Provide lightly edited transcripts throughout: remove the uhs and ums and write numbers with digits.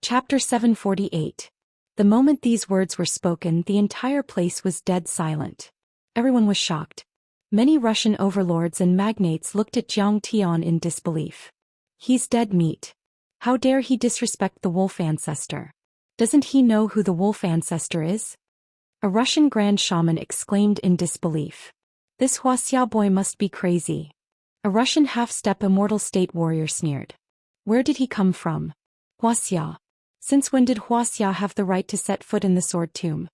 Chapter 748. The moment these words were spoken, the entire place was dead silent. Everyone was shocked. Many Russian overlords and magnates looked at Zhang Tian in disbelief. He's dead meat. How dare he disrespect the wolf ancestor? Doesn't he know who the wolf ancestor is? A Russian grand shaman exclaimed in disbelief. This Wuxia boy must be crazy. A Russian half-step immortal state warrior sneered. Where did he come from? Wuxia. Since when did Wuxia have the right to set foot in the sword tomb?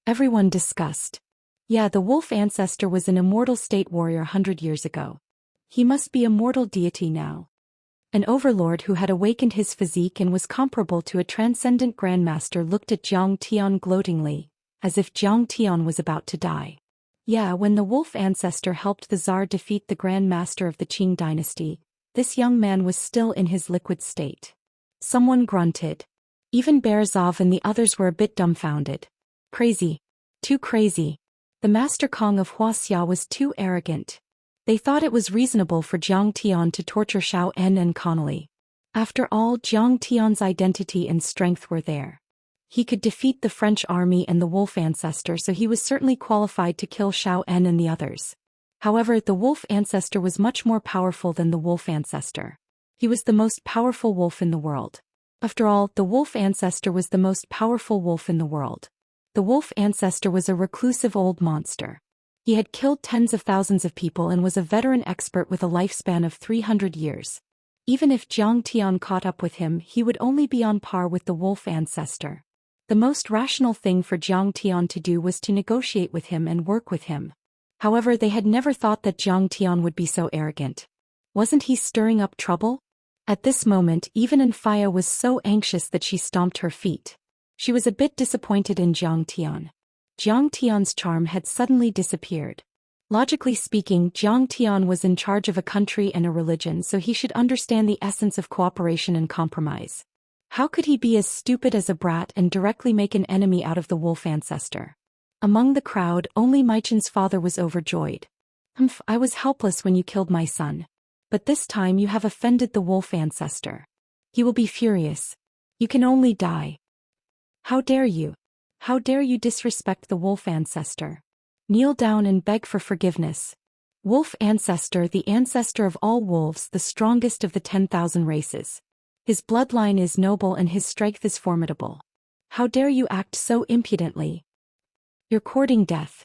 Everyone discussed. Yeah, the wolf ancestor was an immortal state warrior 100 years ago. He must be a mortal deity now. An overlord who had awakened his physique and was comparable to a transcendent grandmaster looked at Zhang Tian gloatingly, as if Zhang Tian was about to die. Yeah, when the wolf ancestor helped the Tsar defeat the Grand Master of the Qing dynasty, this young man was still in his liquid state. Someone grunted. Even Berzov and the others were a bit dumbfounded. Crazy. Too crazy. The Master Kong of Wuxia was too arrogant. They thought it was reasonable for Zhang Tian to torture Xiao and Connolly. After all, Zhang Tian's identity and strength were there. He could defeat the French army and the wolf ancestor, so he was certainly qualified to kill Xiao and the others. However, the wolf ancestor was much more powerful than the wolf ancestor. He was the most powerful wolf in the world. After all, the wolf ancestor was the most powerful wolf in the world. The wolf ancestor was a reclusive old monster. He had killed tens of thousands of people and was a veteran expert with a lifespan of 300 years. Even if Zhang Tian caught up with him, he would only be on par with the wolf ancestor. The most rational thing for Zhang Tian to do was to negotiate with him and work with him. However, they had never thought that Zhang Tian would be so arrogant. Wasn't he stirring up trouble? At this moment, even Anfia was so anxious that she stomped her feet. She was a bit disappointed in Zhang Tian. Zhang Tian's charm had suddenly disappeared. Logically speaking, Zhang Tian was in charge of a country and a religion, so he should understand the essence of cooperation and compromise. How could he be as stupid as a brat and directly make an enemy out of the wolf ancestor? Among the crowd, only Maichen's father was overjoyed. I was helpless when you killed my son. But this time you have offended the wolf ancestor. He will be furious. You can only die. How dare you? How dare you disrespect the wolf ancestor? Kneel down and beg for forgiveness. Wolf ancestor, the ancestor of all wolves, the strongest of the 10,000 races. His bloodline is noble and his strength is formidable. How dare you act so impudently? You're courting death.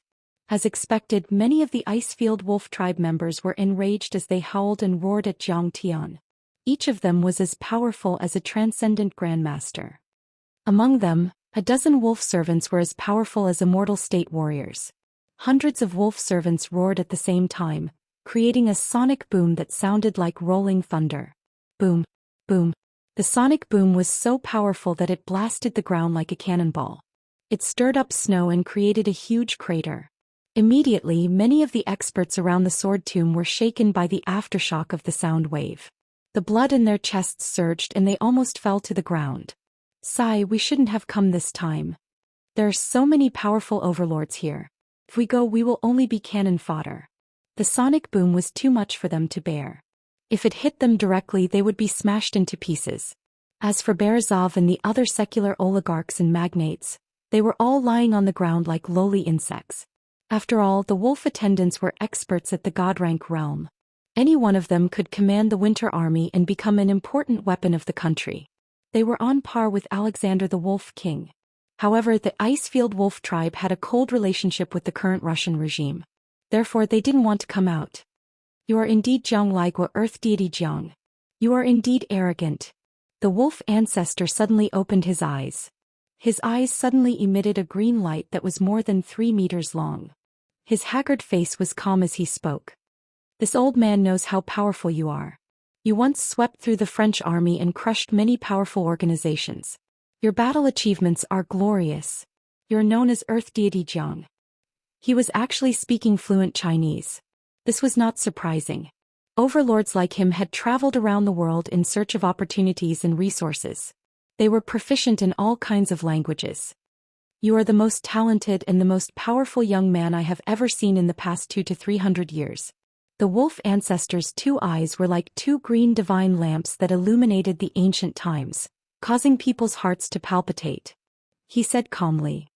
As expected, many of the Icefield Wolf tribe members were enraged as they howled and roared at Zhang Tian. Each of them was as powerful as a transcendent grandmaster. Among them, a dozen wolf servants were as powerful as immortal state warriors. Hundreds of wolf servants roared at the same time, creating a sonic boom that sounded like rolling thunder. Boom, boom. The sonic boom was so powerful that it blasted the ground like a cannonball. It stirred up snow and created a huge crater. Immediately, many of the experts around the sword tomb were shaken by the aftershock of the sound wave. The blood in their chests surged and they almost fell to the ground. Sigh, we shouldn't have come this time. There are so many powerful overlords here. If we go, we will only be cannon fodder. The sonic boom was too much for them to bear. If it hit them directly, they would be smashed into pieces. As for Berzov and the other secular oligarchs and magnates, they were all lying on the ground like lowly insects. After all, the wolf attendants were experts at the god-rank realm. Any one of them could command the Winter Army and become an important weapon of the country. They were on par with Alexander the Wolf King. However, the Icefield Wolf tribe had a cold relationship with the current Russian regime. Therefore, they didn't want to come out. You are indeed Jiang Ligua, Earth Deity Jiang. You are indeed arrogant. The wolf ancestor suddenly opened his eyes. His eyes suddenly emitted a green light that was more than 3 meters long. His haggard face was calm as he spoke. This old man knows how powerful you are. You once swept through the French army and crushed many powerful organizations. Your battle achievements are glorious. You're known as Earth Deity Jiang. He was actually speaking fluent Chinese. This was not surprising. Overlords like him had traveled around the world in search of opportunities and resources. They were proficient in all kinds of languages. You are the most talented and the most powerful young man I have ever seen in the past 200 to 300 years. The wolf ancestor's 2 eyes were like 2 green divine lamps that illuminated the ancient times, causing people's hearts to palpitate. He said calmly,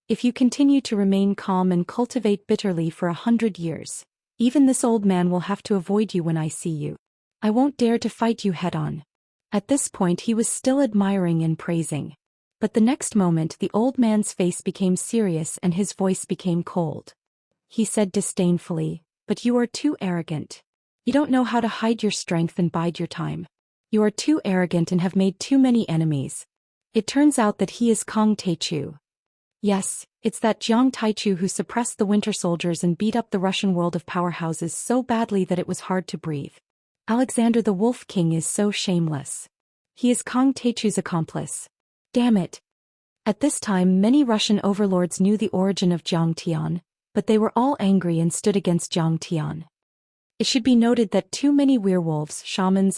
"If you continue to remain calm and cultivate bitterly for 100 years, even this old man will have to avoid you when I see you. I won't dare to fight you head-on." At this point he was still admiring and praising. But the next moment the old man's face became serious and his voice became cold. He said disdainfully, "But you are too arrogant. You don't know how to hide your strength and bide your time. You are too arrogant and have made too many enemies. It turns out that he is Kong Taichu. Yes, it's that Jiang Taichu who suppressed the winter soldiers and beat up the Russian world of powerhouses so badly that it was hard to breathe. Alexander the Wolf King is so shameless. He is Kong Taichu's accomplice. Damn it." At this time many Russian overlords knew the origin of Jiang Tian, but they were all angry and stood against Jiang Tian. It should be noted that too many werewolves, shamans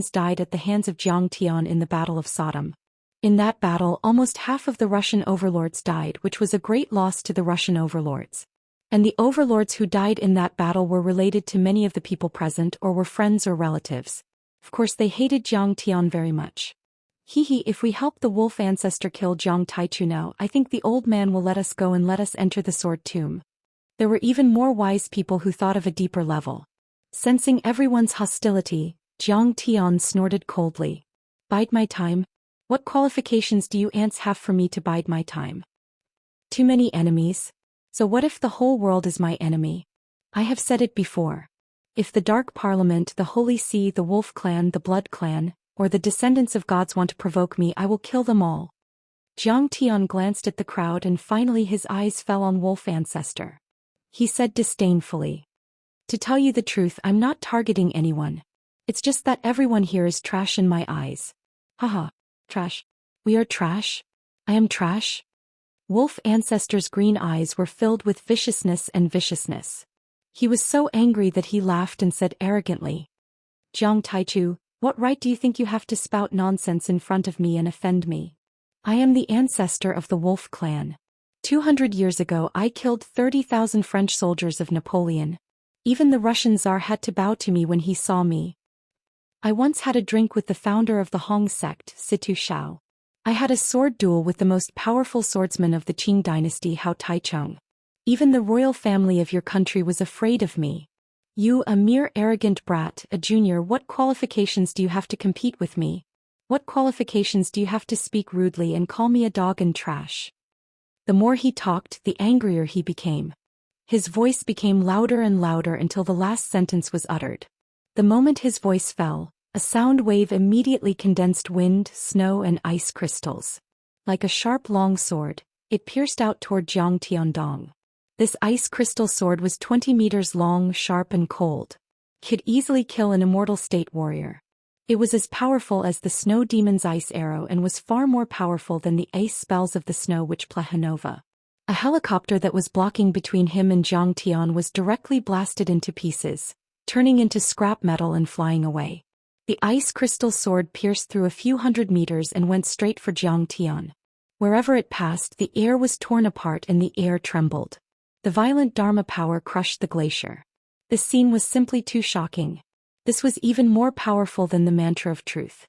died at the hands of Jiang Tian in the Battle of Sodom. In that battle almost half of the Russian overlords died, which was a great loss to the Russian overlords. And the overlords who died in that battle were related to many of the people present or were friends or relatives. Of course they hated Jiang Tian very much. If we help the wolf ancestor kill Jiang Taichu now, I think the old man will let us go and let us enter the sword tomb. There were even more wise people who thought of a deeper level. Sensing everyone's hostility, Jiang Tian snorted coldly. "Bide my time? What qualifications do you ants have for me to bide my time? Too many enemies? So what if the whole world is my enemy? I have said it before. If the Dark Parliament, the Holy See, the Wolf Clan, the Blood Clan, or the descendants of gods want to provoke me, I will kill them all." Jiang Tian glanced at the crowd and finally his eyes fell on Wolf Ancestor. He said disdainfully, "To tell you the truth, I'm not targeting anyone. It's just that everyone here is trash in my eyes." "Haha. Trash? We are trash? I am trash?" Wolf Ancestor's green eyes were filled with viciousness and viciousness. He was so angry that he laughed and said arrogantly, "Jiang Taichu, what right do you think you have to spout nonsense in front of me and offend me? I am the ancestor of the Wolf Clan. 200 years ago I killed 30,000 French soldiers of Napoleon. Even the Russian Tsar had to bow to me when he saw me. I once had a drink with the founder of the Hong sect, Situ Shao. I had a sword duel with the most powerful swordsman of the Qing dynasty, Hao Taichung. Even the royal family of your country was afraid of me. You, a mere arrogant brat, a junior, what qualifications do you have to compete with me? What qualifications do you have to speak rudely and call me a dog and trash?" The more he talked, the angrier he became. His voice became louder and louder until the last sentence was uttered. The moment his voice fell, a sound wave immediately condensed wind, snow and ice crystals. Like a sharp long sword, it pierced out toward Jiang Tiandong. This ice crystal sword was 20 meters long, sharp and cold. Could easily kill an immortal state warrior. It was as powerful as the snow demon's ice arrow and was far more powerful than the ice spells of the snow witch Plehanova. A helicopter that was blocking between him and Jiang Tian was directly blasted into pieces, turning into scrap metal and flying away. The ice crystal sword pierced through a few hundred meters and went straight for Jiang Tian. Wherever it passed, the air was torn apart and the air trembled. The violent Dharma power crushed the glacier. This scene was simply too shocking. This was even more powerful than the mantra of truth.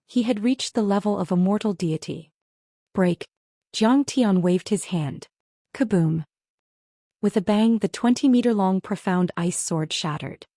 He had reached the level of a mortal deity. "Break." Jiang Tian waved his hand. Kaboom. With a bang, the 20-meter-long profound ice sword shattered.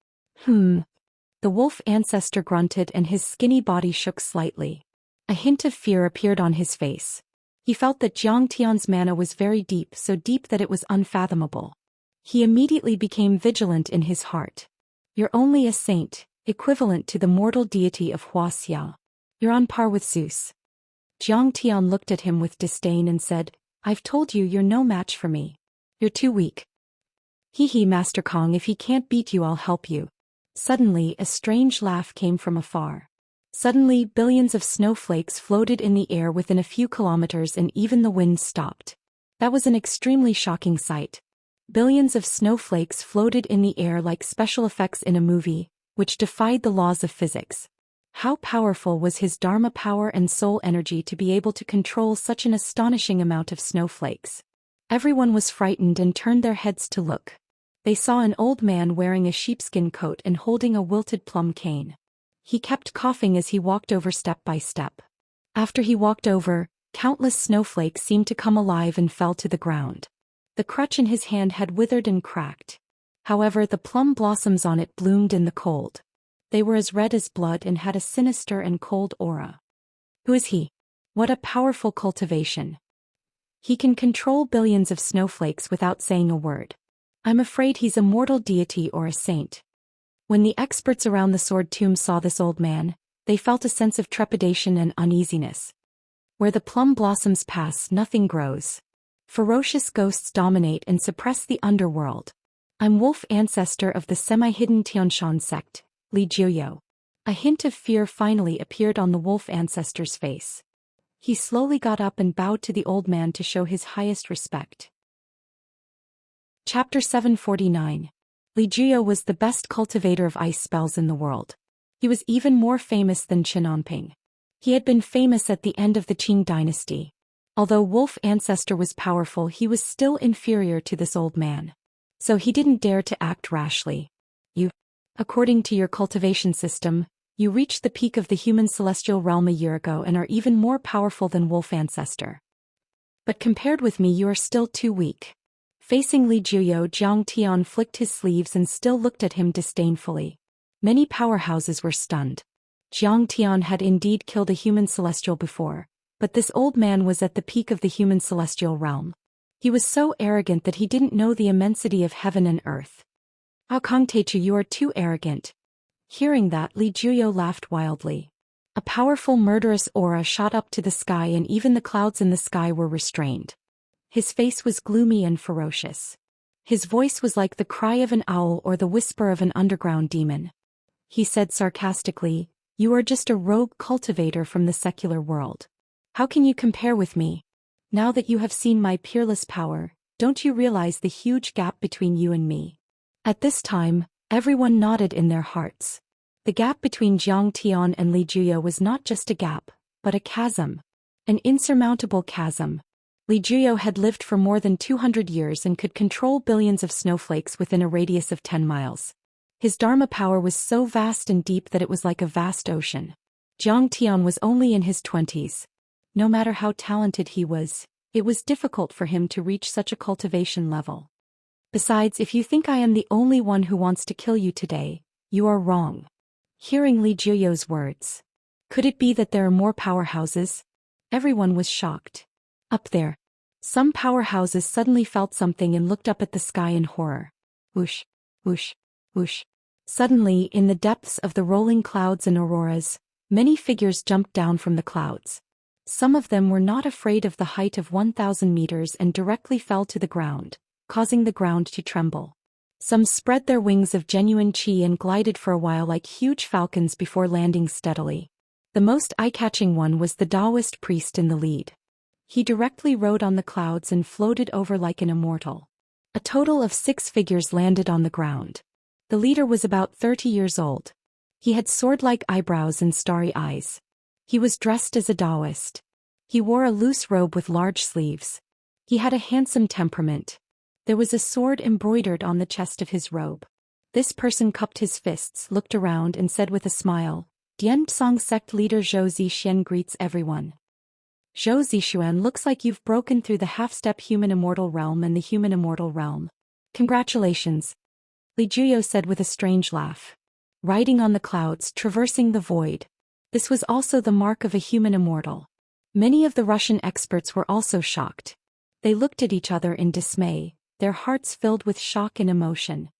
The wolf ancestor grunted and his skinny body shook slightly. A hint of fear appeared on his face. He felt that Jiang Tian's mana was very deep, so deep that it was unfathomable. He immediately became vigilant in his heart. "You're only a saint, equivalent to the mortal deity of Wuxia. You're on par with Zeus." Jiang Tian looked at him with disdain and said, "I've told you you're no match for me. You're too weak." Master Kong, if he can't beat you, I'll help you." Suddenly, a strange laugh came from afar. Suddenly, billions of snowflakes floated in the air within a few kilometers and even the wind stopped. That was an extremely shocking sight. Billions of snowflakes floated in the air like special effects in a movie, which defied the laws of physics. How powerful was his Dharma power and soul energy to be able to control such an astonishing amount of snowflakes? Everyone was frightened and turned their heads to look. They saw an old man wearing a sheepskin coat and holding a wilted plum cane. He kept coughing as he walked over step by step. After he walked over, countless snowflakes seemed to come alive and fell to the ground. The crutch in his hand had withered and cracked. However, the plum blossoms on it bloomed in the cold. They were as red as blood and had a sinister and cold aura. Who is he? What a powerful cultivation. He can control billions of snowflakes without saying a word. I'm afraid he's a mortal deity or a saint. When the experts around the sword tomb saw this old man, they felt a sense of trepidation and uneasiness. Where the plum blossoms pass, nothing grows. Ferocious ghosts dominate and suppress the underworld. I'm wolf ancestor of the semi-hidden Tianshan sect, Li Jiuyo. A hint of fear finally appeared on the wolf ancestor's face. He slowly got up and bowed to the old man to show his highest respect. Chapter 749. Li Jiuyo was the best cultivator of ice spells in the world. He was even more famous than Qinanping. He had been famous at the end of the Qing dynasty. Although Wolf Ancestor was powerful, he was still inferior to this old man. So he didn't dare to act rashly. According to your cultivation system, you reached the peak of the human celestial realm a year ago and are even more powerful than Wolf Ancestor. But compared with me, you are still too weak. Facing Li Jiuyo, Jiang Tian flicked his sleeves and still looked at him disdainfully. Many powerhouses were stunned. Jiang Tian had indeed killed a human celestial before, but this old man was at the peak of the human celestial realm. He was so arrogant that he didn't know the immensity of heaven and earth. Kang Teichu, you are too arrogant. Hearing that, Li Jiuyo laughed wildly. A powerful murderous aura shot up to the sky and even the clouds in the sky were restrained. His face was gloomy and ferocious. His voice was like the cry of an owl or the whisper of an underground demon. He said sarcastically, "You are just a rogue cultivator from the secular world. How can you compare with me? Now that you have seen my peerless power, don't you realize the huge gap between you and me?" At this time, everyone nodded in their hearts. The gap between Jiang Tian and Li Jiuyo was not just a gap, but a chasm. An insurmountable chasm. Li Jiuyo had lived for more than 200 years and could control billions of snowflakes within a radius of 10 miles. His dharma power was so vast and deep that it was like a vast ocean. Jiang Tian was only in his 20s. No matter how talented he was, it was difficult for him to reach such a cultivation level. Besides, if you think I am the only one who wants to kill you today, you are wrong. Hearing Li Jiuyo's words. Could it be that there are more powerhouses? Everyone was shocked. Up there. Some powerhouses suddenly felt something and looked up at the sky in horror. Whoosh, whoosh, whoosh. Suddenly, in the depths of the rolling clouds and auroras, many figures jumped down from the clouds. Some of them were not afraid of the height of 1,000 meters and directly fell to the ground, causing the ground to tremble. Some spread their wings of genuine qi and glided for a while like huge falcons before landing steadily. The most eye-catching one was the Taoist priest in the lead. He directly rode on the clouds and floated over like an immortal. A total of 6 figures landed on the ground. The leader was about 30 years old. He had sword-like eyebrows and starry eyes. He was dressed as a Taoist. He wore a loose robe with large sleeves. He had a handsome temperament. There was a sword embroidered on the chest of his robe. This person cupped his fists, looked around and said with a smile, "Dianzong sect leader Zhou Xian greets everyone. Zhou Xian, looks like you've broken through the half-step human immortal realm and the human immortal realm. Congratulations," Li Jiuyo said with a strange laugh. Riding on the clouds, traversing the void. This was also the mark of a human immortal. Many of the Russian experts were also shocked. They looked at each other in dismay, their hearts filled with shock and emotion.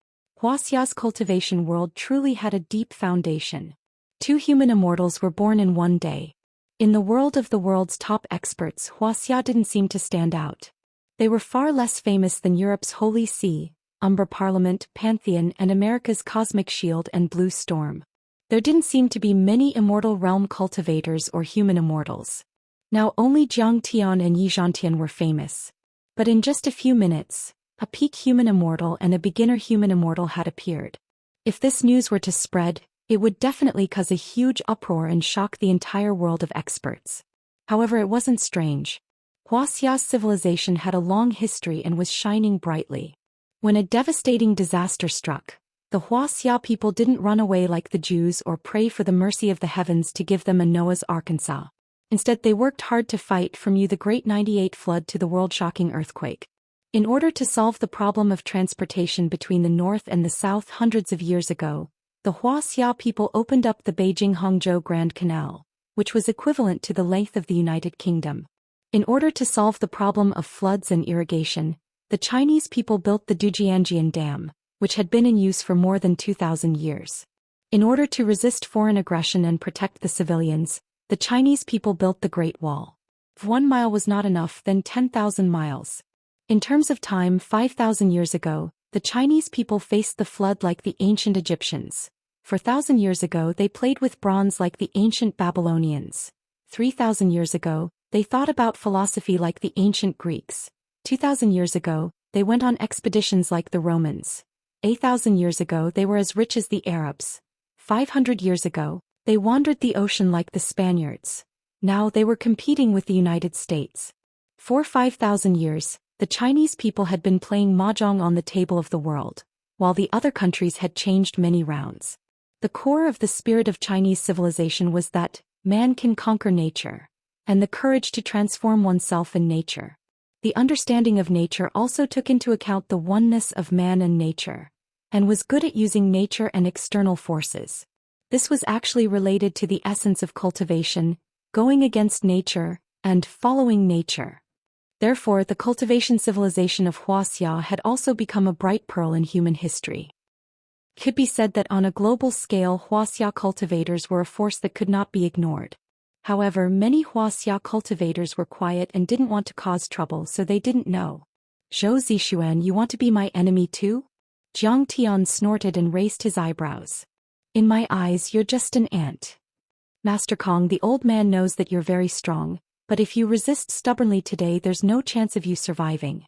Wuxia's cultivation world truly had a deep foundation. 2 human immortals were born in one day. In the world of the world's top experts, Wuxia didn't seem to stand out. They were far less famous than Europe's Holy See, Umbra Parliament, Pantheon, and America's Cosmic Shield and Blue Storm. There didn't seem to be many immortal realm cultivators or human immortals. Now only Jiang Tian and Yi Zhantian were famous. But in just a few minutes, a peak human immortal and a beginner human immortal had appeared. If this news were to spread, it would definitely cause a huge uproar and shock the entire world of experts. However, it wasn't strange. Wuxia's civilization had a long history and was shining brightly. When a devastating disaster struck, the Wuxia people didn't run away like the Jews or pray for the mercy of the heavens to give them a Noah's Arkansas. Instead they worked hard to fight from the Great 98 flood to the world-shocking earthquake. In order to solve the problem of transportation between the north and the south hundreds of years ago, the Wuxia people opened up the Beijing-Hangzhou Grand Canal, which was equivalent to the length of the United Kingdom. In order to solve the problem of floods and irrigation, the Chinese people built the Dujianjian Dam, which had been in use for more than 2,000 years. In order to resist foreign aggression and protect the civilians, the Chinese people built the Great Wall. If 1 mile was not enough, then 10,000 miles. In terms of time, 5,000 years ago, the Chinese people faced the flood like the ancient Egyptians. 4,000 years ago they played with bronze like the ancient Babylonians. 3,000 years ago, they thought about philosophy like the ancient Greeks. 2,000 years ago, they went on expeditions like the Romans. 8,000 years ago they were as rich as the Arabs. 500 years ago, they wandered the ocean like the Spaniards. Now they were competing with the United States. For 5,000 years, the Chinese people had been playing mahjong on the table of the world, while the other countries had changed many rounds. The core of the spirit of Chinese civilization was that man can conquer nature, and the courage to transform oneself in nature. The understanding of nature also took into account the oneness of man and nature, and was good at using nature and external forces. This was actually related to the essence of cultivation, going against nature, and following nature. Therefore, the cultivation civilization of Wuxia had also become a bright pearl in human history. It could be said that on a global scale, Wuxia cultivators were a force that could not be ignored. However, many Wuxia cultivators were quiet and didn't want to cause trouble, so they didn't know. Zhou Xian, you want to be my enemy too? Jiang Tian snorted and raised his eyebrows. In my eyes, you're just an ant. Master Kong, the old man knows that you're very strong, but if you resist stubbornly today, there's no chance of you surviving.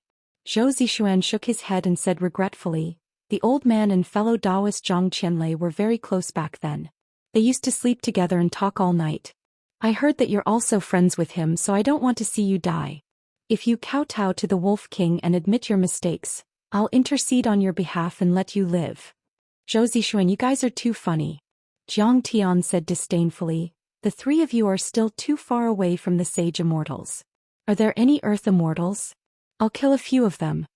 Zhou Xian shook his head and said regretfully, the old man and fellow Taoist Zhang Qianlei were very close back then. They used to sleep together and talk all night. I heard that you're also friends with him, so I don't want to see you die. If you kowtow to the Wolf King and admit your mistakes, I'll intercede on your behalf and let you live. Zhou Xian, you guys are too funny. Jiang Tian said disdainfully, the three of you are still too far away from the sage immortals. Are there any earth immortals? I'll kill a few of them.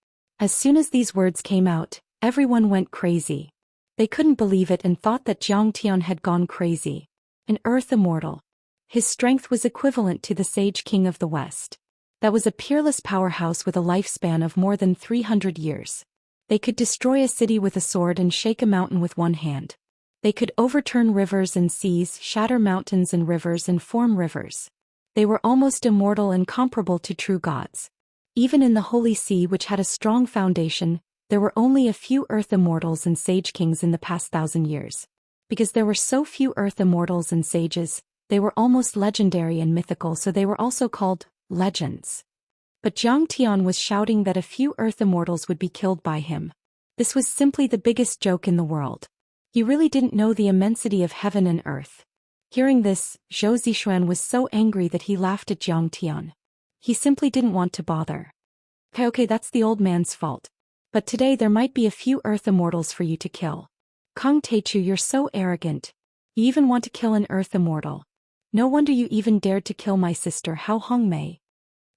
As soon as these words came out, everyone went crazy. They couldn't believe it and thought that Jiang Tian had gone crazy. An earth immortal. His strength was equivalent to the Sage King of the West. That was a peerless powerhouse with a lifespan of more than 300 years. They could destroy a city with a sword and shake a mountain with one hand. They could overturn rivers and seas, shatter mountains and rivers and form rivers. They were almost immortal and comparable to true gods. Even in the Holy See, which had a strong foundation, there were only a few earth immortals and sage kings in the past 1,000 years. Because there were so few earth immortals and sages, they were almost legendary and mythical, so they were also called legends. But Jiang Tian was shouting that a few earth immortals would be killed by him. This was simply the biggest joke in the world. He really didn't know the immensity of heaven and earth. Hearing this, Zhou Xian was so angry that he laughed at Jiang Tian. He simply didn't want to bother. Okay, that's the old man's fault. But today there might be a few earth immortals for you to kill. Kong Teichu, you're so arrogant. You even want to kill an earth immortal. No wonder you even dared to kill my sister Hao Hongmei.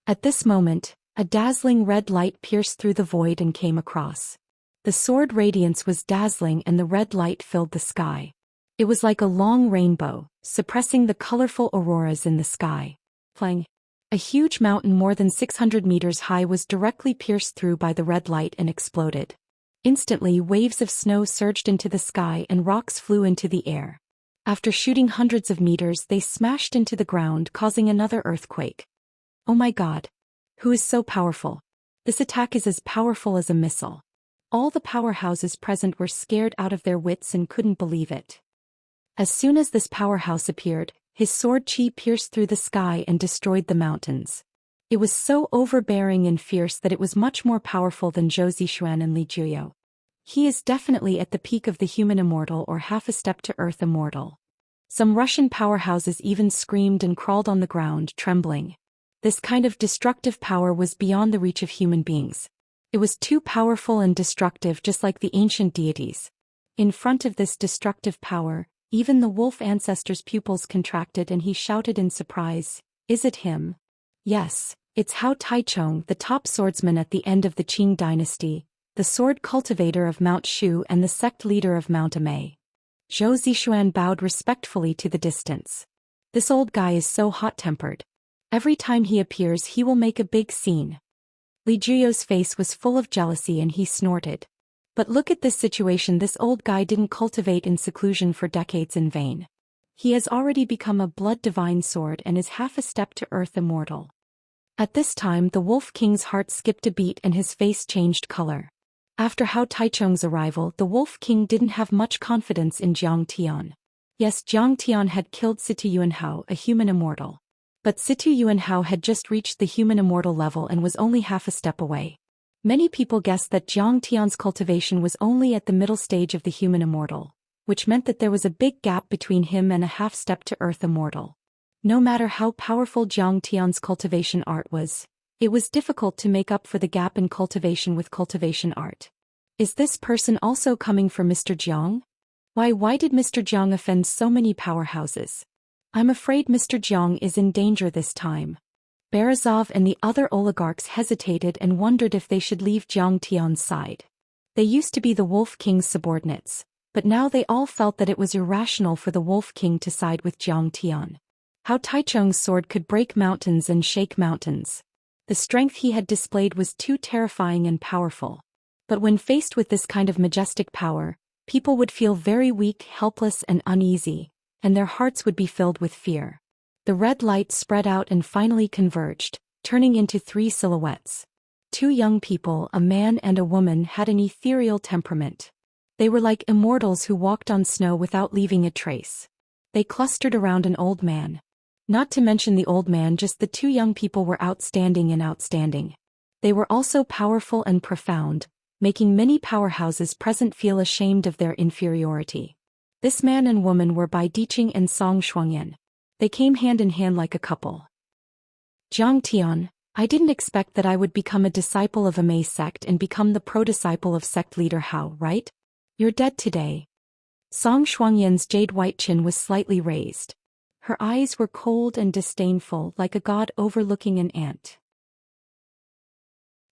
At this moment, a dazzling red light pierced through the void and came across. The sword radiance was dazzling and the red light filled the sky. It was like a long rainbow, suppressing the colorful auroras in the sky. Plang. A huge mountain more than 600 meters high was directly pierced through by the red light and exploded. Instantly, waves of snow surged into the sky and rocks flew into the air. After shooting hundreds of meters, they smashed into the ground, causing another earthquake. Oh my God! Who is so powerful? This attack is as powerful as a missile. All the powerhouses present were scared out of their wits and couldn't believe it. As soon as this powerhouse appeared, his sword chi pierced through the sky and destroyed the mountains. It was so overbearing and fierce that it was much more powerful than Zhou Xian and Li Juyo. He is definitely at the peak of the human immortal or half a step to earth immortal. Some Russian powerhouses even screamed and crawled on the ground, trembling. This kind of destructive power was beyond the reach of human beings. It was too powerful and destructive, just like the ancient deities. In front of this destructive power, even the wolf ancestor's pupils contracted and he shouted in surprise, Is it him? Yes, it's Hao Taichong, the top swordsman at the end of the Qing dynasty, the sword cultivator of Mount Shu and the sect leader of Mount Immerse. Zhou Xian bowed respectfully to the distance. This old guy is so hot-tempered. Every time he appears he will make a big scene. Li Juyo's face was full of jealousy and he snorted. But look at this situation, this old guy didn't cultivate in seclusion for decades in vain. He has already become a blood divine sword and is half a step to earth immortal. At this time the Wolf King's heart skipped a beat and his face changed color. After Hao Taichong's arrival, the Wolf King didn't have much confidence in Jiang Tian. Yes, Jiang Tian had killed Situ Yuanhao, a human immortal. But Situ Yuanhao had just reached the human immortal level and was only half a step away. Many people guessed that Jiang Tian's cultivation was only at the middle stage of the human immortal, which meant that there was a big gap between him and a half step to earth immortal. No matter how powerful Jiang Tian's cultivation art was, it was difficult to make up for the gap in cultivation with cultivation art. Is this person also coming for Mr. Jiang? Why did Mr. Jiang offend so many powerhouses? I'm afraid Mr. Jiang is in danger this time. Berezov and the other oligarchs hesitated and wondered if they should leave Jiang Tian's side. They used to be the Wolf King's subordinates, but now they all felt that it was irrational for the Wolf King to side with Jiang Tian. Hao Taichong's sword could break mountains and shake mountains. The strength he had displayed was too terrifying and powerful. But when faced with this kind of majestic power, people would feel very weak, helpless and uneasy, and their hearts would be filled with fear. The red light spread out and finally converged, turning into three silhouettes. Two young people, a man and a woman, had an ethereal temperament. They were like immortals who walked on snow without leaving a trace. They clustered around an old man. Not to mention the old man, just the two young people were outstanding and outstanding. They were also powerful and profound, making many powerhouses present feel ashamed of their inferiority. This man and woman were Bai Diqing and Song Shuangyan. They came hand in hand like a couple. Jiang Tian, I didn't expect that I would become a disciple of Immerse sect and become the pro-disciple of sect leader Hao, right? You're dead today. Song Shuangyan's jade-white chin was slightly raised. Her eyes were cold and disdainful, like a god overlooking an ant.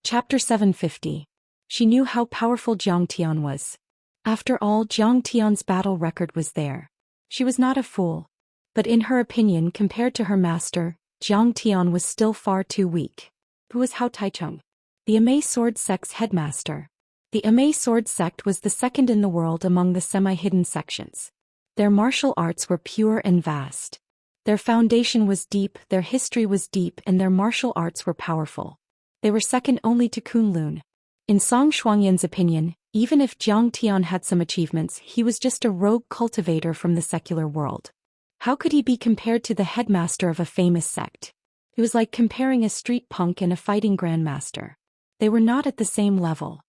Chapter 750. She knew how powerful Jiang Tian was. After all, Jiang Tian's battle record was there. She was not a fool. But in her opinion, compared to her master, Jiang Tian was still far too weak. Who was Hao Taichong? The Immerse sword sect's headmaster. The Immerse sword sect was the second in the world among the semi-hidden sections. Their martial arts were pure and vast. Their foundation was deep, their history was deep, and their martial arts were powerful. They were second only to Kunlun. In Song Shuangyan's opinion, even if Jiang Tian had some achievements, he was just a rogue cultivator from the secular world. How could he be compared to the headmaster of a famous sect? It was like comparing a street punk and a fighting grandmaster. They were not at the same level.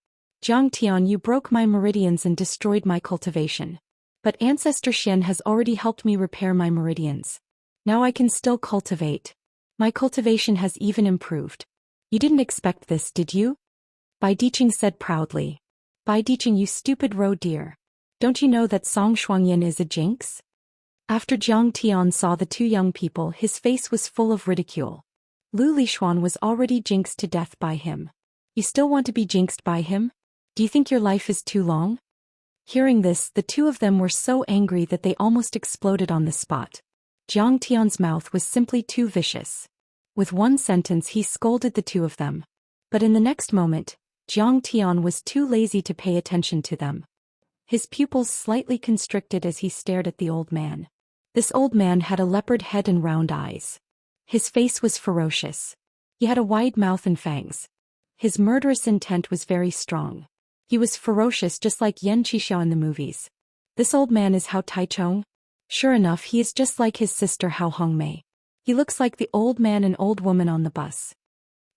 Jiang Tian, you broke my meridians and destroyed my cultivation. But Ancestor Xian has already helped me repair my meridians. Now I can still cultivate. My cultivation has even improved. You didn't expect this, did you? Bai Diqing said proudly. Bai Diqing, you stupid roe deer. Don't you know that Song Shuangyan is a jinx? After Jiang Tian saw the two young people, his face was full of ridicule. Lu Lishuan was already jinxed to death by him. You still want to be jinxed by him? Do you think your life is too long? Hearing this, the two of them were so angry that they almost exploded on the spot. Jiang Tian's mouth was simply too vicious. With one sentence he scolded the two of them. But in the next moment, Jiang Tian was too lazy to pay attention to them. His pupils slightly constricted as he stared at the old man. This old man had a leopard head and round eyes. His face was ferocious. He had a wide mouth and fangs. His murderous intent was very strong. He was ferocious just like Yan Qixia in the movies. This old man is Hao Taichong? Sure enough, he is just like his sister Hao Hongmei. He looks like the old man and old woman on the bus.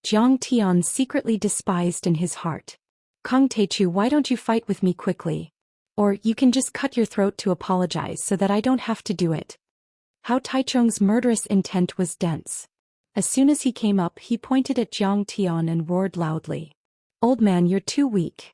Jiang Tian secretly despised in his heart. Kong Teichu, why don't you fight with me quickly? Or you can just cut your throat to apologize so that I don't have to do it. Hao Taichong's murderous intent was dense. As soon as he came up, he pointed at Jiang Tian and roared loudly. Old man, you're too weak.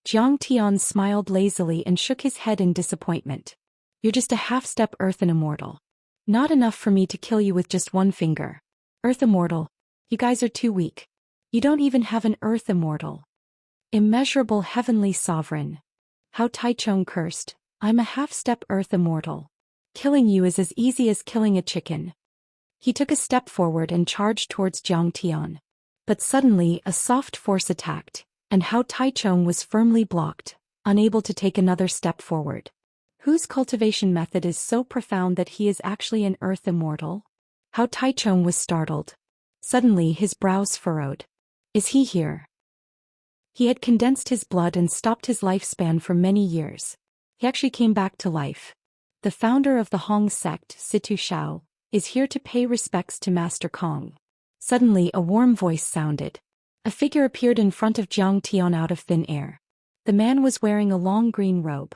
Jiang Tian smiled lazily and shook his head in disappointment. You're just a half-step earthen immortal. Not enough for me to kill you with just one finger. Earth Immortal. You guys are too weak. You don't even have an Earth Immortal. Immeasurable Heavenly Sovereign. How Taichung cursed. I'm a half-step Earth Immortal. Killing you is as easy as killing a chicken. He took a step forward and charged towards Jiang Tian. But suddenly a soft force attacked, and Hao Taichung was firmly blocked, unable to take another step forward. Whose cultivation method is so profound that he is actually an Earth Immortal? Hao Taichung was startled. Suddenly his brows furrowed. Is he here? He had condensed his blood and stopped his lifespan for many years. He actually came back to life. The founder of the Hong sect, Situ Shao, is here to pay respects to Master Kong. Suddenly a warm voice sounded. A figure appeared in front of Jiang Tian out of thin air. The man was wearing a long green robe.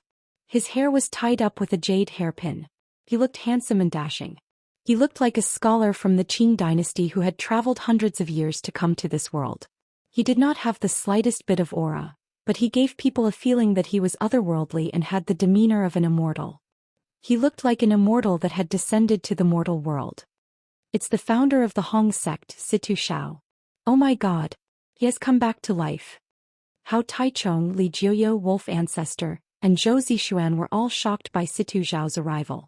His hair was tied up with a jade hairpin. He looked handsome and dashing. He looked like a scholar from the Qing dynasty who had traveled hundreds of years to come to this world. He did not have the slightest bit of aura, but he gave people a feeling that he was otherworldly and had the demeanor of an immortal. He looked like an immortal that had descended to the mortal world. It's the founder of the Hong sect, Situ Shao. Oh my God! He has come back to life. Hao Taichung, Li Jiuyo, Wolf Ancestor, and Zhou Xian were all shocked by Situ Zhao's arrival.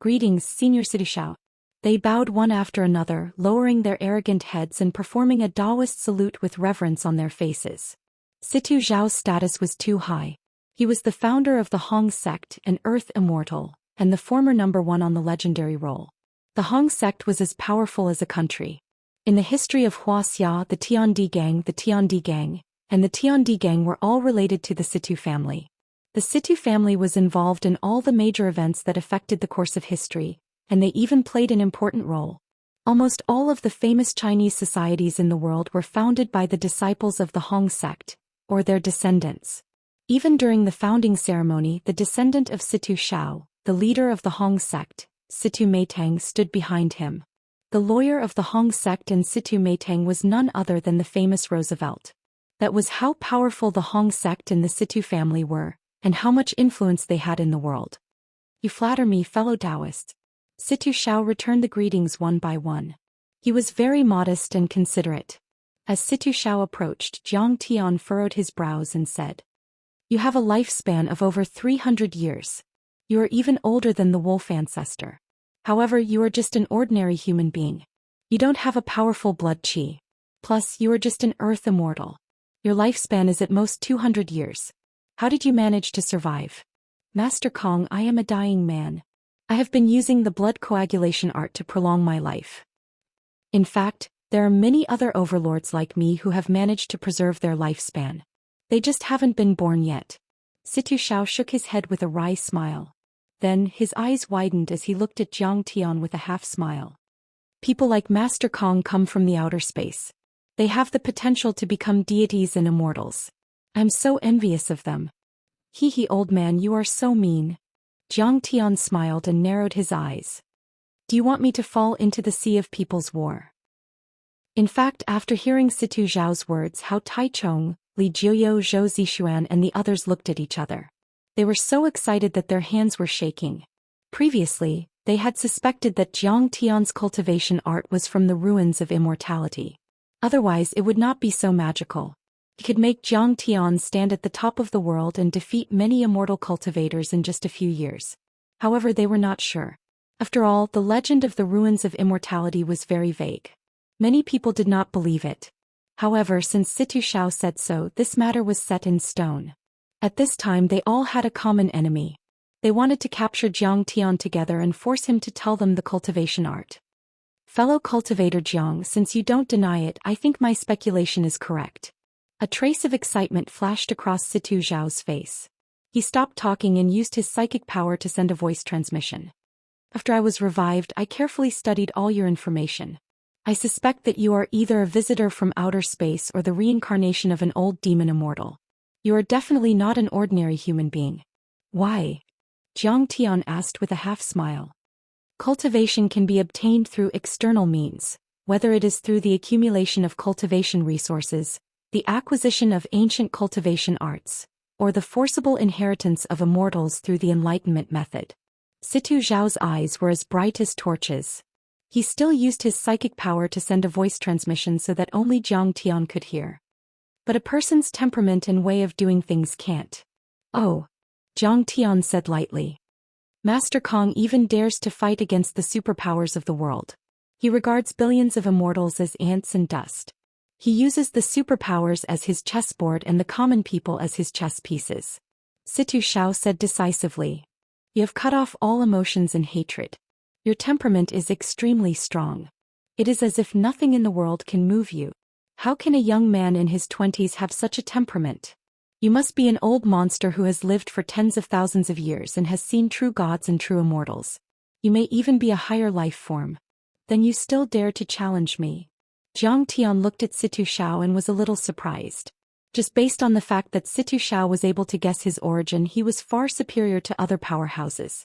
Greetings, Senior Situ Shao. They bowed one after another, lowering their arrogant heads and performing a Taoist salute with reverence on their faces. Situ Zhao's status was too high. He was the founder of the Hong sect, an Earth Immortal, and the former #1 on the legendary roll. The Hong sect was as powerful as a country. In the history of Wuxia, the Tiandi gang, and the Tiandi gang were all related to the Situ family. The Situ family was involved in all the major events that affected the course of history, and they even played an important role. Almost all of the famous Chinese societies in the world were founded by the disciples of the Hong sect, or their descendants. Even during the founding ceremony, the descendant of Situ Shao, the leader of the Hong sect, Situ Meitang, stood behind him. The lawyer of the Hong sect and Situ Meitang was none other than the famous Roosevelt. That was how powerful the Hong sect and the Situ family were, and how much influence they had in the world. You flatter me, fellow Taoist. Situ Shao returned the greetings one by one. He was very modest and considerate. As Situ Shao approached, Jiang Tian furrowed his brows and said, "You have a lifespan of over 300 years. You are even older than the wolf ancestor. However, you are just an ordinary human being. You don't have a powerful blood qi. Plus, you are just an Earth Immortal. Your lifespan is at most 200 years. How did you manage to survive?" "Master Kong, I am a dying man. I have been using the blood coagulation art to prolong my life. In fact, there are many other overlords like me who have managed to preserve their lifespan. They just haven't been born yet." Situ Shao shook his head with a wry smile. Then, his eyes widened as he looked at Jiang Tian with a half-smile. "People like Master Kong come from the outer space. They have the potential to become deities and immortals. I'm so envious of them." "Hee, old man, you are so mean." Jiang Tian smiled and narrowed his eyes. "Do you want me to fall into the sea of people's war?" In fact, after hearing Situ Zhao's words, Hao Taichung, Li Jiuyo, Zhou Xian and the others looked at each other. They were so excited that their hands were shaking. Previously, they had suspected that Jiang Tian's cultivation art was from the ruins of immortality. Otherwise it would not be so magical. He could make Jiang Tian stand at the top of the world and defeat many immortal cultivators in just a few years. However, they were not sure. After all, the legend of the ruins of immortality was very vague. Many people did not believe it. However, since Situ Shao said so, this matter was set in stone. At this time they all had a common enemy. They wanted to capture Jiang Tian together and force him to tell them the cultivation art. "Fellow cultivator Jiang, since you don't deny it, I think my speculation is correct." A trace of excitement flashed across Situ Zhao's face. He stopped talking and used his psychic power to send a voice transmission. "After I was revived, I carefully studied all your information. I suspect that you are either a visitor from outer space or the reincarnation of an old demon immortal. You are definitely not an ordinary human being." "Why?" Jiang Tian asked with a half-smile. "Cultivation can be obtained through external means, whether it is through the accumulation of cultivation resources, the acquisition of ancient cultivation arts, or the forcible inheritance of immortals through the enlightenment method." Situ Zhao's eyes were as bright as torches. He still used his psychic power to send a voice transmission so that only Zhang Tian could hear. But a person's temperament and way of doing things can't. Oh, Zhang Tian said lightly. Master Kong even dares to fight against the superpowers of the world. He regards billions of immortals as ants and dust. He uses the superpowers as his chessboard and the common people as his chess pieces. Situ Xiao said decisively. You have cut off all emotions and hatred. Your temperament is extremely strong. It is as if nothing in the world can move you. How can a young man in his 20s have such a temperament? You must be an old monster who has lived for tens of thousands of years and has seen true gods and true immortals. You may even be a higher life form. Then you still dare to challenge me. Zhang Tian looked at Situ Xiao and was a little surprised. Just based on the fact that Situ Xiao was able to guess his origin, he was far superior to other powerhouses.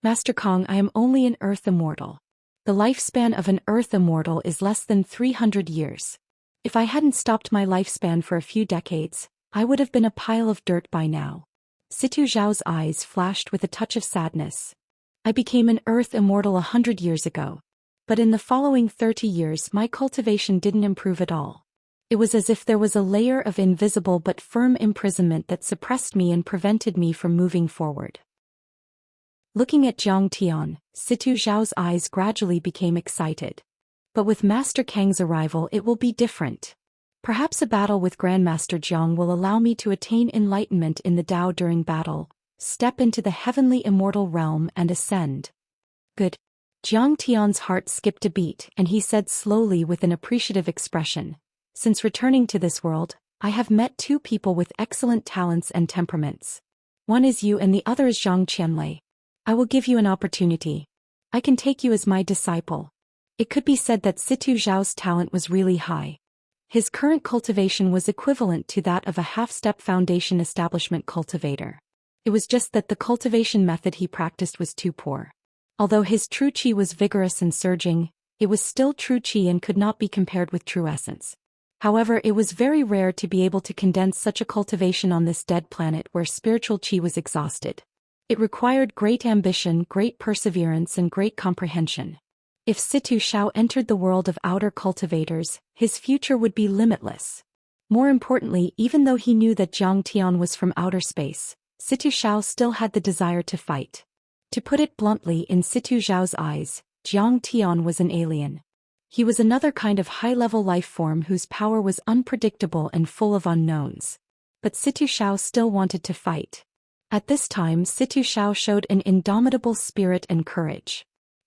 Master Kong, I am only an Earth Immortal. The lifespan of an Earth Immortal is less than 300 years. If I hadn't stopped my lifespan for a few decades, I would have been a pile of dirt by now. Situ Xiao's eyes flashed with a touch of sadness. I became an Earth Immortal 100 years ago. But in the following 30 years my cultivation didn't improve at all. It was as if there was a layer of invisible but firm imprisonment that suppressed me and prevented me from moving forward. Looking at Zhang Tian, Situ Xiao's eyes gradually became excited. But with Master Kang's arrival it will be different. Perhaps a battle with Grandmaster Jiang will allow me to attain enlightenment in the Tao during battle, step into the heavenly immortal realm and ascend. Good. Zhang Tian's heart skipped a beat and he said slowly with an appreciative expression, since returning to this world, I have met two people with excellent talents and temperaments. One is you and the other is Zhang Qianlei. I will give you an opportunity. I can take you as my disciple. It could be said that Situ Zhao's talent was really high. His current cultivation was equivalent to that of a half-step foundation establishment cultivator. It was just that the cultivation method he practiced was too poor. Although his true qi was vigorous and surging, it was still true qi and could not be compared with true essence. However, it was very rare to be able to condense such a cultivation on this dead planet where spiritual qi was exhausted. It required great ambition, great perseverance and great comprehension. If Situ Xiao entered the world of outer cultivators, his future would be limitless. More importantly, even though he knew that Zhang Tian was from outer space, Situ Xiao still had the desire to fight. To put it bluntly, in Situ Zhao's eyes, Zhang Tian was an alien. He was another kind of high-level life form whose power was unpredictable and full of unknowns. But Situ Xiao still wanted to fight. At this time, Situ Xiao showed an indomitable spirit and courage.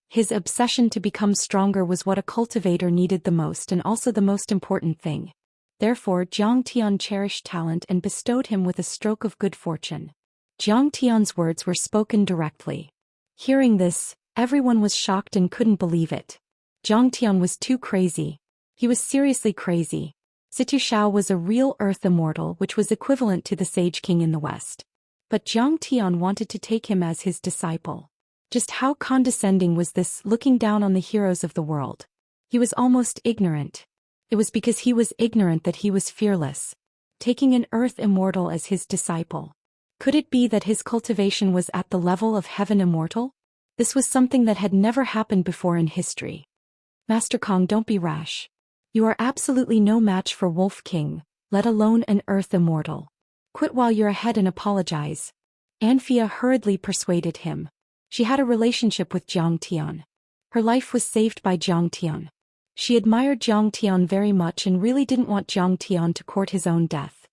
His obsession to become stronger was what a cultivator needed the most and also the most important thing. Therefore, Zhang Tian cherished talent and bestowed him with a stroke of good fortune. Zhang Tian's words were spoken directly. Hearing this, everyone was shocked and couldn't believe it. Zhang Tian was too crazy. He was seriously crazy. Situ Xiao was a real Earth Immortal, which was equivalent to the Sage King in the West. But Zhang Tian wanted to take him as his disciple. Just how condescending was this, looking down on the heroes of the world? He was almost ignorant. It was because he was ignorant that he was fearless, taking an Earth Immortal as his disciple. Could it be that his cultivation was at the level of Heaven Immortal? This was something that had never happened before in history. Master Kong, don't be rash. You are absolutely no match for Wolf King, let alone an Earth Immortal. Quit while you're ahead and apologize. Anfia hurriedly persuaded him. She had a relationship with Zhang Tian. Her life was saved by Zhang Tian. She admired Zhang Tian very much and really didn't want Zhang Tian to court his own death.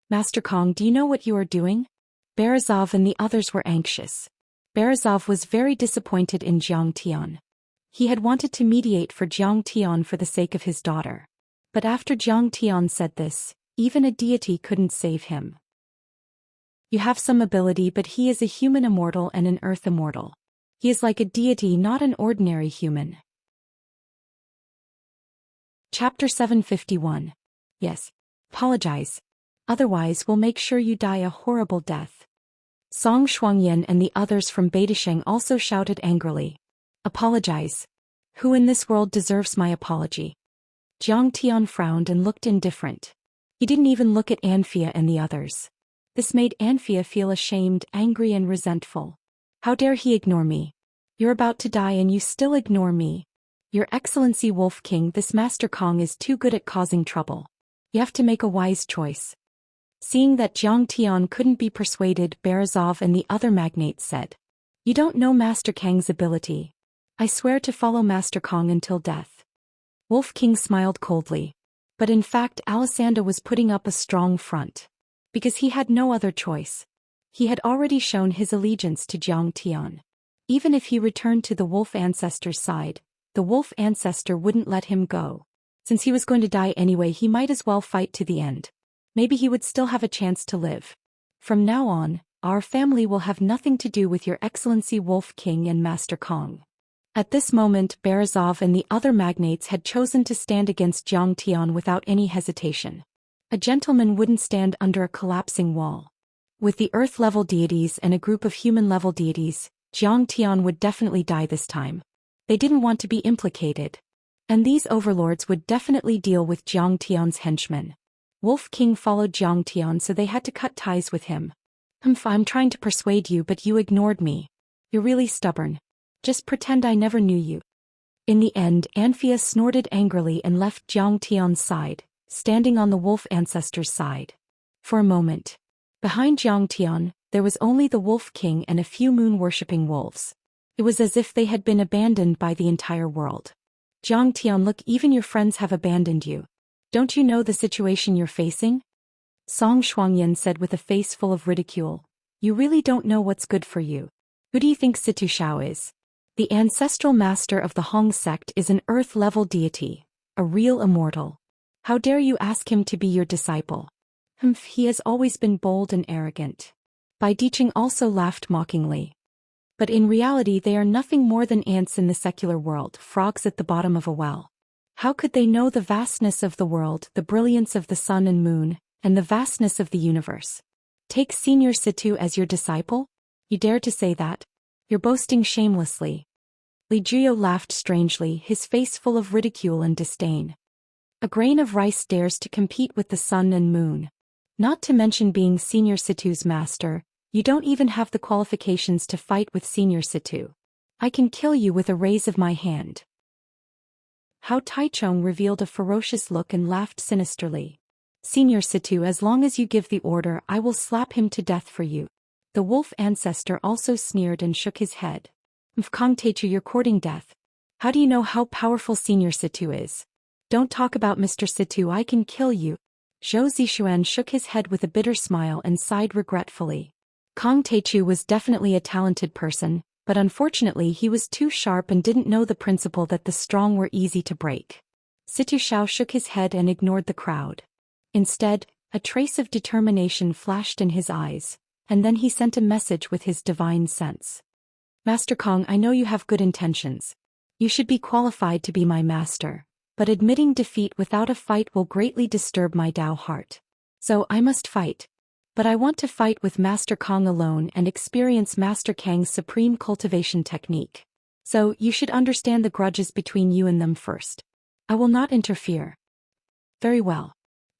Master Kong, do you know what you are doing? Berazov and the others were anxious. Berazov was very disappointed in Zhang Tian. He had wanted to mediate for Zhang Tian for the sake of his daughter. But after Zhang Tian said this, even a deity couldn't save him. You have some ability, but he is a human immortal and an Earth Immortal. He is like a deity, not an ordinary human. Chapter 751. Yes. Apologize. Otherwise we'll make sure you die a horrible death. Song Shuangyan and the others from Beidasheng also shouted angrily. Apologize. Who in this world deserves my apology? Zhang Tian frowned and looked indifferent. He didn't even look at Anfia and the others. This made Anfia feel ashamed, angry and resentful. How dare he ignore me? You're about to die and you still ignore me. Your Excellency Wolf King, this Master Kong is too good at causing trouble. You have to make a wise choice. Seeing that Jiang Tian couldn't be persuaded, Berezov and the other magnates said, "You don't know Master Kang's ability. I swear to follow Master Kong until death." Wolf King smiled coldly. But in fact Alessandro was putting up a strong front. Because he had no other choice. He had already shown his allegiance to Jiang Tian. Even if he returned to the wolf ancestor's side, the wolf ancestor wouldn't let him go. Since he was going to die anyway, he might as well fight to the end. Maybe he would still have a chance to live. From now on, our family will have nothing to do with Your Excellency Wolf King and Master Kong. At this moment Berezov and the other magnates had chosen to stand against Jiang Tian without any hesitation. A gentleman wouldn't stand under a collapsing wall. With the earth-level deities and a group of human-level deities, Jiang Tian would definitely die this time. They didn't want to be implicated. And these overlords would definitely deal with Jiang Tian's henchmen. Wolf King followed Jiang Tian, so they had to cut ties with him. I'm trying to persuade you, but you ignored me. You're really stubborn. Just pretend I never knew you. In the end, Xianxia snorted angrily and left Jiang Tian's side, standing on the wolf ancestor's side. For a moment. Behind Jiang Tian, there was only the Wolf King and a few moon-worshipping wolves. It was as if they had been abandoned by the entire world. Jiang Tian, look, even your friends have abandoned you. Don't you know the situation you're facing? Song Shuangyan said with a face full of ridicule. You really don't know what's good for you. Who do you think Situ Shao is? The ancestral master of the Hong sect is an earth-level deity, a real immortal. How dare you ask him to be your disciple? He has always been bold and arrogant. Bai Diqing also laughed mockingly. But in reality they are nothing more than ants in the secular world, frogs at the bottom of a well. How could they know the vastness of the world, the brilliance of the sun and moon, and the vastness of the universe? Take Senior Situ as your disciple? You dare to say that? You're boasting shamelessly. Li Jiao laughed strangely, his face full of ridicule and disdain. A grain of rice dares to compete with the sun and moon. Not to mention being Senior Situ's master, you don't even have the qualifications to fight with Senior Situ. I can kill you with a raise of my hand. Hao Taichung revealed a ferocious look and laughed sinisterly. Senior Situ, as long as you give the order, I will slap him to death for you. The wolf ancestor also sneered and shook his head. Kong Taichu, you're courting death. How do you know how powerful Senior Situ is? Don't talk about Mr. Situ, I can kill you. Zhou Xian shook his head with a bitter smile and sighed regretfully. Kong Taichu was definitely a talented person, but unfortunately he was too sharp and didn't know the principle that the strong were easy to break. Situ Shao shook his head and ignored the crowd. Instead, a trace of determination flashed in his eyes, and then he sent a message with his divine sense. Master Kong, I know you have good intentions. You should be qualified to be my master, but admitting defeat without a fight will greatly disturb my Dao heart. So I must fight. But I want to fight with Master Kong alone and experience Master Kang's supreme cultivation technique. So you should understand the grudges between you and them first. I will not interfere. Very well.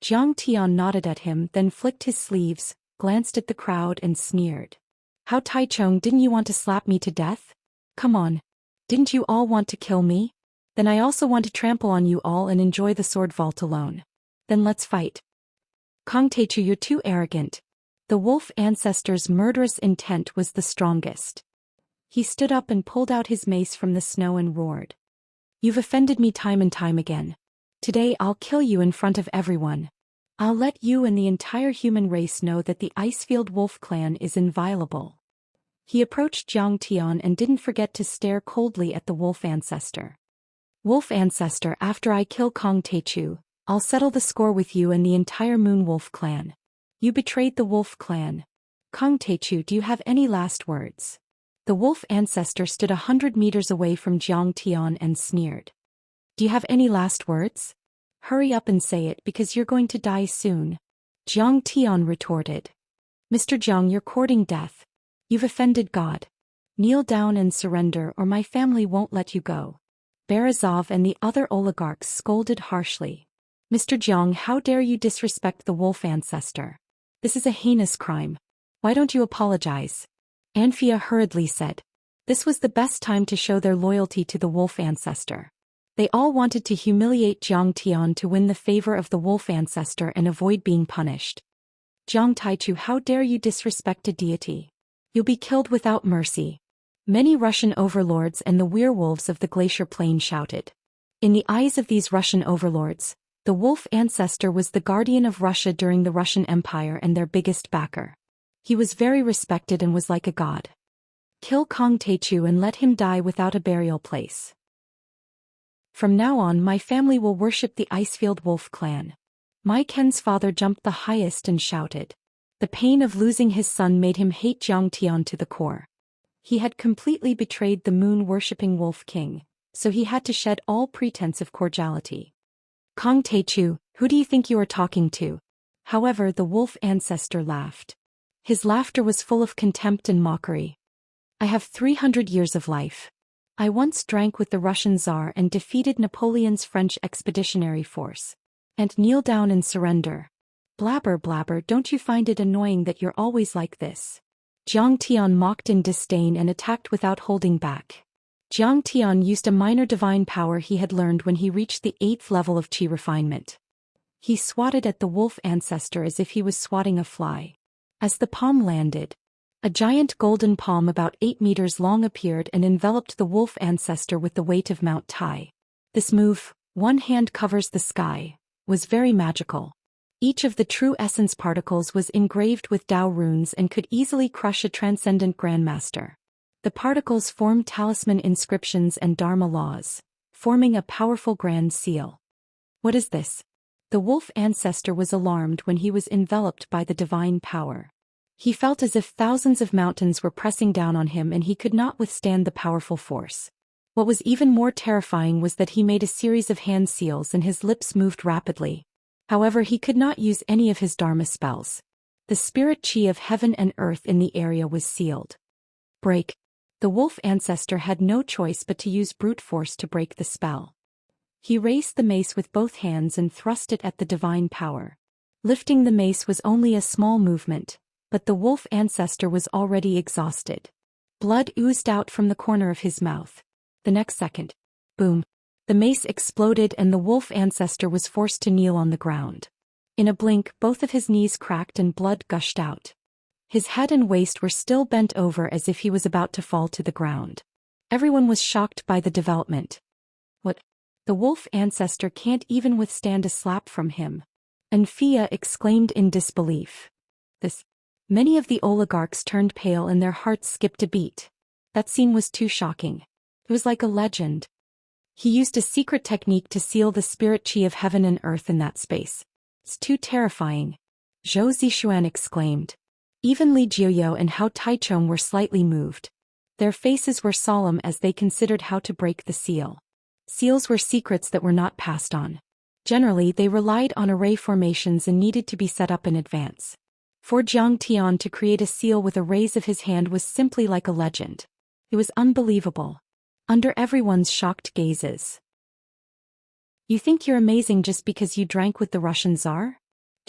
Jiang Tian nodded at him, then flicked his sleeves, glanced at the crowd and sneered. Hao Taichung, didn't you want to slap me to death? Come on. Didn't you all want to kill me? Then I also want to trample on you all and enjoy the sword vault alone. Then let's fight. Kong Taichu, you're too arrogant. The wolf ancestor's murderous intent was the strongest. He stood up and pulled out his mace from the snow and roared. You've offended me time and time again. Today I'll kill you in front of everyone. I'll let you and the entire human race know that the Icefield Wolf clan is inviolable. He approached Jiang Tian and didn't forget to stare coldly at the wolf ancestor. Wolf ancestor, after I kill Kong Taichu, I'll settle the score with you and the entire Moon Wolf clan. You betrayed the wolf clan. Kong Taichu, do you have any last words? The wolf ancestor stood 100 meters away from Jiang Tian and sneered. Do you have any last words? Hurry up and say it because you're going to die soon. Jiang Tian retorted. Mr. Jiang, you're courting death. You've offended God. Kneel down and surrender or my family won't let you go. Berezov and the other oligarchs scolded harshly. Mr. Jiang, how dare you disrespect the wolf ancestor? This is a heinous crime. Why don't you apologize? Xianxia hurriedly said. This was the best time to show their loyalty to the wolf ancestor. They all wanted to humiliate Jiang Tian to win the favor of the wolf ancestor and avoid being punished. Jiang Taichu, how dare you disrespect a deity? You'll be killed without mercy. Many Russian overlords and the werewolves of the glacier plain shouted. In the eyes of these Russian overlords, the wolf ancestor was the guardian of Russia during the Russian Empire and their biggest backer. He was very respected and was like a god. Kill Kong Taichu and let him die without a burial place. From now on my family will worship the Icefield Wolf clan. Mai Ken's father jumped the highest and shouted. The pain of losing his son made him hate Jiang Tian to the core. He had completely betrayed the moon-worshipping Wolf King, so he had to shed all pretense of cordiality. Kong Taichu, who do you think you are talking to? However, the wolf ancestor laughed. His laughter was full of contempt and mockery. I have 300 years of life. I once drank with the Russian Tsar and defeated Napoleon's French expeditionary force. And kneel down and surrender. Blabber blabber, don't you find it annoying that you're always like this? Jiang Tian mocked in disdain and attacked without holding back. Jiang Tian used a minor divine power he had learned when he reached the 8th level of Qi refinement. He swatted at the wolf ancestor as if he was swatting a fly. As the palm landed, a giant golden palm about 8 meters long appeared and enveloped the wolf ancestor with the weight of Mount Tai. This move, one hand covers the sky, was very magical. Each of the true essence particles was engraved with Tao runes and could easily crush a transcendent grandmaster. The particles formed talisman inscriptions and dharma laws, forming a powerful grand seal. What is this? The wolf ancestor was alarmed when he was enveloped by the divine power. He felt as if thousands of mountains were pressing down on him and he could not withstand the powerful force. What was even more terrifying was that he made a series of hand seals and his lips moved rapidly. However, he could not use any of his dharma spells. The spirit chi of heaven and earth in the area was sealed. Break. The wolf ancestor had no choice but to use brute force to break the spell. He raised the mace with both hands and thrust it at the divine power. Lifting the mace was only a small movement, but the wolf ancestor was already exhausted. Blood oozed out from the corner of his mouth. The next second, boom, the mace exploded and the wolf ancestor was forced to kneel on the ground. In a blink, both of his knees cracked and blood gushed out. His head and waist were still bent over as if he was about to fall to the ground. Everyone was shocked by the development. What? The wolf ancestor can't even withstand a slap from him. Anfia exclaimed in disbelief. This. Many of the oligarchs turned pale and their hearts skipped a beat. That scene was too shocking. It was like a legend. He used a secret technique to seal the spirit chi of heaven and earth in that space. It's too terrifying. Zhou Xian exclaimed. Even Li Jiuyo and Hao Taichong were slightly moved. Their faces were solemn as they considered how to break the seal. Seals were secrets that were not passed on. Generally, they relied on array formations and needed to be set up in advance. For Jiang Tian to create a seal with a raise of his hand was simply like a legend. It was unbelievable. Under everyone's shocked gazes. You think you're amazing just because you drank with the Russian Tsar?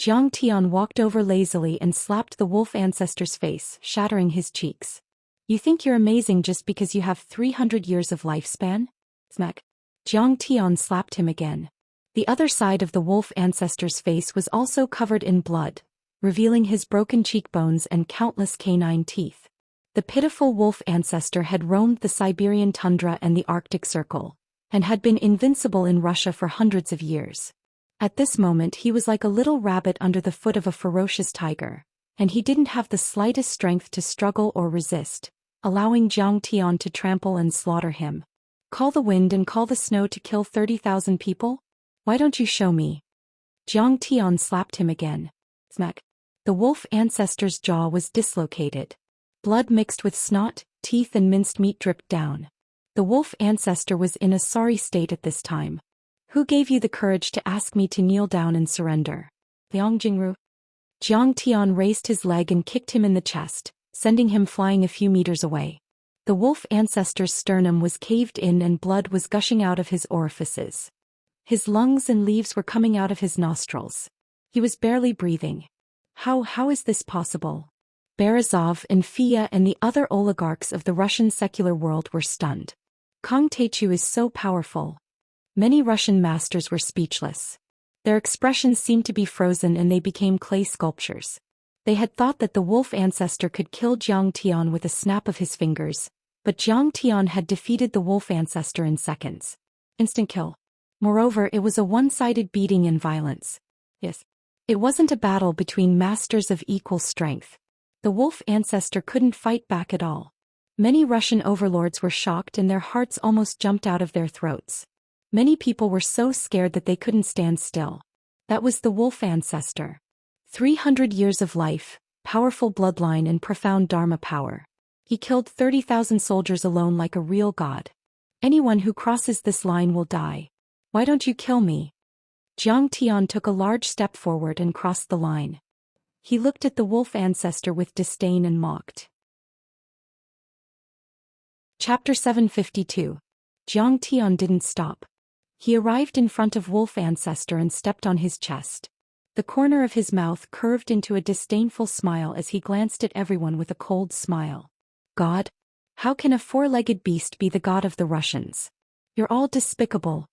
Jiang Tian walked over lazily and slapped the wolf ancestor's face, shattering his cheeks. You think you're amazing just because you have 300 years of lifespan? Smack. Jiang Tian slapped him again. The other side of the wolf ancestor's face was also covered in blood, revealing his broken cheekbones and countless canine teeth. The pitiful wolf ancestor had roamed the Siberian tundra and the Arctic Circle, and had been invincible in Russia for hundreds of years. At this moment he was like a little rabbit under the foot of a ferocious tiger, and he didn't have the slightest strength to struggle or resist, allowing Jiang Tian to trample and slaughter him. Call the wind and call the snow to kill 30,000 people? Why don't you show me? Jiang Tian slapped him again. Smack. The wolf ancestor's jaw was dislocated. Blood mixed with snot, teeth and minced meat dripped down. The wolf ancestor was in a sorry state at this time. Who gave you the courage to ask me to kneel down and surrender? Liang Jingru. Jiang Tian raised his leg and kicked him in the chest, sending him flying a few meters away. The wolf ancestor's sternum was caved in and blood was gushing out of his orifices. His lungs and leaves were coming out of his nostrils. He was barely breathing. How is this possible? Berezov, Anfia and the other oligarchs of the Russian secular world were stunned. Kong Taichu is so powerful. Many Russian masters were speechless. Their expressions seemed to be frozen and they became clay sculptures. They had thought that the wolf ancestor could kill Zhang Tian with a snap of his fingers, but Zhang Tian had defeated the wolf ancestor in seconds. Instant kill. Moreover, it was a one-sided beating and violence. Yes. It wasn't a battle between masters of equal strength. The wolf ancestor couldn't fight back at all. Many Russian overlords were shocked and their hearts almost jumped out of their throats. Many people were so scared that they couldn't stand still. That was the wolf ancestor. 300 years of life, powerful bloodline and profound dharma power. He killed 30,000 soldiers alone like a real god. Anyone who crosses this line will die. Why don't you kill me? Zhang Tian took a large step forward and crossed the line. He looked at the wolf ancestor with disdain and mocked. Chapter 752. Zhang Tian didn't stop. He arrived in front of wolf ancestor and stepped on his chest. The corner of his mouth curved into a disdainful smile as he glanced at everyone with a cold smile. God? How can a four-legged beast be the god of the Russians? You're all despicable.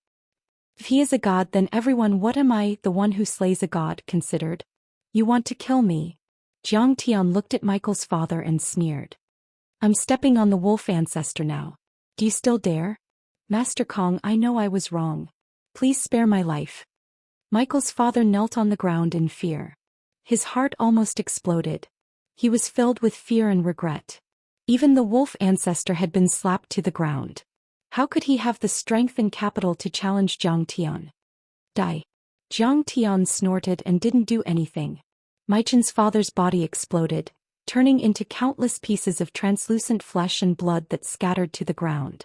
If he is a god, then everyone, what am I, the one who slays a god, considered? You want to kill me? Zhang Tian looked at Michael's father and sneered. I'm stepping on the wolf ancestor now. Do you still dare? Master Kong, I know I was wrong. Please spare my life. Michael's father knelt on the ground in fear. His heart almost exploded. He was filled with fear and regret. Even the wolf ancestor had been slapped to the ground. How could he have the strength and capital to challenge Zhang Tian? Die. Zhang Tian snorted and didn't do anything. Maichen's father's body exploded, turning into countless pieces of translucent flesh and blood that scattered to the ground.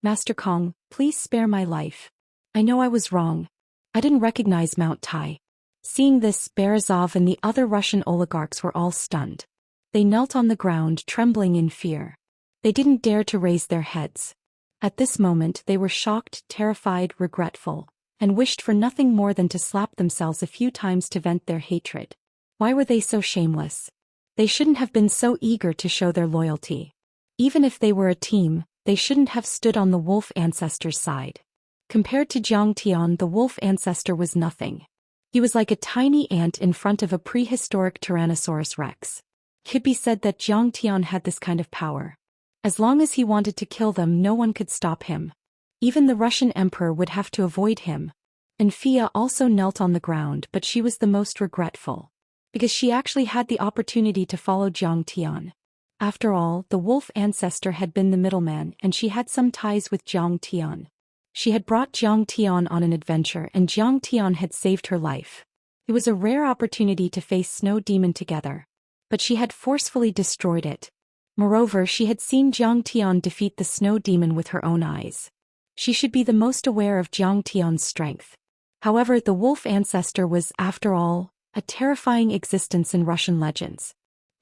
Master Kong, please spare my life. I know I was wrong. I didn't recognize Mount Tai. Seeing this, Berezov and the other Russian oligarchs were all stunned. They knelt on the ground, trembling in fear. They didn't dare to raise their heads. At this moment they were shocked, terrified, regretful, and wished for nothing more than to slap themselves a few times to vent their hatred. Why were they so shameless? They shouldn't have been so eager to show their loyalty. Even if they were a team, they shouldn't have stood on the wolf ancestor's side. Compared to Zhang Tian, the wolf ancestor was nothing. He was like a tiny ant in front of a prehistoric Tyrannosaurus rex. It could be said that Zhang Tian had this kind of power. As long as he wanted to kill them, no one could stop him. Even the Russian emperor would have to avoid him. And Fia also knelt on the ground, but she was the most regretful. Because she actually had the opportunity to follow Zhang Tian. After all, the wolf ancestor had been the middleman and she had some ties with Zhang Tian. She had brought Zhang Tian on an adventure and Zhang Tian had saved her life. It was a rare opportunity to face Snow Demon together. But she had forcefully destroyed it. Moreover, she had seen Zhang Tian defeat the Snow Demon with her own eyes. She should be the most aware of Zhang Tian's strength. However, the wolf ancestor was, after all, a terrifying existence in Russian legends.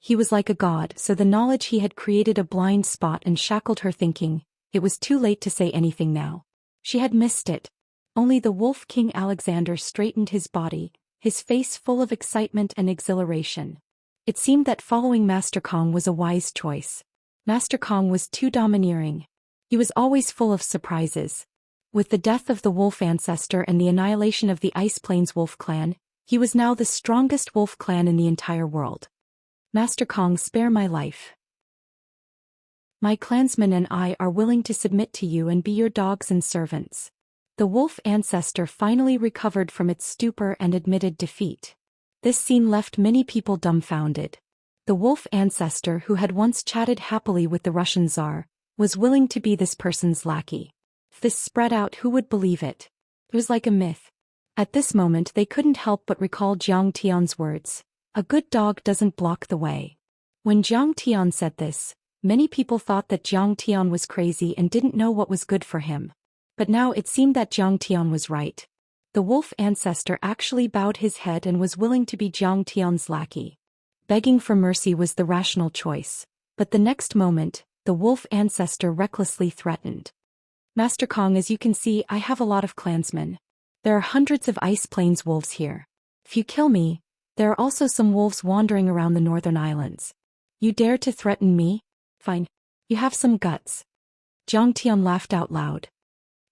He was like a god, so the knowledge he had created a blind spot and shackled her thinking. It was too late to say anything now. She had missed it. Only the Wolf King Alexander straightened his body, his face full of excitement and exhilaration. It seemed that following Master Kong was a wise choice. Master Kong was too domineering. He was always full of surprises. With the death of the wolf ancestor and the annihilation of the Ice Plains wolf clan, he was now the strongest wolf clan in the entire world. Master Kong, spare my life. My clansmen and I are willing to submit to you and be your dogs and servants. The wolf ancestor finally recovered from its stupor and admitted defeat. This scene left many people dumbfounded. The wolf ancestor, who had once chatted happily with the Russian Tsar, was willing to be this person's lackey. If this spread out, who would believe it? It was like a myth. At this moment they couldn't help but recall Zhang Tian's words. A good dog doesn't block the way. When Zhang Tian said this, many people thought that Zhang Tian was crazy and didn't know what was good for him. But now it seemed that Zhang Tian was right. The wolf ancestor actually bowed his head and was willing to be Zhang Tian's lackey. Begging for mercy was the rational choice. But the next moment, the wolf ancestor recklessly threatened. Master Kong, as you can see, I have a lot of clansmen. There are hundreds of Ice Plains wolves here. If you kill me, there are also some wolves wandering around the northern islands. You dare to threaten me? Fine. You have some guts. Zhang Tian laughed out loud.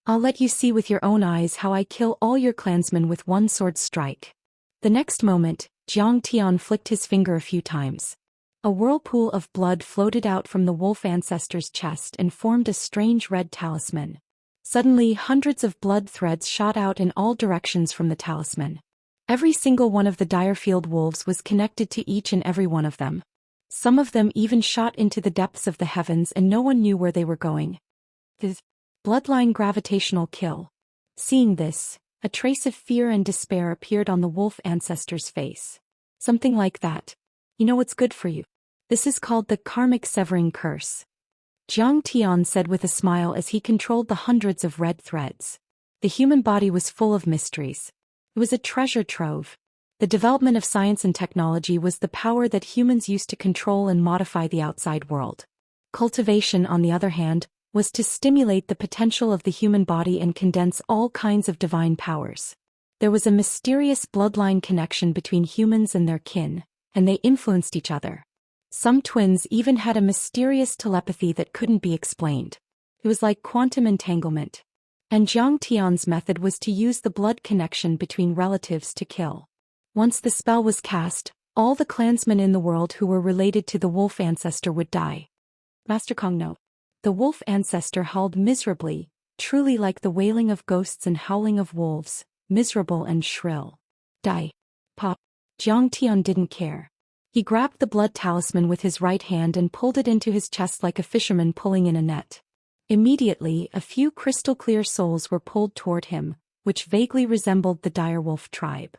I'll let you see with your own eyes how I kill all your clansmen with one sword strike. The next moment, Zhang Tian flicked his finger a few times. A whirlpool of blood floated out from the wolf ancestor's chest and formed a strange red talisman. Suddenly, hundreds of blood threads shot out in all directions from the talisman. Every single one of the Direfield wolves was connected to each and every one of them. Some of them even shot into the depths of the heavens and no one knew where they were going. The bloodline gravitational kill. Seeing this, a trace of fear and despair appeared on the wolf ancestor's face. Something like that. You know what's good for you. This is called the karmic severing curse. Zhang Tian said with a smile as he controlled the hundreds of red threads. The human body was full of mysteries. It was a treasure trove. The development of science and technology was the power that humans used to control and modify the outside world. Cultivation, on the other hand, was to stimulate the potential of the human body and condense all kinds of divine powers. There was a mysterious bloodline connection between humans and their kin, and they influenced each other. Some twins even had a mysterious telepathy that couldn't be explained. It was like quantum entanglement. And Zhang Tian's method was to use the blood connection between relatives to kill. Once the spell was cast, all the clansmen in the world who were related to the wolf ancestor would die. Master Kong note. The wolf ancestor howled miserably, truly like the wailing of ghosts and howling of wolves, miserable and shrill. Die. Pop. Zhang Tian didn't care. He grabbed the blood talisman with his right hand and pulled it into his chest like a fisherman pulling in a net. Immediately, a few crystal-clear souls were pulled toward him, which vaguely resembled the direwolf tribe.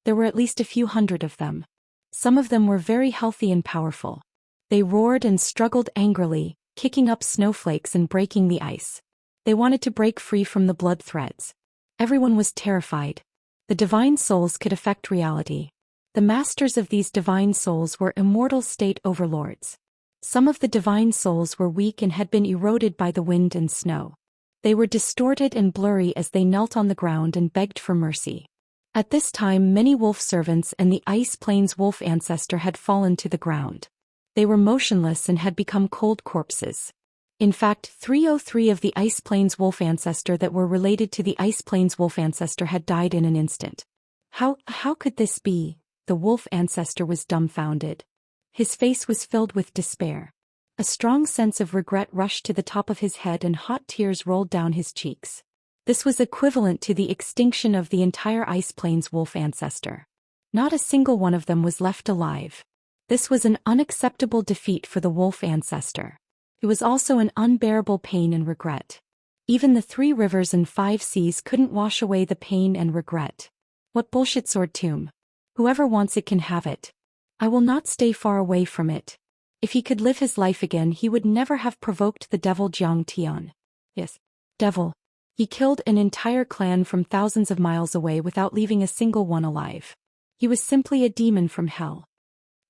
There were at least a few hundred of them. Some of them were very healthy and powerful. They roared and struggled angrily, kicking up snowflakes and breaking the ice. They wanted to break free from the blood threads. Everyone was terrified. The divine souls could affect reality. The masters of these divine souls were immortal state overlords. Some of the divine souls were weak and had been eroded by the wind and snow. They were distorted and blurry as they knelt on the ground and begged for mercy. At this time, many wolf servants and the Ice Plains wolf ancestor had fallen to the ground. They were motionless and had become cold corpses. In fact, 303 of the Ice Plains wolf ancestor that were related to the Ice Plains wolf ancestor had died in an instant. How could this be? The wolf ancestor was dumbfounded. His face was filled with despair. A strong sense of regret rushed to the top of his head and hot tears rolled down his cheeks. This was equivalent to the extinction of the entire Ice Plains wolf ancestor. Not a single one of them was left alive. This was an unacceptable defeat for the wolf ancestor. It was also an unbearable pain and regret. Even the 3 rivers and 5 seas couldn't wash away the pain and regret. What bullshit sword tomb. Whoever wants it can have it. I will not stay far away from it. If he could live his life again, he would never have provoked the devil Zhang Tian. Yes, devil. He killed an entire clan from thousands of miles away without leaving a single one alive. He was simply a demon from hell.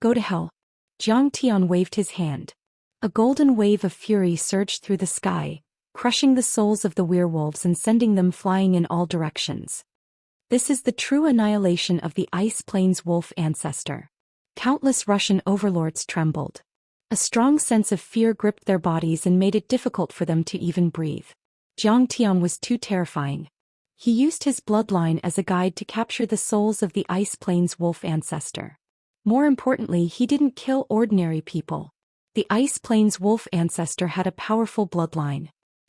Go to hell. Zhang Tian waved his hand. A golden wave of fury surged through the sky, crushing the souls of the werewolves and sending them flying in all directions. This is the true annihilation of the Ice Plains wolf ancestor. Countless Russian overlords trembled. A strong sense of fear gripped their bodies and made it difficult for them to even breathe. Zhang Tian was too terrifying. He used his bloodline as a guide to capture the souls of the Ice Plains wolf ancestor. More importantly, he didn't kill ordinary people. The Ice Plains wolf ancestor had a powerful bloodline.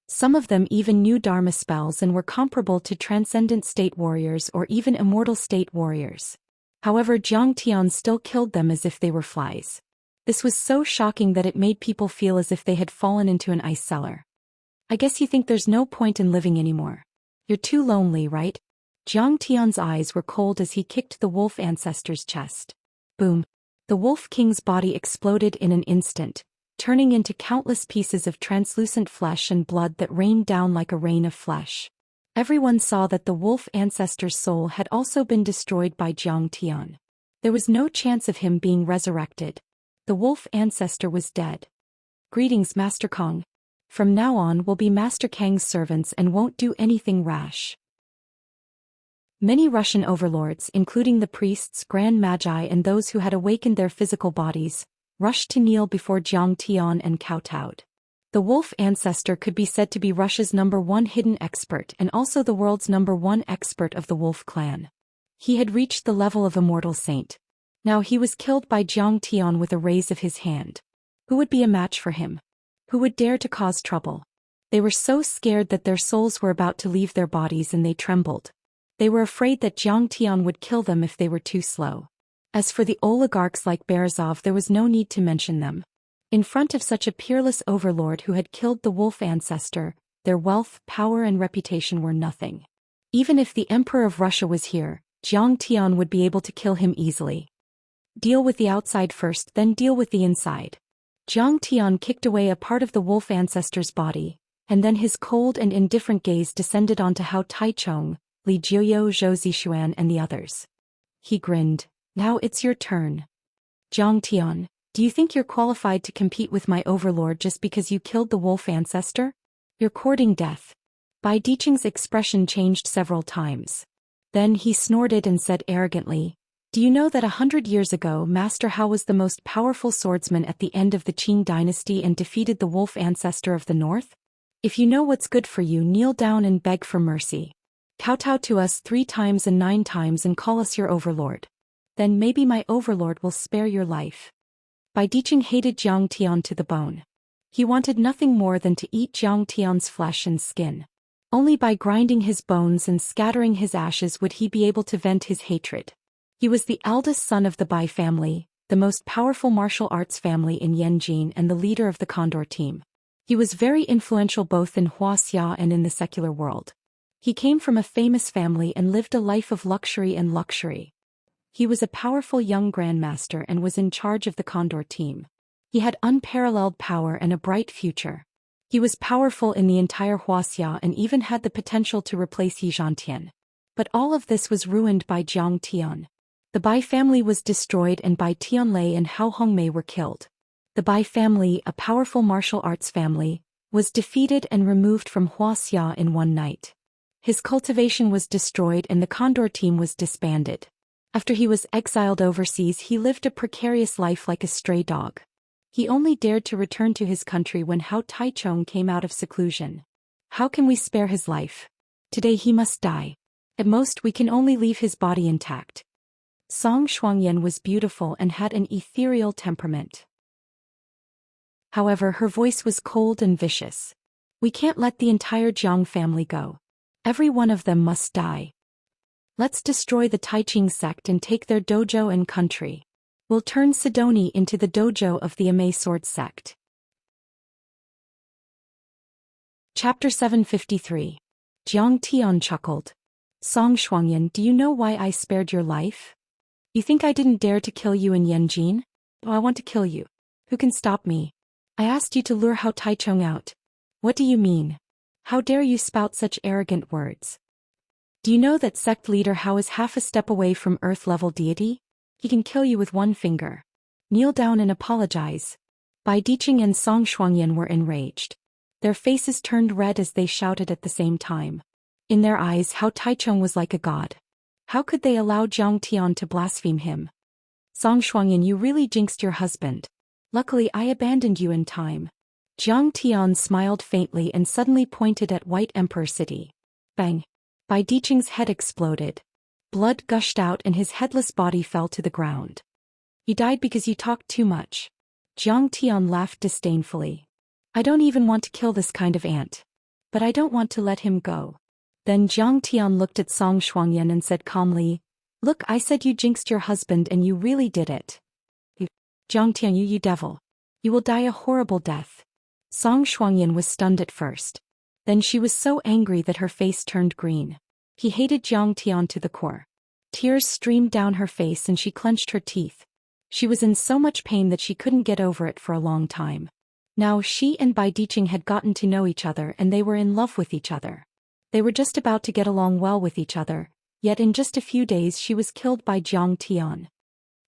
Some of them even knew Dharma spells and were comparable to transcendent state warriors or even immortal state warriors. However, Zhang Tian still killed them as if they were flies. This was so shocking that it made people feel as if they had fallen into an ice cellar. I guess you think there's no point in living anymore. You're too lonely, right? Zhang Tian's eyes were cold as he kicked the wolf ancestor's chest. Boom. The wolf king's body exploded in an instant, turning into countless pieces of translucent flesh and blood that rained down like a rain of flesh. Everyone saw that the wolf ancestor's soul had also been destroyed by Zhang Tian. There was no chance of him being resurrected. The wolf ancestor was dead. Greetings, Master Kong. From now on we'll be Master Kang's servants and won't do anything rash. Many Russian overlords, including the priests, grand magi and those who had awakened their physical bodies, rushed to kneel before Zhang Tian and kowtowed. The wolf ancestor could be said to be Russia's #1 hidden expert and also the world's #1 expert of the wolf clan. He had reached the level of immortal saint. Now he was killed by Zhang Tian with a raise of his hand. Who would be a match for him? Who would dare to cause trouble? They were so scared that their souls were about to leave their bodies and they trembled. They were afraid that Zhang Tian would kill them if they were too slow. As for the oligarchs like Berezov, there was no need to mention them. In front of such a peerless overlord who had killed the wolf ancestor, their wealth, power and reputation were nothing. Even if the Emperor of Russia was here, Zhang Tian would be able to kill him easily. Deal with the outside first, then deal with the inside. Zhang Tian kicked away a part of the wolf ancestor's body, and then his cold and indifferent gaze descended onto Hao Taichong, Li Jiuyo, Zhou Xian and the others. He grinned. Now it's your turn. Zhang Tian, do you think you're qualified to compete with my overlord just because you killed the wolf ancestor? You're courting death. Bai Diqing's expression changed several times. Then he snorted and said arrogantly, do you know that 100 years ago Master Hao was the most powerful swordsman at the end of the Qing dynasty and defeated the wolf ancestor of the north? If you know what's good for you, kneel down and beg for mercy. Kowtow to us 3 times and 9 times and call us your overlord. Then maybe my overlord will spare your life. Bai Diqing hated Zhang Tian to the bone. He wanted nothing more than to eat Zhang Tian's flesh and skin. Only by grinding his bones and scattering his ashes would he be able to vent his hatred. He was the eldest son of the Bai family, the most powerful martial arts family in Yanjin and the leader of the Condor team. He was very influential both in Wuxia and in the secular world. He came from a famous family and lived a life of luxury and luxury. He was a powerful young grandmaster and was in charge of the Condor team. He had unparalleled power and a bright future. He was powerful in the entire Wuxia and even had the potential to replace Yi Zhantian. But all of this was ruined by Zhang Tian. The Bai family was destroyed and Bai Tianlei and Hao Hongmei were killed. The Bai family, a powerful martial arts family, was defeated and removed from Wuxia in one night. His cultivation was destroyed and the Condor team was disbanded. After he was exiled overseas, he lived a precarious life like a stray dog. He only dared to return to his country when Hao Taichong came out of seclusion. How can we spare his life? Today he must die. At most we can only leave his body intact. Song Shuangyan was beautiful and had an ethereal temperament. However, her voice was cold and vicious. We can't let the entire Jiang family go. Every one of them must die. Let's destroy the Taiching sect and take their dojo and country. We'll turn Sidoni into the dojo of the Immerse sword sect. Chapter 753. Zhang Tian chuckled. Song Shuangyan, do you know why I spared your life? You think I didn't dare to kill you in Yanjin? Oh, I want to kill you. Who can stop me? I asked you to lure Hao Taichong out. What do you mean? How dare you spout such arrogant words? Do you know that sect leader Hao is half a step away from Earth-level deity? He can kill you with one finger. Kneel down and apologize. Bai Diqing and Song Shuangyan were enraged. Their faces turned red as they shouted at the same time. In their eyes, Hao Taichong was like a god. How could they allow Zhang Tian to blaspheme him? Song Shuangyan, you really jinxed your husband. Luckily I abandoned you in time. Zhang Tian smiled faintly and suddenly pointed at White Emperor City. Bang! Bai Diqing's head exploded. Blood gushed out and his headless body fell to the ground. You died because you talked too much. Zhang Tian laughed disdainfully. I don't even want to kill this kind of ant. But I don't want to let him go. Then Zhang Tian looked at Song Shuangyan and said calmly, Look, I said you jinxed your husband and you really did it. Zhang Tian, you devil. You will die a horrible death. Song Shuangyan was stunned at first. Then she was so angry that her face turned green. He hated Zhang Tian to the core. Tears streamed down her face and she clenched her teeth. She was in so much pain that she couldn't get over it for a long time. Now she and Bai Diqing had gotten to know each other and they were in love with each other. They were just about to get along well with each other, yet in just a few days she was killed by Zhang Tian.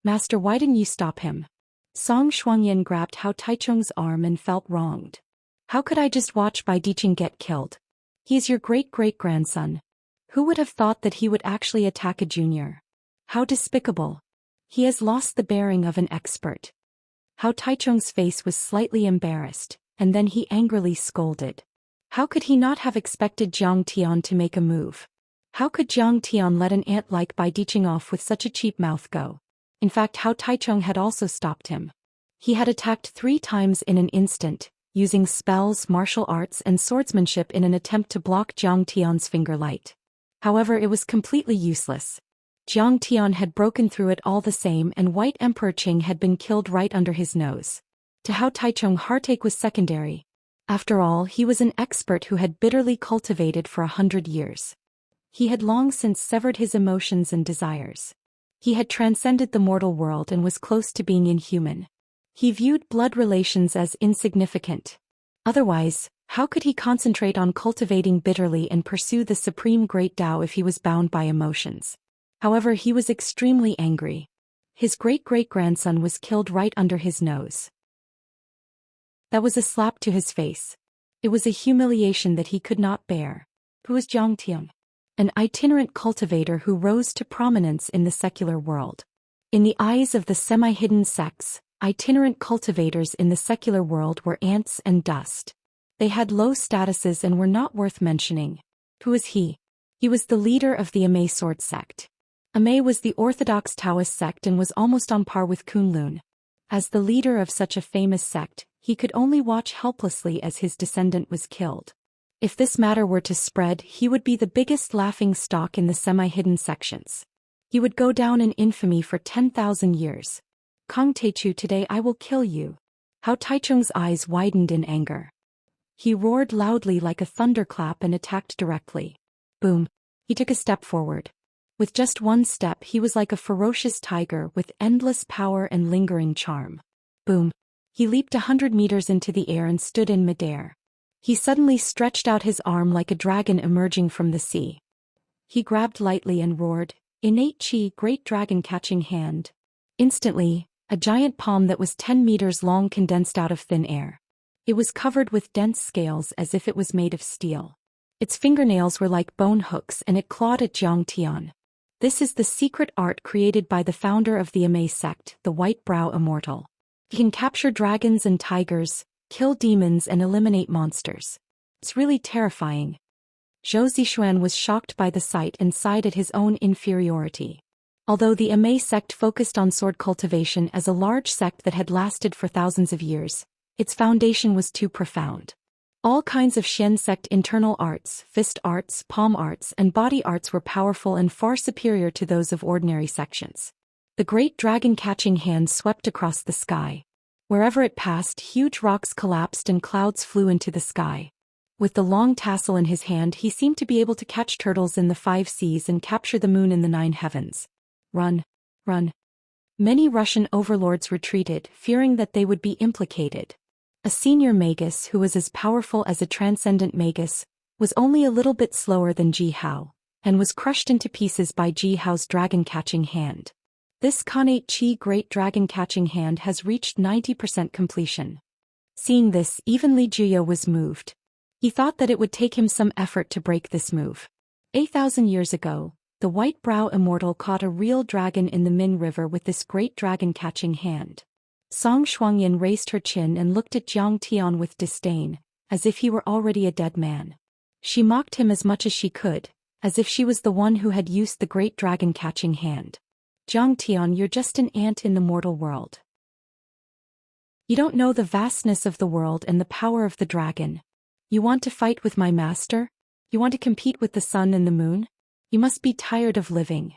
Master, why didn't you stop him? Song Shuangyan grabbed Hao Taichong's arm and felt wronged. How could I just watch Bai Diqing get killed? He is your great-great-grandson. Who would have thought that he would actually attack a junior? How despicable. He has lost the bearing of an expert. Hao Taichong's face was slightly embarrassed. and then he angrily scolded. How could he not have expected Zhang Tian to make a move? How could Zhang Tian let an ant like Bai Diqing off with such a cheap mouth go? In fact, Hao Taichung had also stopped him. He had attacked 3 times in an instant, using spells, martial arts and swordsmanship in an attempt to block Zhang Tian's finger light. However, it was completely useless. Zhang Tian had broken through it all the same, and White Emperor Qing had been killed right under his nose. To Hao Taichung, heartache was secondary. After all, he was an expert who had bitterly cultivated for 100 years. He had long since severed his emotions and desires. He had transcended the mortal world and was close to being inhuman. He viewed blood relations as insignificant. Otherwise, how could he concentrate on cultivating bitterly and pursue the supreme great Tao if he was bound by emotions? However, he was extremely angry. His great-great-grandson was killed right under his nose. That was a slap to his face. It was a humiliation that he could not bear. Who was Zhang Tian? An itinerant cultivator who rose to prominence in the secular world. In the eyes of the semi-hidden sects, itinerant cultivators in the secular world were ants and dust. They had low statuses and were not worth mentioning. Who was he? He was the leader of the Immerse sword sect. Immerse was the orthodox Taoist sect and was almost on par with Kunlun. As the leader of such a famous sect, he could only watch helplessly as his descendant was killed. If this matter were to spread, he would be the biggest laughing stock in the semi-hidden sections. He would go down in infamy for 10,000 years. Kong Teichu, today I will kill you. Hao Taichung's eyes widened in anger. He roared loudly like a thunderclap and attacked directly. Boom. He took a step forward. With just one step, he was like a ferocious tiger with endless power and lingering charm. Boom. He leaped 100 meters into the air and stood in midair. He suddenly stretched out his arm like a dragon emerging from the sea. He grabbed lightly and roared, "Innate Qi, great dragon catching hand." Instantly, a giant palm that was 10 meters long condensed out of thin air. It was covered with dense scales as if it was made of steel. Its fingernails were like bone hooks and it clawed at Zhang Tian. This is the secret art created by the founder of the Immerse sect, the White Brow Immortal. He can capture dragons and tigers, kill demons and eliminate monsters. It's really terrifying. Zhou Xian was shocked by the sight and sighed at his own inferiority. Although the Immerse sect focused on sword cultivation as a large sect that had lasted for thousands of years, its foundation was too profound. All kinds of Xian sect internal arts, fist arts, palm arts and body arts were powerful and far superior to those of ordinary sections. The great dragon-catching hand swept across the sky. Wherever it passed, huge rocks collapsed and clouds flew into the sky. With the long tassel in his hand, he seemed to be able to catch turtles in the 5 seas and capture the moon in the 9 heavens. Run, run. Many Russian overlords retreated, fearing that they would be implicated. A senior magus who was as powerful as a transcendent magus, was only a little bit slower than Ji Hao, and was crushed into pieces by Ji Hao's dragon-catching hand. This Khanate Qi great dragon-catching hand has reached 90% completion. Seeing this, even Li Juya was moved. He thought that it would take him some effort to break this move. 8,000 years ago, the White Brow Immortal caught a real dragon in the Min River with this great dragon-catching hand. Song Shuangyan raised her chin and looked at Zhang Tian with disdain, as if he were already a dead man. She mocked him as much as she could, as if she was the one who had used the great dragon-catching hand. Zhang Tian, you're just an ant in the mortal world. You don't know the vastness of the world and the power of the dragon. You want to fight with my master? You want to compete with the sun and the moon? You must be tired of living.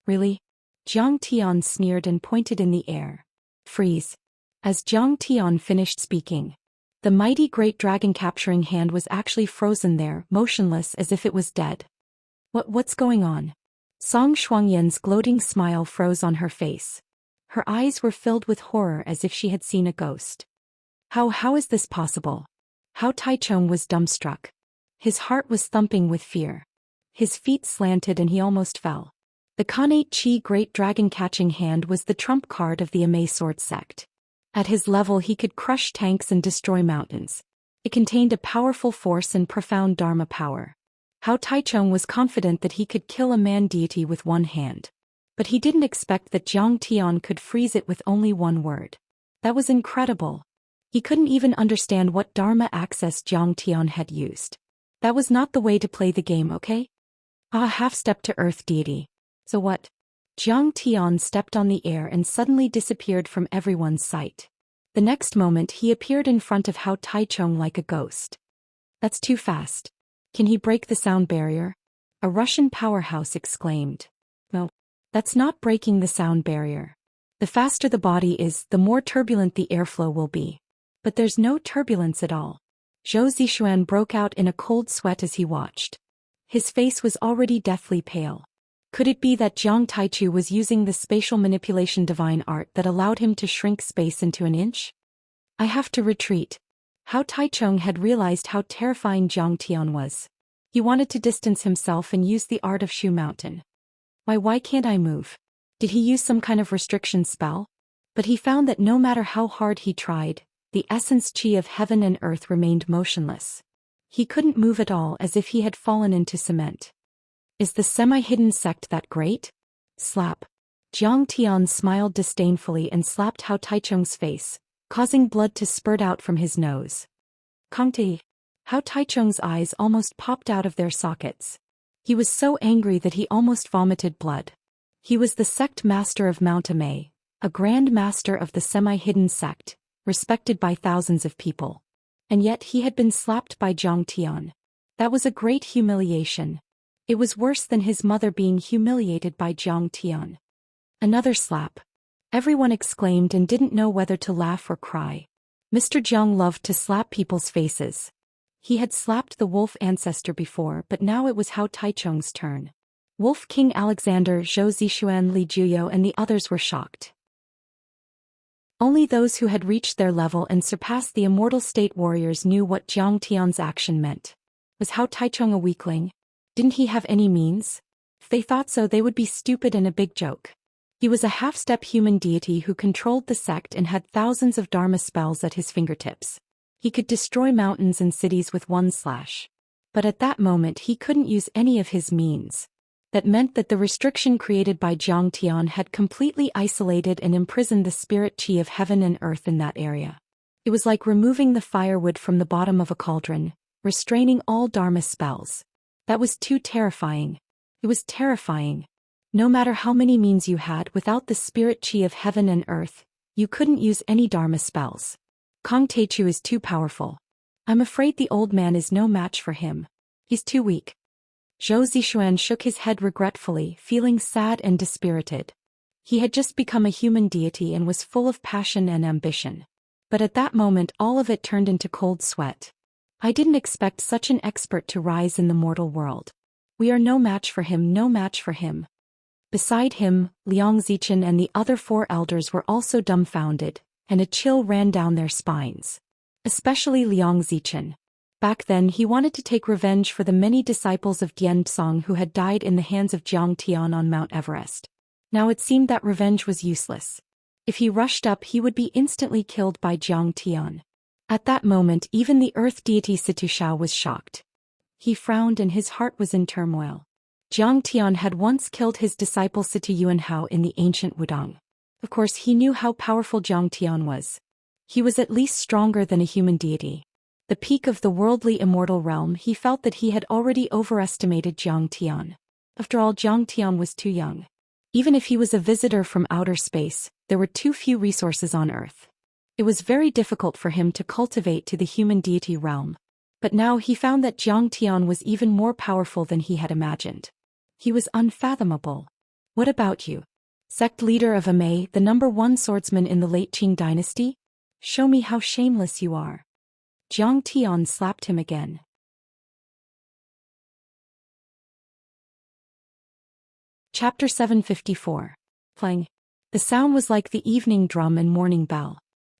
Really? Zhang Tian sneered and pointed in the air. Freeze. As Zhang Tian finished speaking, the mighty great dragon-capturing hand was actually frozen there, motionless as if it was dead. What's going on? Song Shuangyan's gloating smile froze on her face. Her eyes were filled with horror as if she had seen a ghost. How is this possible? Hao Taichung was dumbstruck. His heart was thumping with fear. His feet slanted and he almost fell. The Khanate Qi great dragon-catching hand was the trump card of the Immerse sword sect. At his level he could crush tanks and destroy mountains. It contained a powerful force and profound dharma power. Hao Taichung was confident that he could kill a man-deity with one hand. But he didn't expect that Zhang Tian could freeze it with only one word. That was incredible. He couldn't even understand what Dharma access Zhang Tian had used. That was not the way to play the game, okay? Half-step to Earth deity. So what? Zhang Tian stepped on the air and suddenly disappeared from everyone's sight. The next moment he appeared in front of Hao Taichung like a ghost. That's too fast. Can he break the sound barrier? A Russian powerhouse exclaimed. No, that's not breaking the sound barrier. The faster the body is, the more turbulent the airflow will be. But there's no turbulence at all. Zhou Xian broke out in a cold sweat as he watched. His face was already deathly pale. Could it be that Jiang Taichu was using the spatial manipulation divine art that allowed him to shrink space into an inch? I have to retreat. Hao Taichung had realized how terrifying Zhang Tian was. He wanted to distance himself and use the art of Shu Mountain. Why can't I move? Did he use some kind of restriction spell? But he found that no matter how hard he tried, the essence qi of heaven and earth remained motionless. He couldn't move at all, as if he had fallen into cement. Is the semi-hidden sect that great? Slap. Jiang Tian smiled disdainfully and slapped Hao Taichung's face, causing blood to spurt out from his nose. Kongti. Hao Taichung's eyes almost popped out of their sockets. He was so angry that he almost vomited blood. He was the sect master of Mount Amei, a grand master of the semi-hidden sect, respected by thousands of people. And yet he had been slapped by Zhang Tian. That was a great humiliation. It was worse than his mother being humiliated by Zhang Tian. Another slap. Everyone exclaimed and didn't know whether to laugh or cry. Mr. Jiang loved to slap people's faces. He had slapped the wolf ancestor before, but now it was Hao Taichung's turn. Wolf King Alexander, Zhou Xian, Li Juyo and the others were shocked. Only those who had reached their level and surpassed the immortal state warriors knew what Zhang Tian's action meant. Was Hao Taichung a weakling? Didn't he have any means? If they thought so, they would be stupid and a big joke. He was a half-step human deity who controlled the sect and had thousands of Dharma spells at his fingertips. He could destroy mountains and cities with one slash. But at that moment he couldn't use any of his means. That meant that the restriction created by Zhang Tian had completely isolated and imprisoned the spirit qi of heaven and earth in that area. It was like removing the firewood from the bottom of a cauldron, restraining all Dharma spells. That was too terrifying. It was terrifying. No matter how many means you had, without the spirit qi of heaven and earth, you couldn't use any Dharma spells. Kong Taichu is too powerful. I'm afraid the old man is no match for him. He's too weak. Zhou Xian shook his head regretfully, feeling sad and dispirited. He had just become a human deity and was full of passion and ambition. But at that moment all of it turned into cold sweat. I didn't expect such an expert to rise in the mortal world. We are no match for him, no match for him. Beside him, Liang Zichen and the other 4 elders were also dumbfounded, and a chill ran down their spines. Especially Liang Zichen. Back then he wanted to take revenge for the many disciples of Dianzong who had died in the hands of Zhang Tian on Mount Everest. Now it seemed that revenge was useless. If he rushed up he would be instantly killed by Zhang Tian. At that moment even the earth deity Situ Shao was shocked. He frowned and his heart was in turmoil. Zhang Tian had once killed his disciple Situ Yuanhao in the ancient Wudang. Of course he knew how powerful Zhang Tian was. He was at least stronger than a human deity. The peak of the worldly immortal realm, he felt that he had already overestimated Zhang Tian. After all, Zhang Tian was too young. Even if he was a visitor from outer space, there were too few resources on Earth. It was very difficult for him to cultivate to the human deity realm. But now he found that Zhang Tian was even more powerful than he had imagined. He was unfathomable. What about you? Sect leader of Amei, the #1 swordsman in the late Qing dynasty? Show me how shameless you are. Zhang Tian slapped him again. Chapter 754. Playing. The sound was like the evening drum and morning bell.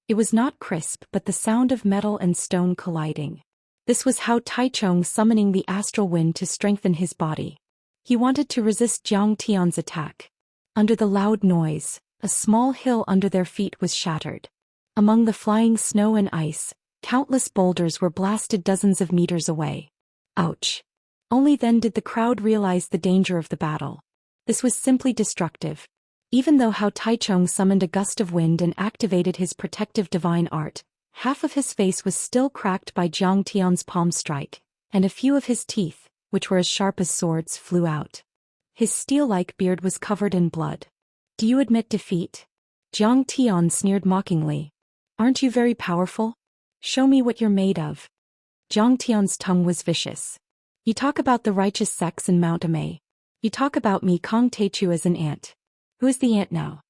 It was not crisp but the sound of metal and stone colliding. This was Hao Taichung summoning the astral wind to strengthen his body. He wanted to resist Zhang Tian's attack. Under the loud noise, a small hill under their feet was shattered. Among the flying snow and ice, countless boulders were blasted dozens of meters away. Ouch! Only then did the crowd realize the danger of the battle. This was simply destructive. Even though Hao Taichung summoned a gust of wind and activated his protective divine art, Half of his face was still cracked by Zhang Tian's palm strike, and a few of his teeth, which were as sharp as swords, flew out. His steel-like beard was covered in blood. "Do you admit defeat?" Zhang Tian sneered mockingly. "Aren't you very powerful? Show me what you're made of." Zhang Tian's tongue was vicious. "You talk about the righteous sects in Mount Amei. You talk about me Kong Teichu as an ant. Who is the ant now?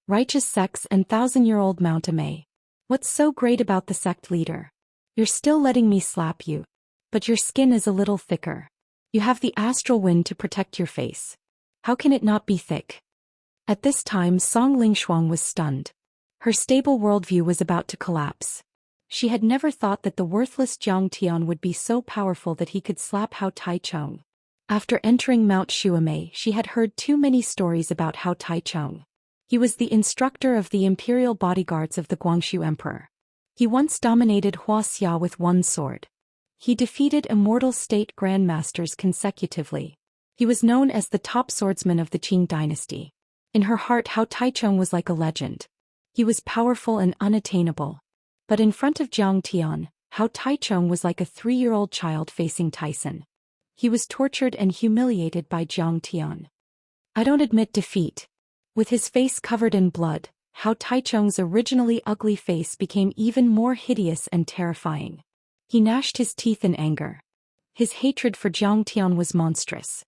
Righteous sects and 1,000-year-old Mount Amei. What's so great about the sect leader? You're still letting me slap you. But your skin is a little thicker. You have the astral wind to protect your face. How can it not be thick?" At this time Song Lingshuang was stunned. Her stable worldview was about to collapse. She had never thought that the worthless Zhang Tian would be so powerful that he could slap Hao Taichung. After entering Mount Shuamei, she had heard too many stories about Hao Taichung. He was the instructor of the imperial bodyguards of the Guangxu Emperor. He once dominated Wuxia with one sword. He defeated immortal state grandmasters consecutively. He was known as the top swordsman of the Qing dynasty. In her heart, Hao Taichung was like a legend. He was powerful and unattainable. But in front of Zhang Tian, Hao Taichung was like a 3-year-old child facing Tyson. He was tortured and humiliated by Zhang Tian. "I don't admit defeat." With his face covered in blood, Hao Taichung's originally ugly face became even more hideous and terrifying. He gnashed his teeth in anger. His hatred for Zhang Tian was monstrous.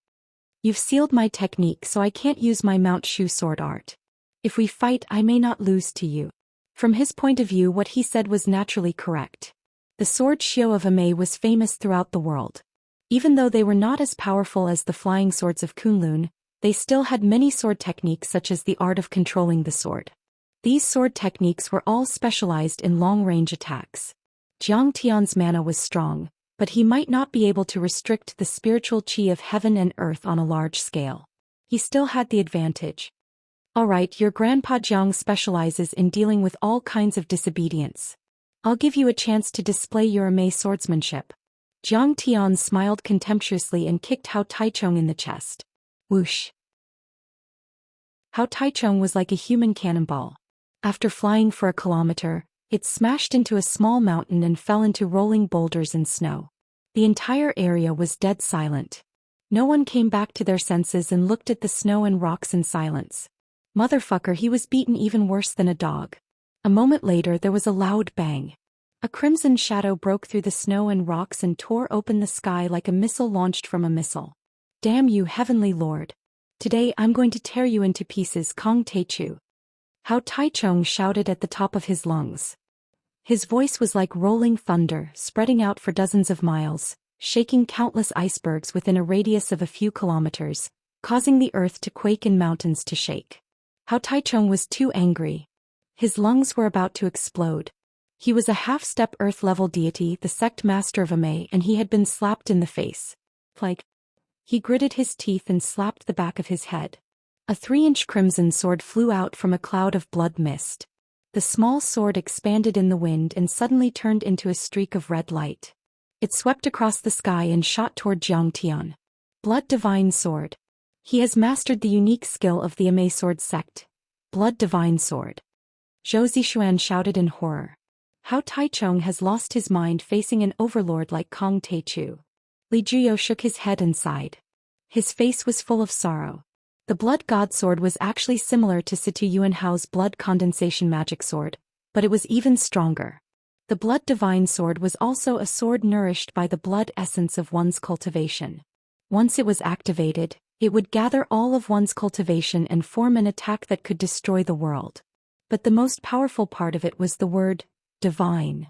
"You've sealed my technique, so I can't use my Mount Shu sword art. If we fight, I may not lose to you." From his point of view, what he said was naturally correct. The sword Xiu of Amei was famous throughout the world. Even though they were not as powerful as the flying swords of Kunlun, they still had many sword techniques such as the art of controlling the sword. These sword techniques were all specialized in long-range attacks. Zhang Tian's mana was strong, but he might not be able to restrict the spiritual qi of heaven and earth on a large scale. He still had the advantage. "Alright, your grandpa Zhang specializes in dealing with all kinds of disobedience. I'll give you a chance to display your Amei swordsmanship." Zhang Tian smiled contemptuously and kicked Hao Taichung in the chest. Whoosh! Hao Taichung was like a human cannonball. After flying for a kilometer, it smashed into a small mountain and fell into rolling boulders and snow. The entire area was dead silent. No one came back to their senses and looked at the snow and rocks in silence. Motherfucker, he was beaten even worse than a dog. A moment later there was a loud bang. A crimson shadow broke through the snow and rocks and tore open the sky like a missile launched from a missile. "Damn you, Heavenly Lord. Today I'm going to tear you into pieces, Kong Teichu." Hao Taichung shouted at the top of his lungs. His voice was like rolling thunder, spreading out for dozens of miles, shaking countless icebergs within a radius of a few kilometers, causing the earth to quake and mountains to shake. Hao Taichung was too angry. His lungs were about to explode. He was a half-step earth-level deity, the sect master of Amei, and he had been slapped in the face. He gritted his teeth and slapped the back of his head. A 3-inch crimson sword flew out from a cloud of blood mist. The small sword expanded in the wind and suddenly turned into a streak of red light. It swept across the sky and shot toward Zhang Tian. Blood Divine Sword. He has mastered the unique skill of the Amei sword sect. Blood Divine Sword. Zhou Xian shouted in horror. Hao Taichung has lost his mind facing an overlord like Kong Teichu. Li Juyo shook his head and sighed. His face was full of sorrow. The Blood God Sword was actually similar to Situ Yuanhao's Blood Condensation Magic Sword, but it was even stronger. The Blood Divine Sword was also a sword nourished by the blood essence of one's cultivation. Once it was activated, it would gather all of one's cultivation and form an attack that could destroy the world. But the most powerful part of it was the word, divine.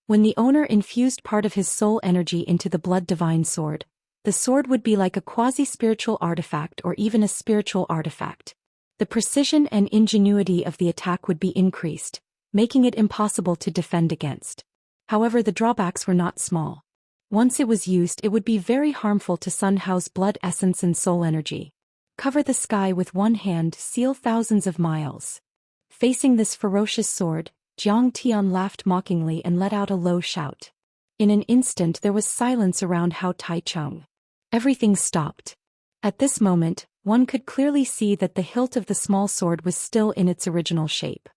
When the owner infused part of his soul energy into the Blood Divine Sword, the sword would be like a quasi-spiritual artifact or even a spiritual artifact. The precision and ingenuity of the attack would be increased, making it impossible to defend against. However, the drawbacks were not small. Once it was used, it would be very harmful to Sun Hao's blood essence and soul energy. Cover the sky with one hand, seal thousands of miles. Facing this ferocious sword, Zhang Tian laughed mockingly and let out a low shout. In an instant there was silence around Hao Taichung. Everything stopped. At this moment, one could clearly see that the hilt of the small sword was still in its original shape.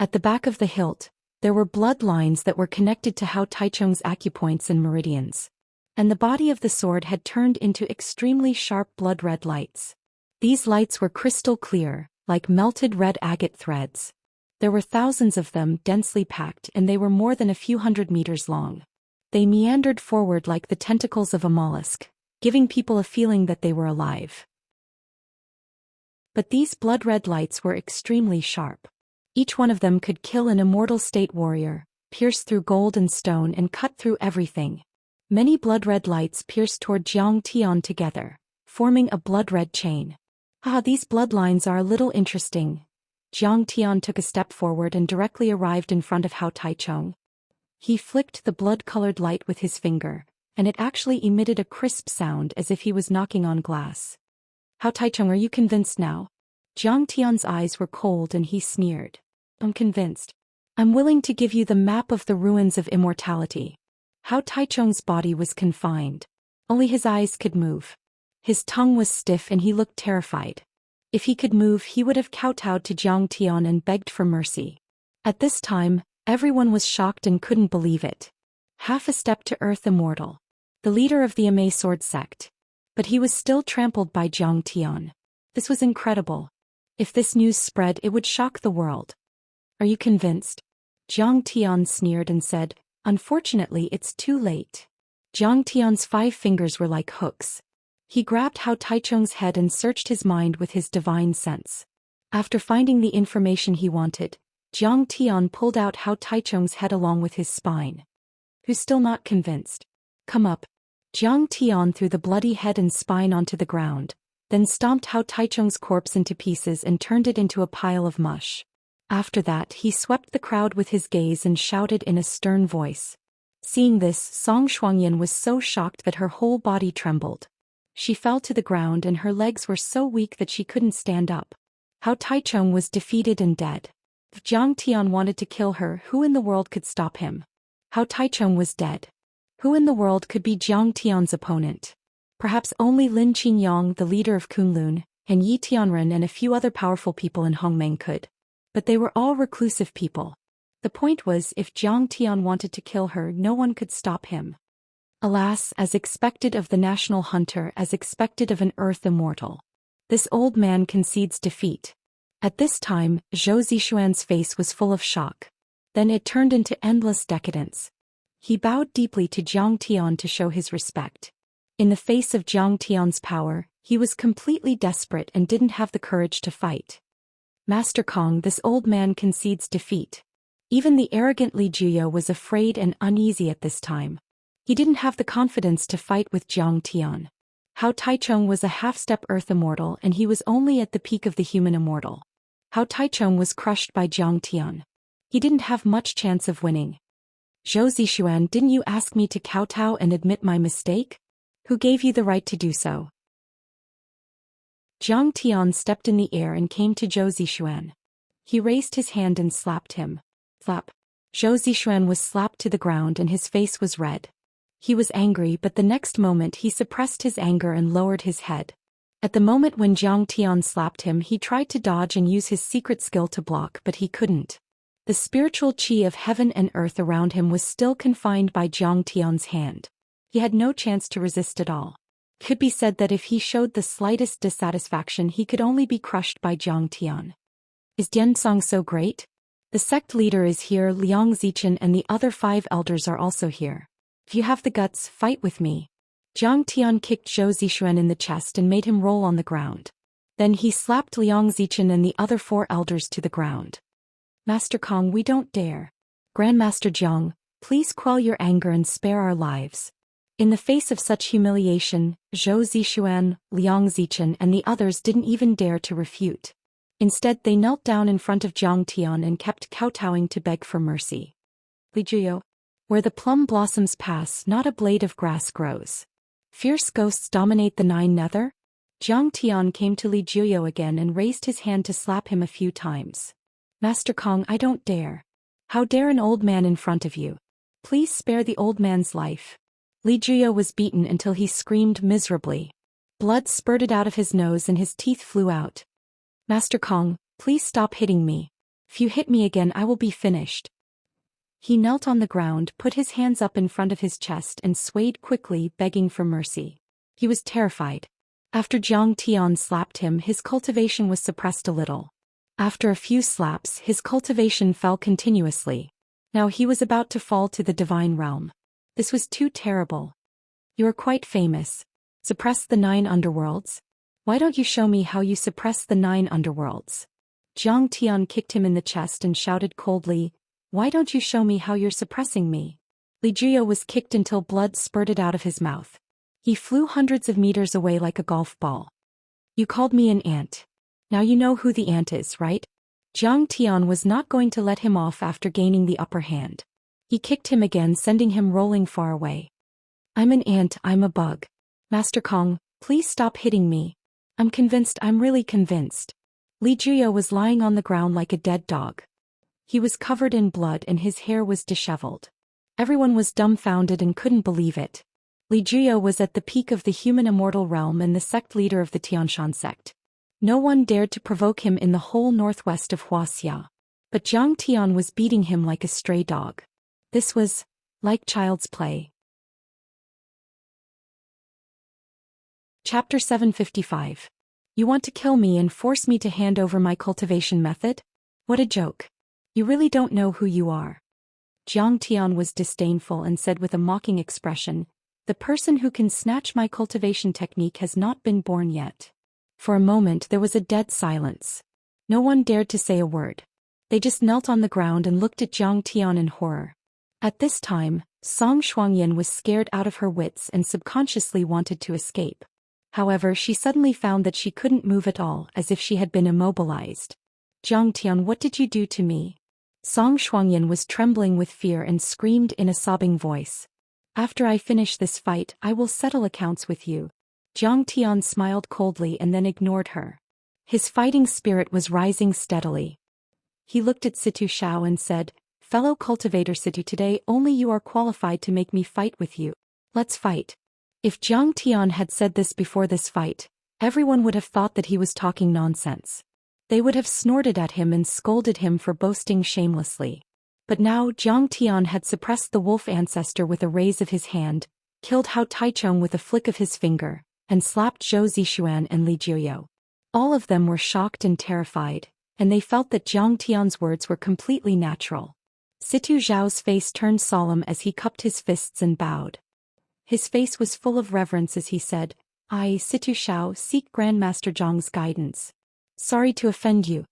At the back of the hilt, There were bloodlines that were connected to Hao Taichung's acupoints and meridians. And the body of the sword had turned into extremely sharp blood-red lights. These lights were crystal clear, like melted red agate threads. There were thousands of them, densely packed, and they were more than a few hundred meters long. They meandered forward like the tentacles of a mollusk, giving people a feeling that they were alive. But these blood-red lights were extremely sharp. Each one of them could kill an immortal state warrior, pierce through gold and stone and cut through everything. Many blood-red lights pierced toward Jiang Tian together, forming a blood-red chain. These bloodlines are a little interesting. Jiang Tian took a step forward and directly arrived in front of Hao Taichung. He flicked the blood-colored light with his finger, and it actually emitted a crisp sound as if he was knocking on glass. Hao Taichung, are you convinced now? Jiang Tian's eyes were cold and he sneered. I'm convinced. I'm willing to give you the map of the ruins of immortality. Hao Taichung's body was confined. Only his eyes could move. His tongue was stiff and he looked terrified. If he could move, he would have kowtowed to Jiang Tian and begged for mercy. At this time, everyone was shocked and couldn't believe it. Half a step to Earth Immortal. The leader of the Immerse sword sect. But he was still trampled by Jiang Tian. This was incredible. If this news spread, it would shock the world. Are you convinced? Jiang Tian sneered and said, unfortunately it's too late. Jiang Tian's 5 fingers were like hooks. He grabbed Hao Taichung's head and searched his mind with his divine sense. After finding the information he wanted, Jiang Tian pulled out Hao Taichung's head along with his spine. Who's still not convinced? Come up. Jiang Tian threw the bloody head and spine onto the ground, then stomped Hao Taichung's corpse into pieces and turned it into a pile of mush. After that, he swept the crowd with his gaze and shouted in a stern voice. Seeing this, Song Shuangyan was so shocked that her whole body trembled. She fell to the ground and her legs were so weak that she couldn't stand up. Hao Taichung was defeated and dead. If Jiang Tian wanted to kill her, who in the world could stop him? Hao Taichung was dead. Who in the world could be Jiang Tian's opponent? Perhaps only Lin Qingyang, the leader of Kunlun, and Yi Tianren and a few other powerful people in Hongmeng could. But they were all reclusive people. The point was, if Jiang Tian wanted to kill her, no one could stop him. Alas, as expected of the national hunter, as expected of an earth immortal. This old man concedes defeat. At this time, Zhou Xian's face was full of shock. Then it turned into endless decadence. He bowed deeply to Jiang Tian to show his respect. In the face of Jiang Tian's power, he was completely desperate and didn't have the courage to fight. Master Kong, this old man concedes defeat. Even the arrogant Li Juyo was afraid and uneasy at this time. He didn't have the confidence to fight with Jiang Tian. Hao Taichung was a half-step earth immortal and he was only at the peak of the human immortal. Hao Taichung was crushed by Jiang Tian. He didn't have much chance of winning. Zhou Xian, didn't you ask me to kowtow and admit my mistake? Who gave you the right to do so? Jiang Tian stepped in the air and came to Zhou Xian. He raised his hand and slapped him. Slap. Zhou Xian was slapped to the ground and his face was red. He was angry, but the next moment he suppressed his anger and lowered his head. At the moment when Jiang Tian slapped him, he tried to dodge and use his secret skill to block, but he couldn't. The spiritual qi of heaven and earth around him was still confined by Jiang Tian's hand. He had no chance to resist at all. It could be said that if he showed the slightest dissatisfaction, he could only be crushed by Jiang Tian. Is Diansong so great? The sect leader is here, Liang Zichen and the other 5 elders are also here. If you have the guts, fight with me. Jiang Tian kicked Zhou Xian in the chest and made him roll on the ground. Then he slapped Liang Zichen and the other 4 elders to the ground. Master Kong, we don't dare. Grandmaster Jiang, please quell your anger and spare our lives. In the face of such humiliation, Zhou Xian, Liang Zichen and the others didn't even dare to refute. Instead, they knelt down in front of Jiang Tian and kept kowtowing to beg for mercy. Li Juyo. Where the plum blossoms pass, not a blade of grass grows. Fierce ghosts dominate the 9 nether? Jiang Tian came to Li Juyo again and raised his hand to slap him a few times. Master Kong, I don't dare. How dare an old man in front of you? Please spare the old man's life. Li Juyo was beaten until he screamed miserably. Blood spurted out of his nose and his teeth flew out. Master Kong, please stop hitting me. If you hit me again, I will be finished. He knelt on the ground, put his hands up in front of his chest and swayed quickly, begging for mercy. He was terrified. After Zhang Tian slapped him, his cultivation was suppressed a little. After a few slaps, his cultivation fell continuously. Now he was about to fall to the divine realm. This was too terrible. You are quite famous. Suppress the 9 underworlds? Why don't you show me how you suppress the 9 underworlds? Zhang Tian kicked him in the chest and shouted coldly, "Why don't you show me how you're suppressing me?" Li Jiu was kicked until blood spurted out of his mouth. He flew hundreds of meters away like a golf ball. You called me an ant. Now you know who the ant is, right? Zhang Tian was not going to let him off after gaining the upper hand. He kicked him again, sending him rolling far away. I'm an ant, I'm a bug. Master Kong, please stop hitting me. I'm convinced, I'm really convinced. Li Jiu was lying on the ground like a dead dog. He was covered in blood and his hair was disheveled. Everyone was dumbfounded and couldn't believe it. Li Jiu was at the peak of the human immortal realm and the sect leader of the Tianshan sect. No one dared to provoke him in the whole northwest of Wuxia. But Zhang Tian was beating him like a stray dog. This was like child's play. Chapter 755. You want to kill me and force me to hand over my cultivation method? What a joke. You really don't know who you are. Zhang Tian was disdainful and said with a mocking expression, the person who can snatch my cultivation technique has not been born yet. For a moment there was a dead silence. No one dared to say a word. They just knelt on the ground and looked at Zhang Tian in horror. At this time, Song Shuangyan was scared out of her wits and subconsciously wanted to escape. However, she suddenly found that she couldn't move at all, as if she had been immobilized. Zhang Tian, what did you do to me? Song Shuangyan was trembling with fear and screamed in a sobbing voice. After I finish this fight, I will settle accounts with you. Zhang Tian smiled coldly and then ignored her. His fighting spirit was rising steadily. He looked at Situ Shao and said, Fellow cultivator Situ, today only you are qualified to make me fight with you. Let's fight. If Zhang Tian had said this before this fight, everyone would have thought that he was talking nonsense. They would have snorted at him and scolded him for boasting shamelessly. But now Zhang Tian had suppressed the wolf ancestor with a raise of his hand, killed Hao Taichong with a flick of his finger, and slapped Zhou Xian and Li Jiu. All of them were shocked and terrified, and they felt that Zhang Tian's words were completely natural. Situ Zhao's face turned solemn as he cupped his fists and bowed. His face was full of reverence as he said, I, Situ Shao, seek Grandmaster Zhang's guidance. Sorry to offend you.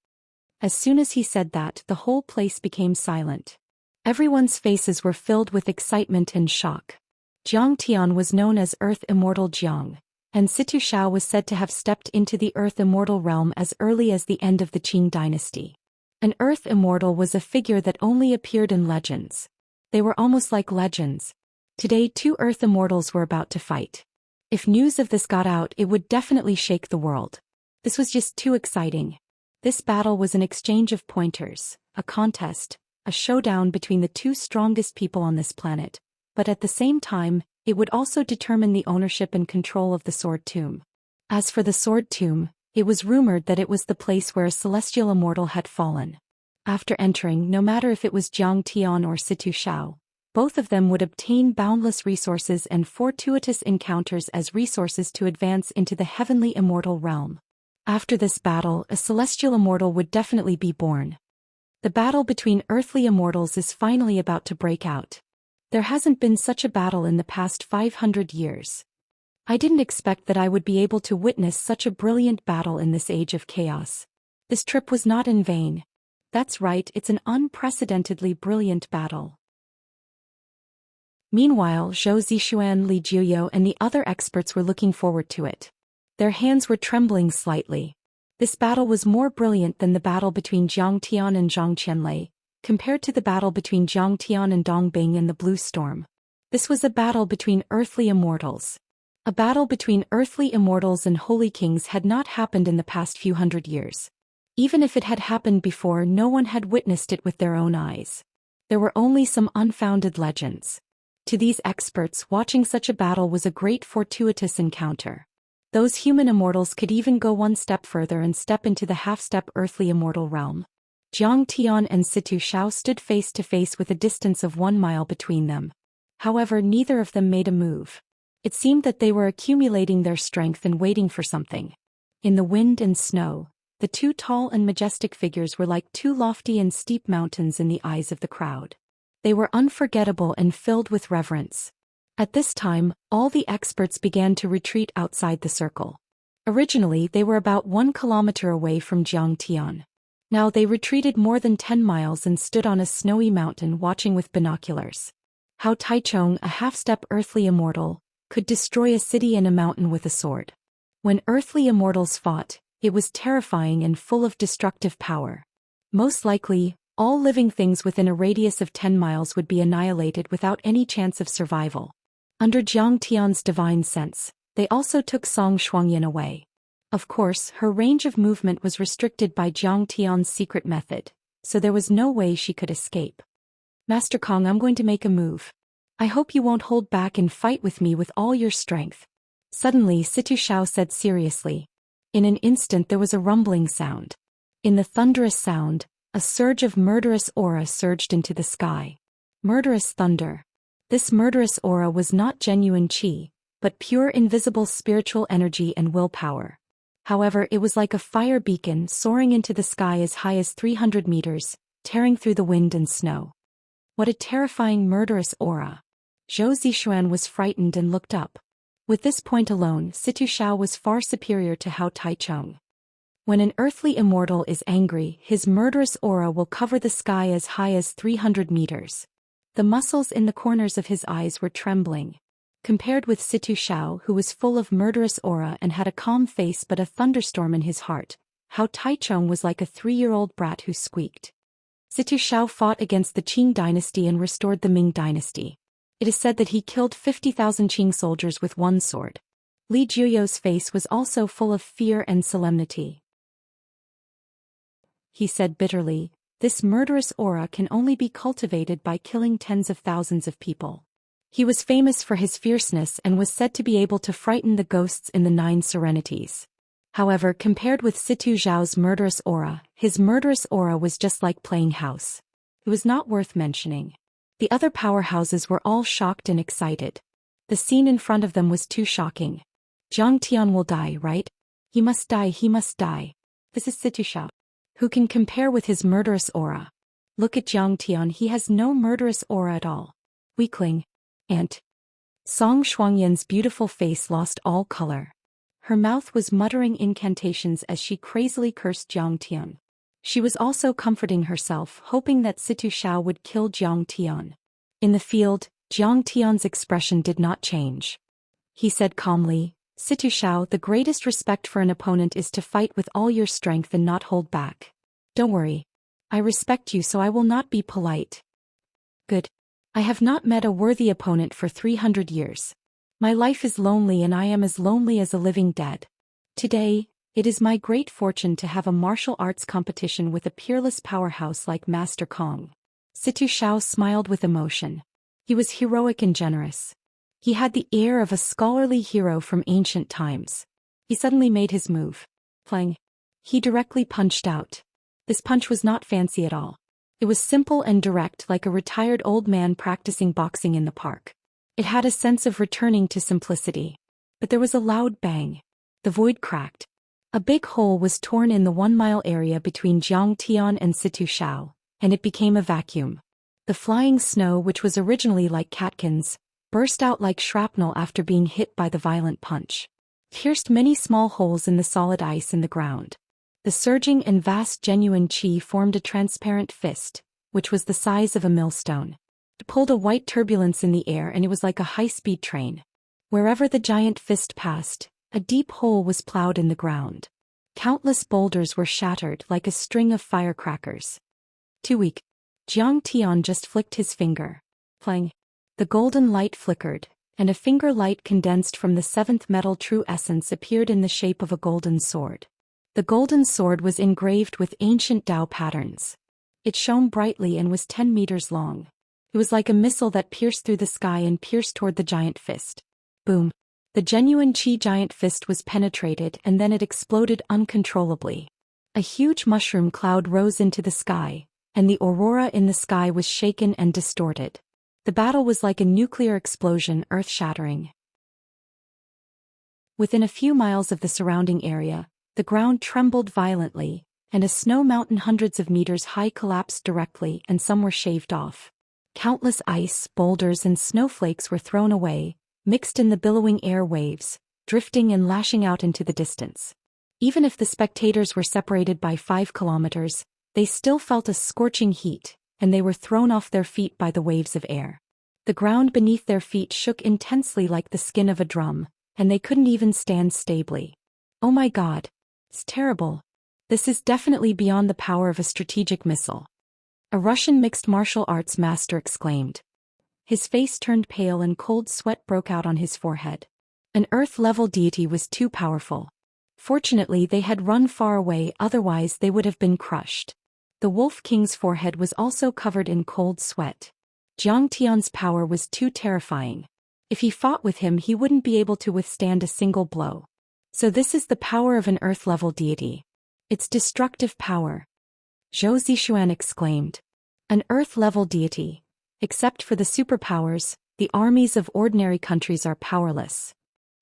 As soon as he said that, the whole place became silent. Everyone's faces were filled with excitement and shock. Zhang Tian was known as Earth Immortal Jiang, and Situ Shao was said to have stepped into the Earth Immortal realm as early as the end of the Qing dynasty. An Earth Immortal was a figure that only appeared in legends. They were almost like legends. Today 2 Earth Immortals were about to fight. If news of this got out, it would definitely shake the world. This was just too exciting. This battle was an exchange of pointers, a contest, a showdown between the 2 strongest people on this planet, but at the same time, it would also determine the ownership and control of the Sword Tomb. As for the Sword Tomb, it was rumored that it was the place where a celestial immortal had fallen. After entering, no matter if it was Zhang Tian or Situ Shao, both of them would obtain boundless resources and fortuitous encounters as resources to advance into the heavenly immortal realm. After this battle, a celestial immortal would definitely be born. The battle between earthly immortals is finally about to break out. There hasn't been such a battle in the past 500 years. I didn't expect that I would be able to witness such a brilliant battle in this age of chaos. This trip was not in vain. That's right, it's an unprecedentedly brilliant battle. Meanwhile, Zhou Xian, Li Jiu, and the other experts were looking forward to it. Their hands were trembling slightly. This battle was more brilliant than the battle between Zhang Tian and Zhang Qianlei, compared to the battle between Zhang Tian and Dong Bing and the Blue Storm. This was a battle between earthly immortals. A battle between earthly immortals and holy kings had not happened in the past few hundred years. Even if it had happened before, no one had witnessed it with their own eyes. There were only some unfounded legends. To these experts, watching such a battle was a great fortuitous encounter. Those human immortals could even go one step further and step into the half-step earthly immortal realm. Jiang Tian and Situ Xiao stood face to face with a distance of 1 mile between them. However, neither of them made a move. It seemed that they were accumulating their strength and waiting for something. In the wind and snow, the two tall and majestic figures were like two lofty and steep mountains in the eyes of the crowd. They were unforgettable and filled with reverence. At this time, all the experts began to retreat outside the circle. Originally, they were about 1 kilometer away from Jiang Tian. Now they retreated more than 10 miles and stood on a snowy mountain watching with binoculars. How Taichung, a half-step earthly immortal, could destroy a city and a mountain with a sword. When earthly immortals fought, it was terrifying and full of destructive power. Most likely, all living things within a radius of 10 miles would be annihilated without any chance of survival. Under Jiang Tian's divine sense, they also took Zhou Xian away. Of course, her range of movement was restricted by Jiang Tian's secret method, so there was no way she could escape. Master Kong, I'm going to make a move. I hope you won't hold back and fight with me with all your strength. Suddenly, Situ Xiao said seriously. In an instant there was a rumbling sound. In the thunderous sound, a surge of murderous aura surged into the sky. Murderous thunder. This murderous aura was not genuine qi, but pure invisible spiritual energy and willpower. However, it was like a fire beacon soaring into the sky as high as 300 meters, tearing through the wind and snow. What a terrifying murderous aura. Zhou Xian was frightened and looked up. With this point alone, Situ Xiao was far superior to Hao Taichung. When an earthly immortal is angry, his murderous aura will cover the sky as high as 300 meters. The muscles in the corners of his eyes were trembling. Compared with Situ Xiao, who was full of murderous aura and had a calm face but a thunderstorm in his heart, Hao Taichung was like a 3-year-old brat who squeaked. Situ Xiao fought against the Qing dynasty and restored the Ming dynasty. It is said that he killed 50,000 Qing soldiers with one sword. Li Jiuyo's face was also full of fear and solemnity. He said bitterly, "This murderous aura can only be cultivated by killing tens of thousands of people." He was famous for his fierceness and was said to be able to frighten the ghosts in the 9 serenities. However, compared with Situ Zhao's murderous aura, his murderous aura was just like playing house. It was not worth mentioning. The other powerhouses were all shocked and excited. The scene in front of them was too shocking. Jiang Tian will die, right? He must die, he must die. This is Situ Xiao. Who can compare with his murderous aura? Look at Jiang Tian, he has no murderous aura at all. Weakling. Ant. Song Shuangyan's beautiful face lost all color. Her mouth was muttering incantations as she crazily cursed Jiang Tian. She was also comforting herself, hoping that Situ Xiao would kill Jiang Tian. In the field, Jiang Tian's expression did not change. He said calmly, "Situ Xiao, the greatest respect for an opponent is to fight with all your strength and not hold back. Don't worry. I respect you, so I will not be polite." Good. I have not met a worthy opponent for 300 years. My life is lonely and I am as lonely as a living dead. Today, it is my great fortune to have a martial arts competition with a peerless powerhouse like Master Kong. Situ Xiao smiled with emotion. He was heroic and generous. He had the air of a scholarly hero from ancient times. He suddenly made his move. Plang. He directly punched out. This punch was not fancy at all. It was simple and direct, like a retired old man practicing boxing in the park. It had a sense of returning to simplicity. But there was a loud bang. The void cracked. A big hole was torn in the 1-mile area between Jiang Tian and Situ Xiao, and it became a vacuum. The flying snow, which was originally like catkins, burst out like shrapnel after being hit by the violent punch. Pierced many small holes in the solid ice in the ground. The surging and vast genuine qi formed a transparent fist, which was the size of a millstone. It pulled a white turbulence in the air and it was like a high-speed train. Wherever the giant fist passed, a deep hole was plowed in the ground. Countless boulders were shattered like a string of firecrackers. Too weak. Jiang Tian just flicked his finger. Plang. The golden light flickered, and a finger light condensed from the 7th metal true essence appeared in the shape of a golden sword. The golden sword was engraved with ancient Tao patterns. It shone brightly and was 10 meters long. It was like a missile that pierced through the sky and pierced toward the giant fist. Boom. The genuine qi giant fist was penetrated and then it exploded uncontrollably. A huge mushroom cloud rose into the sky, and the aurora in the sky was shaken and distorted. The battle was like a nuclear explosion, earth-shattering. Within a few miles of the surrounding area, the ground trembled violently, and a snow mountain hundreds of meters high collapsed directly, and some were shaved off. Countless ice, boulders and snowflakes were thrown away, mixed in the billowing air waves, drifting and lashing out into the distance. Even if the spectators were separated by 5 kilometers, they still felt a scorching heat, and they were thrown off their feet by the waves of air. The ground beneath their feet shook intensely like the skin of a drum, and they couldn't even stand stably. Oh my God! It's terrible. This is definitely beyond the power of a strategic missile. A Russian mixed martial arts master exclaimed. His face turned pale and cold sweat broke out on his forehead. An Earth-level deity was too powerful. Fortunately, they had run far away, otherwise they would have been crushed. The Wolf King's forehead was also covered in cold sweat. Jiang Tian's power was too terrifying. If he fought with him, he wouldn't be able to withstand a single blow. So this is the power of an Earth-level deity. Its destructive power. Zhou Xian exclaimed. An Earth-level deity. Except for the superpowers, the armies of ordinary countries are powerless.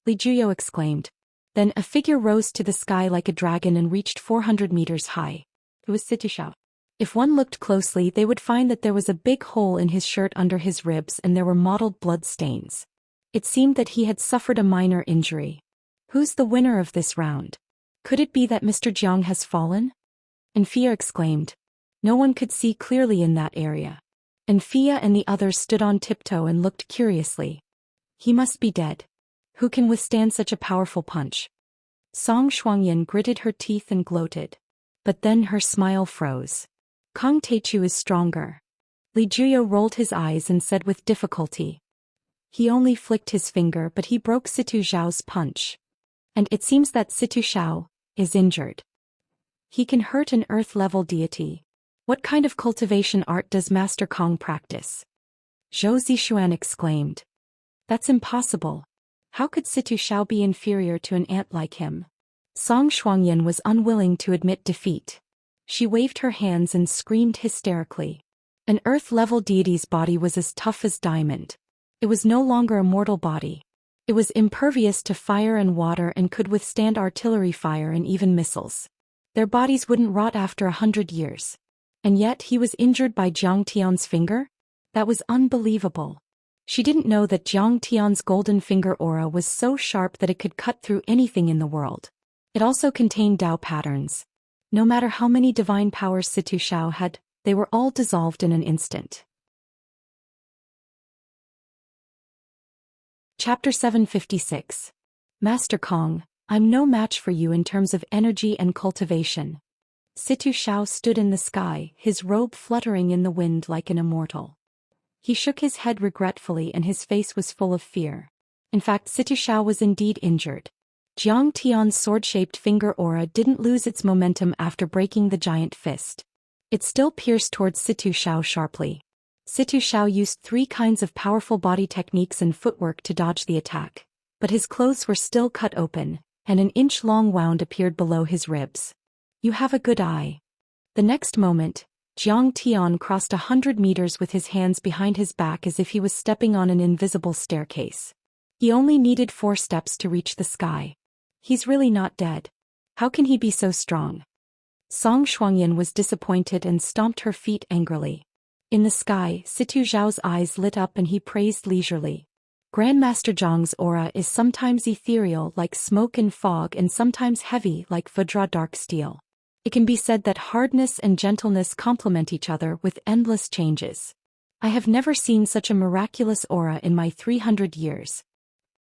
Li Juyo exclaimed. Then a figure rose to the sky like a dragon and reached 400 meters high. It was Situ Xiao. If one looked closely, they would find that there was a big hole in his shirt under his ribs and there were mottled blood stains. It seemed that he had suffered a minor injury. Who's the winner of this round? Could it be that Mr. Jiang has fallen? Xianxia exclaimed. No one could see clearly in that area. Xianxia and the others stood on tiptoe and looked curiously. He must be dead. Who can withstand such a powerful punch? Song Shuangyan gritted her teeth and gloated. But then her smile froze. Kong Teichu is stronger. Li Juyo rolled his eyes and said with difficulty. He only flicked his finger, but he broke Situ Zhao's punch. And it seems that Situ Zhao is injured. He can hurt an Earth-level deity. What kind of cultivation art does Master Kong practice? Zhou Xian exclaimed. That's impossible. How could Situ Zhao be inferior to an ant like him? Song Shuangyan was unwilling to admit defeat. She waved her hands and screamed hysterically. An Earth-level deity's body was as tough as diamond. It was no longer a mortal body. It was impervious to fire and water and could withstand artillery fire and even missiles. Their bodies wouldn't rot after 100 years. And yet he was injured by Jiang Tian's finger? That was unbelievable. She didn't know that Jiang Tian's golden finger aura was so sharp that it could cut through anything in the world. It also contained Tao patterns. No matter how many divine powers Situ Zhao had, they were all dissolved in an instant. Chapter 756. Master Kong, I'm no match for you in terms of energy and cultivation. Situ Zhao stood in the sky, his robe fluttering in the wind like an immortal. He shook his head regretfully and his face was full of fear. In fact, Situ Zhao was indeed injured. Jiang Tian's sword-shaped finger aura didn't lose its momentum after breaking the giant fist. It still pierced towards Situ Zhao sharply. Situ Zhao used 3 kinds of powerful body techniques and footwork to dodge the attack, but his clothes were still cut open, and an inch-long wound appeared below his ribs. You have a good eye. The next moment, Jiang Tian crossed 100 meters with his hands behind his back as if he was stepping on an invisible staircase. He only needed 4 steps to reach the sky. He's really not dead. How can he be so strong? Song Shuangyan was disappointed and stomped her feet angrily. In the sky, Situ Zhao's eyes lit up and he praised leisurely. Grandmaster Zhang's aura is sometimes ethereal like smoke and fog and sometimes heavy like Vajra dark steel. It can be said that hardness and gentleness complement each other with endless changes. I have never seen such a miraculous aura in my 300 years.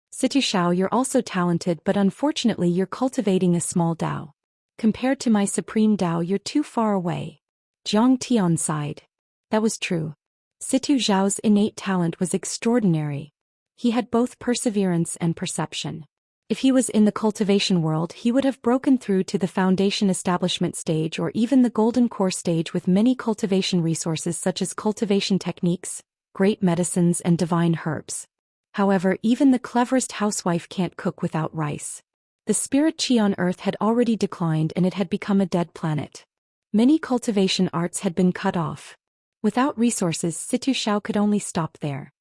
Situ Zhao, you're also talented, but unfortunately you're cultivating a small Tao. Compared to my supreme Tao, you're too far away. Jiang Tian sighed. That was true. Situ Zhao's innate talent was extraordinary. He had both perseverance and perception. If he was in the cultivation world, he would have broken through to the foundation establishment stage or even the golden core stage with many cultivation resources such as cultivation techniques, great medicines and divine herbs. However, even the cleverest housewife can't cook without rice. The spirit chi on Earth had already declined and it had become a dead planet. Many cultivation arts had been cut off. Without resources, Situ Xiao could only stop there.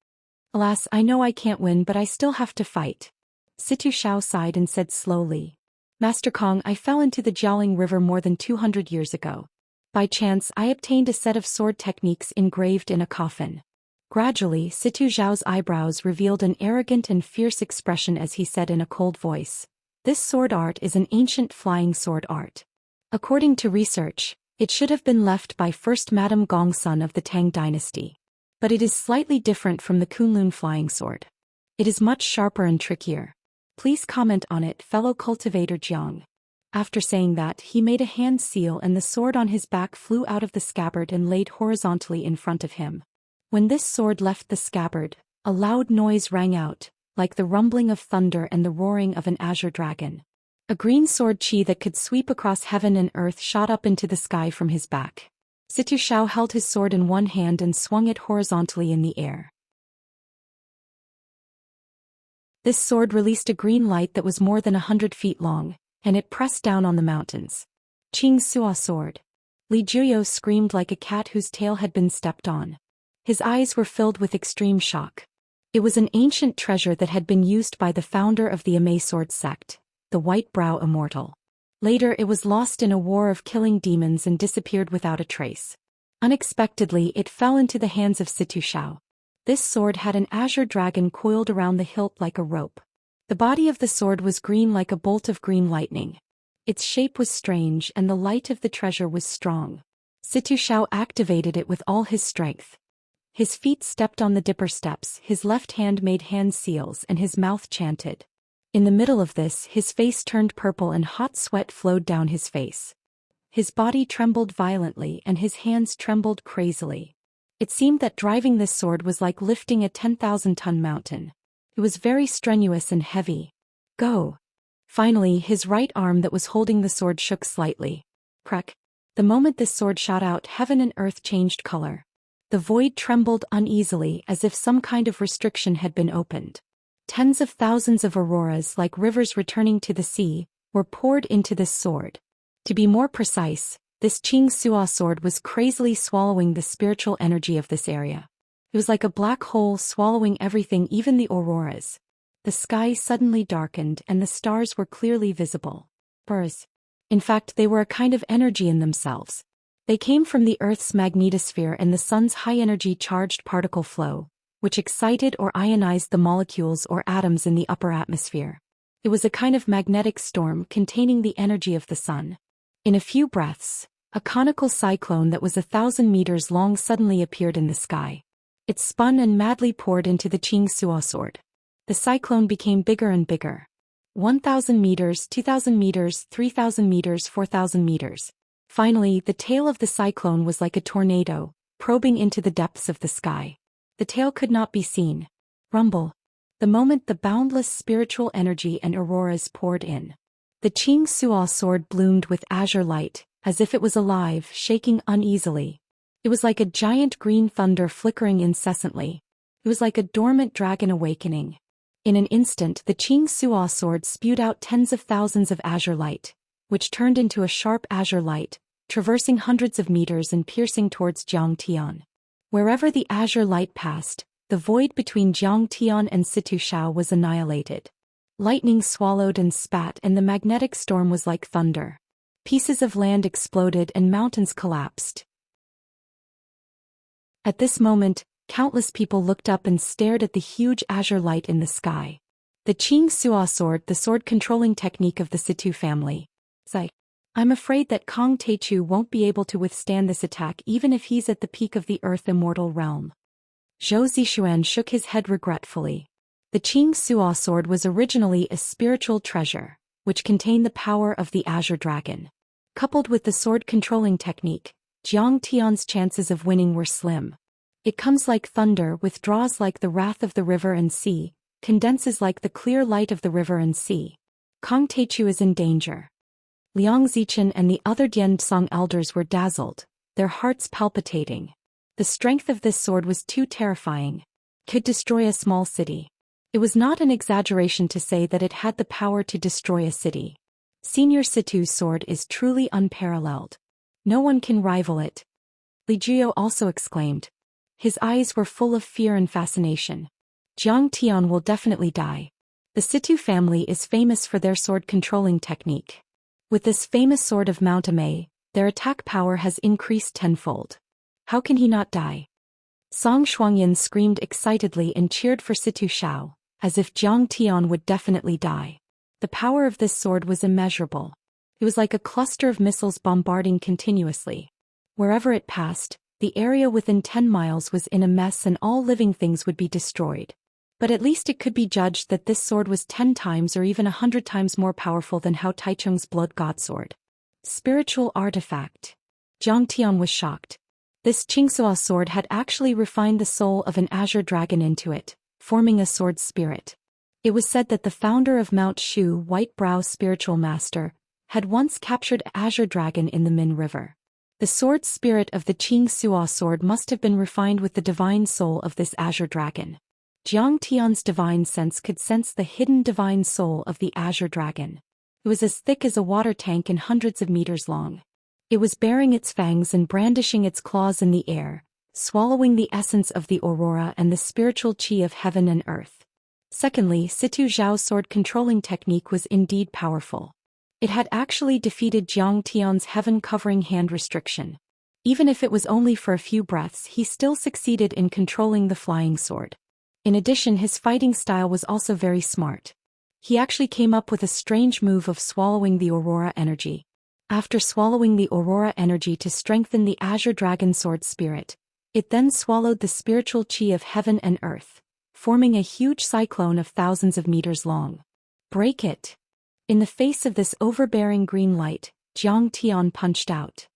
Alas, I know I can't win, but I still have to fight. Situ Xiao sighed and said slowly. Master Kong, I fell into the Jiaoling River more than 200 years ago. By chance, I obtained a set of sword techniques engraved in a coffin. Gradually, Situ Xiao's eyebrows revealed an arrogant and fierce expression as he said in a cold voice. This sword art is an ancient flying sword art. According to research, it should have been left by first Madame Gongsun of the Tang dynasty. But it is slightly different from the Kunlun flying sword. It is much sharper and trickier. Please comment on it, fellow cultivator Jiang. After saying that, he made a hand seal and the sword on his back flew out of the scabbard and laid horizontally in front of him. When this sword left the scabbard, a loud noise rang out, like the rumbling of thunder and the roaring of an azure dragon. A green sword chi that could sweep across heaven and earth shot up into the sky from his back. Situ Xiao held his sword in one hand and swung it horizontally in the air. This sword released a green light that was more than 100 feet long, and it pressed down on the mountains. Qing Sua sword. Li Juyo screamed like a cat whose tail had been stepped on. His eyes were filled with extreme shock. It was an ancient treasure that had been used by the founder of the Immerse sword sect, the White Brow Immortal. Later it was lost in a war of killing demons and disappeared without a trace. Unexpectedly it fell into the hands of Situ Xiao. This sword had an azure dragon coiled around the hilt like a rope. The body of the sword was green like a bolt of green lightning. Its shape was strange and the light of the treasure was strong. Situ Xiao activated it with all his strength. His feet stepped on the dipper steps, his left hand made hand seals and his mouth chanted. In the middle of this, his face turned purple and hot sweat flowed down his face. His body trembled violently and his hands trembled crazily. It seemed that driving this sword was like lifting a 10,000-ton mountain. It was very strenuous and heavy. Go! Finally, his right arm that was holding the sword shook slightly. Crack! The moment this sword shot out, heaven and earth changed color. The void trembled uneasily as if some kind of restriction had been opened. Tens of thousands of auroras, like rivers returning to the sea, were poured into this sword. To be more precise, this Qing Sua sword was crazily swallowing the spiritual energy of this area. It was like a black hole swallowing everything, even the auroras. The sky suddenly darkened and the stars were clearly visible. Birds. In fact, they were a kind of energy in themselves. They came from the Earth's magnetosphere and the Sun's high-energy charged particle flow, which excited or ionized the molecules or atoms in the upper atmosphere. It was a kind of magnetic storm containing the energy of the Sun. In a few breaths, a conical cyclone that was 1,000 meters long suddenly appeared in the sky. It spun and madly poured into the Qing Sua sword. The cyclone became bigger and bigger. 1,000 meters, 2,000 meters, 3,000 meters, 4,000 meters. Finally, the tail of the cyclone was like a tornado, probing into the depths of the sky. The tail could not be seen. Rumble. The moment the boundless spiritual energy and auroras poured in. The Qing Sua sword bloomed with azure light, as if it was alive, shaking uneasily. It was like a giant green thunder flickering incessantly. It was like a dormant dragon awakening. In an instant, the Qing Sua sword spewed out tens of thousands of azure light, which turned into a sharp azure light, traversing hundreds of meters and piercing towards Jiangtian. Wherever the azure light passed, the void between Jiangtian and Situ Xiao was annihilated. Lightning swallowed and spat and the magnetic storm was like thunder. Pieces of land exploded and mountains collapsed. At this moment, countless people looked up and stared at the huge azure light in the sky. The Qing Sua sword, the sword-controlling technique of the Situ family. I'm afraid that Kong Teichu won't be able to withstand this attack even if he's at the peak of the Earth Immortal realm. Zhou Xian shook his head regretfully. The Qing Sua sword was originally a spiritual treasure, which contained the power of the azure dragon. Coupled with the sword-controlling technique, Jiang Tian's chances of winning were slim. It comes like thunder, withdraws like the wrath of the river and sea, condenses like the clear light of the river and sea. Kong Teichu is in danger. Liang Zichen and the other Dianzong elders were dazzled, their hearts palpitating. The strength of this sword was too terrifying. Could destroy a small city. It was not an exaggeration to say that it had the power to destroy a city. Senior Situ's sword is truly unparalleled. No one can rival it. Li Jiao also exclaimed. His eyes were full of fear and fascination. Jiang Tian will definitely die. The Situ family is famous for their sword-controlling technique. With this famous sword of Mount Amei, their attack power has increased tenfold. How can he not die? Song Shuangyan screamed excitedly and cheered for Situ Shao, as if Jiang Tian would definitely die. The power of this sword was immeasurable. It was like a cluster of missiles bombarding continuously. Wherever it passed, the area within 10 miles was in a mess and all living things would be destroyed. But at least it could be judged that this sword was 10 times or even 100 times more powerful than Hao Taichung's blood god sword. Spiritual artifact. Jiang Tian was shocked. This Qingxua sword had actually refined the soul of an azure dragon into it, forming a sword spirit. It was said that the founder of Mount Shu, White Brow Spiritual Master, had once captured an azure dragon in the Min River. The sword spirit of the Qingxua sword must have been refined with the divine soul of this azure dragon. Jiang Tian's divine sense could sense the hidden divine soul of the azure dragon. It was as thick as a water tank and hundreds of meters long. It was baring its fangs and brandishing its claws in the air, swallowing the essence of the aurora and the spiritual qi of heaven and earth. Secondly, Situ Zhao's sword-controlling technique was indeed powerful. It had actually defeated Jiang Tian's heaven-covering hand restriction. Even if it was only for a few breaths, he still succeeded in controlling the flying sword. In addition, his fighting style was also very smart. He actually came up with a strange move of swallowing the aurora energy. After swallowing the aurora energy to strengthen the azure dragon sword spirit, it then swallowed the spiritual qi of heaven and earth, forming a huge cyclone of thousands of meters long. Break it! In the face of this overbearing green light, Jiang Tian punched out.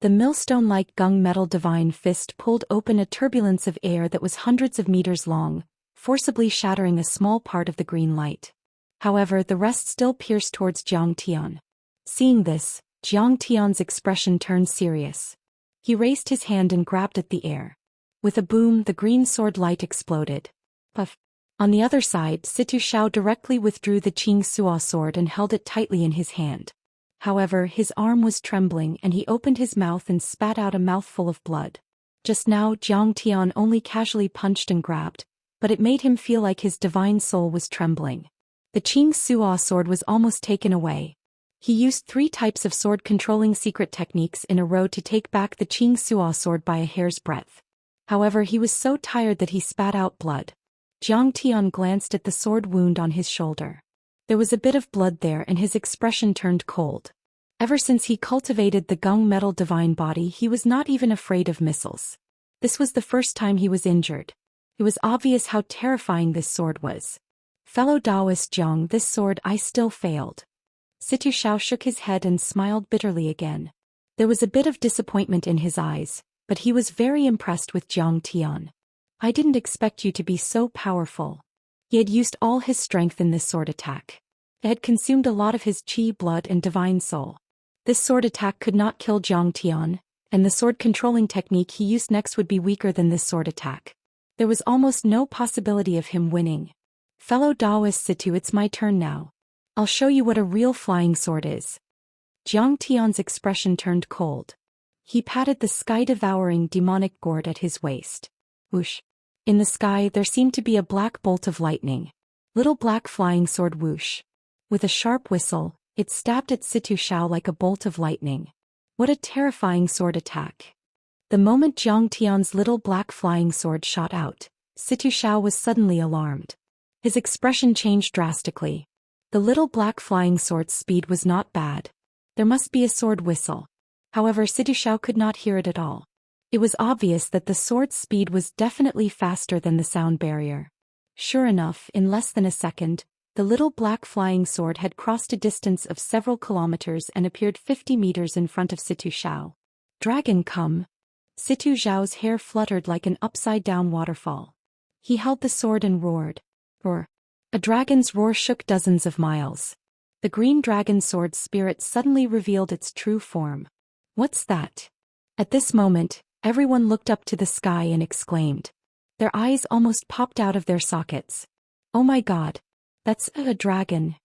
The millstone-like gunmetal divine fist pulled open a turbulence of air that was hundreds of meters long, forcibly shattering a small part of the green light. However, the rest still pierced towards Jiang Tian. Seeing this, Jiang Tian's expression turned serious. He raised his hand and grabbed at the air. With a boom, the green sword light exploded. Puff! On the other side, Situ Shao directly withdrew the Qingxua sword and held it tightly in his hand. However, his arm was trembling and he opened his mouth and spat out a mouthful of blood. Just now, Jiang Tian only casually punched and grabbed, but it made him feel like his divine soul was trembling. The Qingxua sword was almost taken away. He used 3 types of sword-controlling secret techniques in a row to take back the Qingxua sword by a hair's breadth. However, he was so tired that he spat out blood. Jiang Tian glanced at the sword wound on his shoulder. There was a bit of blood there and his expression turned cold. Ever since he cultivated the gunmetal divine body, he was not even afraid of missiles. This was the first time he was injured. It was obvious how terrifying this sword was. Fellow Taoist Jiang, this sword I still failed. Situ Shao shook his head and smiled bitterly again. There was a bit of disappointment in his eyes, but he was very impressed with Jiang Tian. I didn't expect you to be so powerful. He had used all his strength in this sword attack. It had consumed a lot of his qi, blood and divine soul. This sword attack could not kill Jiang Tian, and the sword-controlling technique he used next would be weaker than this sword attack. There was almost no possibility of him winning. Fellow Taoist Situ, it's my turn now. I'll show you what a real flying sword is. Jiang Tian's expression turned cold. He patted the sky-devouring demonic gourd at his waist. Whoosh! In the sky there seemed to be a black bolt of lightning. Little black flying sword whoosh. With a sharp whistle, it stabbed at Situ Shao like a bolt of lightning. What a terrifying sword attack. The moment Jiang Tian's little black flying sword shot out, Situ Shao was suddenly alarmed. His expression changed drastically. The little black flying sword's speed was not bad. There must be a sword whistle. However, Situ Shao could not hear it at all. It was obvious that the sword's speed was definitely faster than the sound barrier. Sure enough, in less than a second, the little black flying sword had crossed a distance of several kilometers and appeared 50 meters in front of Situ Shao. Dragon come! Situ Zhao's hair fluttered like an upside-down waterfall. He held the sword and roared. Roar! A dragon's roar shook dozens of miles. The green dragon sword spirit suddenly revealed its true form. What's that? At this moment, everyone looked up to the sky and exclaimed. Their eyes almost popped out of their sockets. Oh my god. That's a dragon.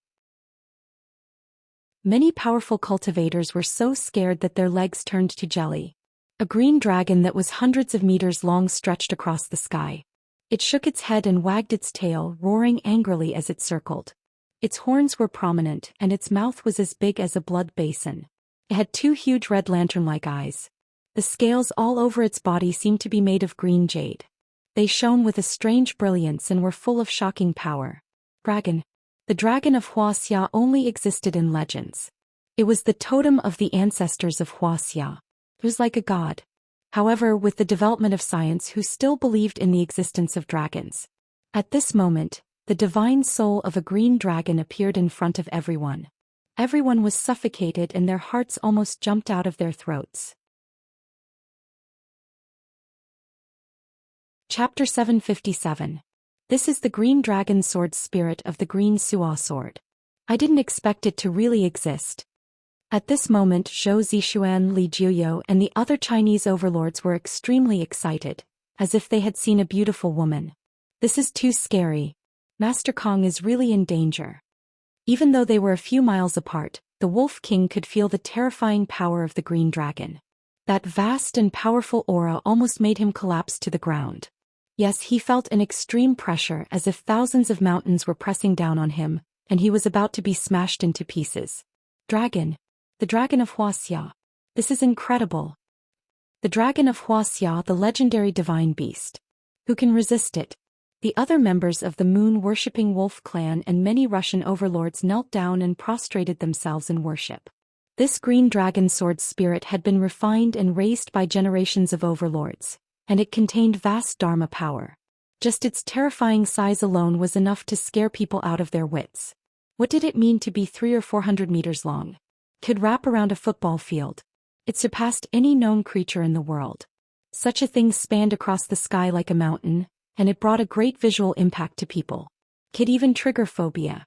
Many powerful cultivators were so scared that their legs turned to jelly. A green dragon that was hundreds of meters long stretched across the sky. It shook its head and wagged its tail, roaring angrily as it circled. Its horns were prominent, and its mouth was as big as a blood basin. It had two huge red lantern-like eyes. The scales all over its body seemed to be made of green jade. They shone with a strange brilliance and were full of shocking power. Dragon. The dragon of Wuxia only existed in legends. It was the totem of the ancestors of Wuxia. It was like a god. However, with the development of science, who still believed in the existence of dragons. At this moment, the divine soul of a green dragon appeared in front of everyone. Everyone was suffocated and their hearts almost jumped out of their throats. Chapter 757. This is the green dragon sword spirit of the green Suo sword. I didn't expect it to really exist. At this moment, Zhou Xian, Li Jiuyo, and the other Chinese overlords were extremely excited, as if they had seen a beautiful woman. This is too scary. Master Kong is really in danger. Even though they were a few miles apart, the Wolf King could feel the terrifying power of the green dragon. That vast and powerful aura almost made him collapse to the ground. Yes, he felt an extreme pressure, as if thousands of mountains were pressing down on him, and he was about to be smashed into pieces. Dragon. The dragon of Wuxia. This is incredible. The dragon of Wuxia, the legendary divine beast. Who can resist it? The other members of the moon-worshipping wolf clan and many Russian overlords knelt down and prostrated themselves in worship. This green dragon sword spirit had been refined and raised by generations of overlords, and it contained vast dharma power. Just its terrifying size alone was enough to scare people out of their wits. What did it mean to be 300 or 400 meters long? Could wrap around a football field. It surpassed any known creature in the world. Such a thing spanned across the sky like a mountain, and it brought a great visual impact to people. Could even trigger phobia.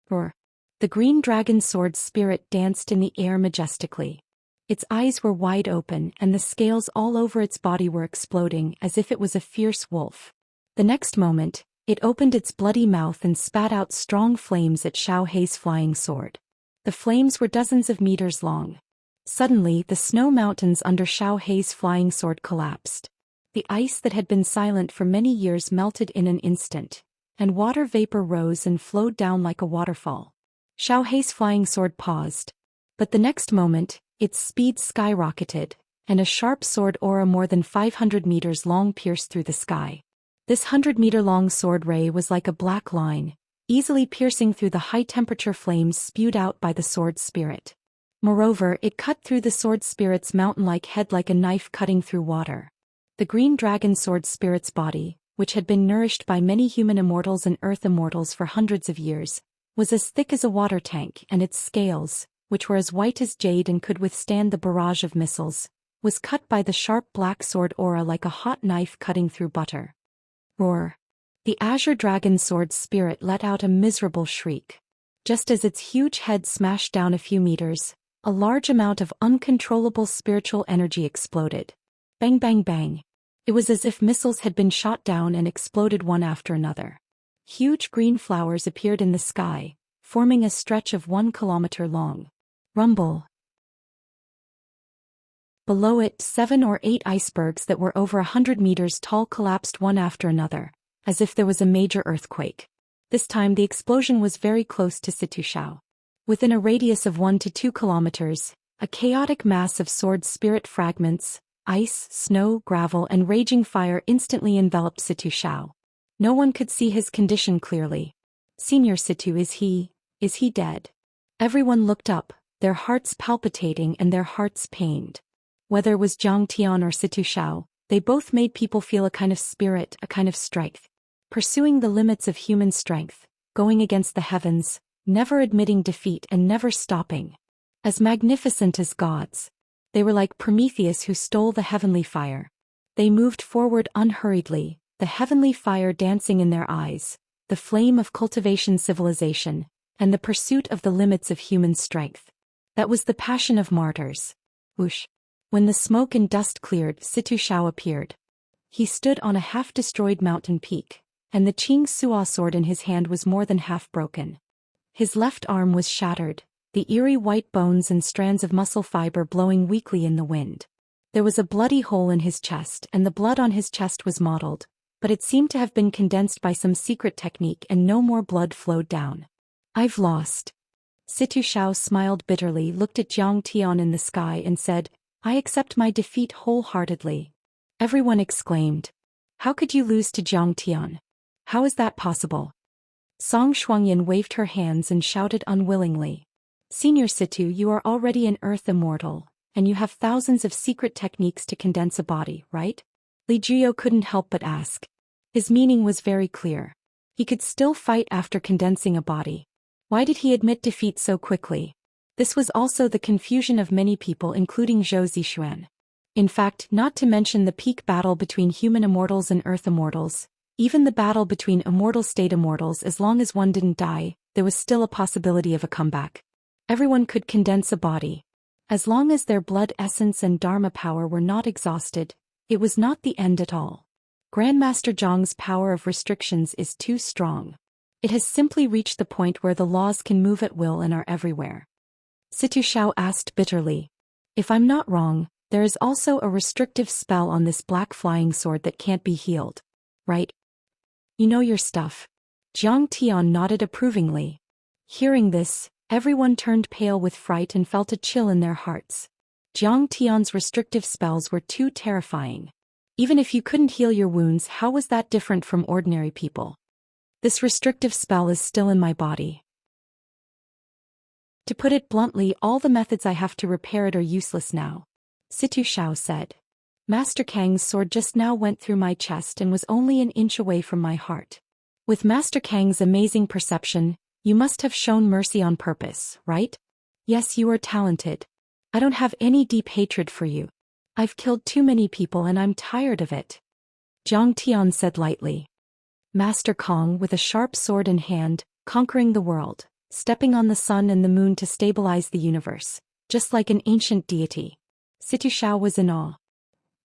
Roar. The green dragon sword spirit danced in the air majestically. Its eyes were wide open and the scales all over its body were exploding as if it was a fierce wolf. The next moment, it opened its bloody mouth and spat out strong flames at Xiao Hei's flying sword. The flames were dozens of meters long. Suddenly, the snow mountains under Xiao Hei's flying sword collapsed. The ice that had been silent for many years melted in an instant, and water vapor rose and flowed down like a waterfall. Xiao Hei's flying sword paused. But the next moment, its speed skyrocketed, and a sharp sword aura more than 500 meters long pierced through the sky. This 100-meter-long sword ray was like a black line, easily piercing through the high-temperature flames spewed out by the sword spirit. Moreover, it cut through the sword spirit's mountain-like head like a knife cutting through water. The green dragon sword spirit's body, which had been nourished by many human immortals and earth immortals for hundreds of years, was as thick as a water tank, and its scales, which were as white as jade and could withstand the barrage of missiles, was cut by the sharp black sword aura like a hot knife cutting through butter. Roar. The azure dragon sword spirit let out a miserable shriek. Just as its huge head smashed down a few meters, a large amount of uncontrollable spiritual energy exploded. Bang bang bang. It was as if missiles had been shot down and exploded one after another. Huge green flowers appeared in the sky, forming a stretch of 1 kilometer long. Rumble. Below it, 7 or 8 icebergs that were over 100 meters tall collapsed one after another, as if there was a major earthquake. This time the explosion was very close to Situshao. Within a radius of 1 to 2 kilometers, a chaotic mass of sword spirit fragments, ice, snow, gravel, and raging fire instantly enveloped Situshao. No one could see his condition clearly. Senior Situ, is he dead? Everyone looked up, their hearts palpitating and their hearts pained. Whether it was Jiang Tian or Situshao, they both made people feel a kind of spirit, a kind of strength. Pursuing the limits of human strength, going against the heavens, never admitting defeat and never stopping. As magnificent as gods. They were like Prometheus who stole the heavenly fire. They moved forward unhurriedly, the heavenly fire dancing in their eyes, the flame of cultivation civilization, and the pursuit of the limits of human strength. That was the passion of martyrs. Whoosh. When the smoke and dust cleared, Situshao appeared. He stood on a half-destroyed mountain peak, and the Qing Suo sword in his hand was more than half broken. His left arm was shattered, the eerie white bones and strands of muscle fiber blowing weakly in the wind. There was a bloody hole in his chest, and the blood on his chest was mottled, but it seemed to have been condensed by some secret technique and no more blood flowed down. I've lost. Situ Xiao smiled bitterly, looked at Jiang Tian in the sky and said, I accept my defeat wholeheartedly. Everyone exclaimed. How could you lose to Jiang Tian? How is that possible? Song Shuangyan waved her hands and shouted unwillingly. Senior Situ, you are already an earth immortal, and you have thousands of secret techniques to condense a body, right? Li Juyo couldn't help but ask. His meaning was very clear. He could still fight after condensing a body. Why did he admit defeat so quickly? This was also the confusion of many people, including Zhou Xian. In fact, not to mention the peak battle between human immortals and earth immortals, even the battle between immortal state immortals, as long as one didn't die, there was still a possibility of a comeback. Everyone could condense a body. As long as their blood essence and dharma power were not exhausted, it was not the end at all. Grandmaster Zhang's power of restrictions is too strong. It has simply reached the point where the laws can move at will and are everywhere. Situ Xiao asked bitterly. If I'm not wrong, there is also a restrictive spell on this black flying sword that can't be healed. Right? You know your stuff. Jiang Tian nodded approvingly. Hearing this, everyone turned pale with fright and felt a chill in their hearts. Jiang Tian's restrictive spells were too terrifying. Even if you couldn't heal your wounds, how was that different from ordinary people? This restrictive spell is still in my body. To put it bluntly, all the methods I have to repair it are useless now. Situ Xiao said. Master Kang's sword just now went through my chest and was only an inch away from my heart. With Master Kang's amazing perception, you must have shown mercy on purpose, right? Yes, you are talented. I don't have any deep hatred for you. I've killed too many people and I'm tired of it. Jiang Tian said lightly. Master Kong, with a sharp sword in hand, conquering the world, stepping on the sun and the moon to stabilize the universe, just like an ancient deity. Situ Xiao was in awe.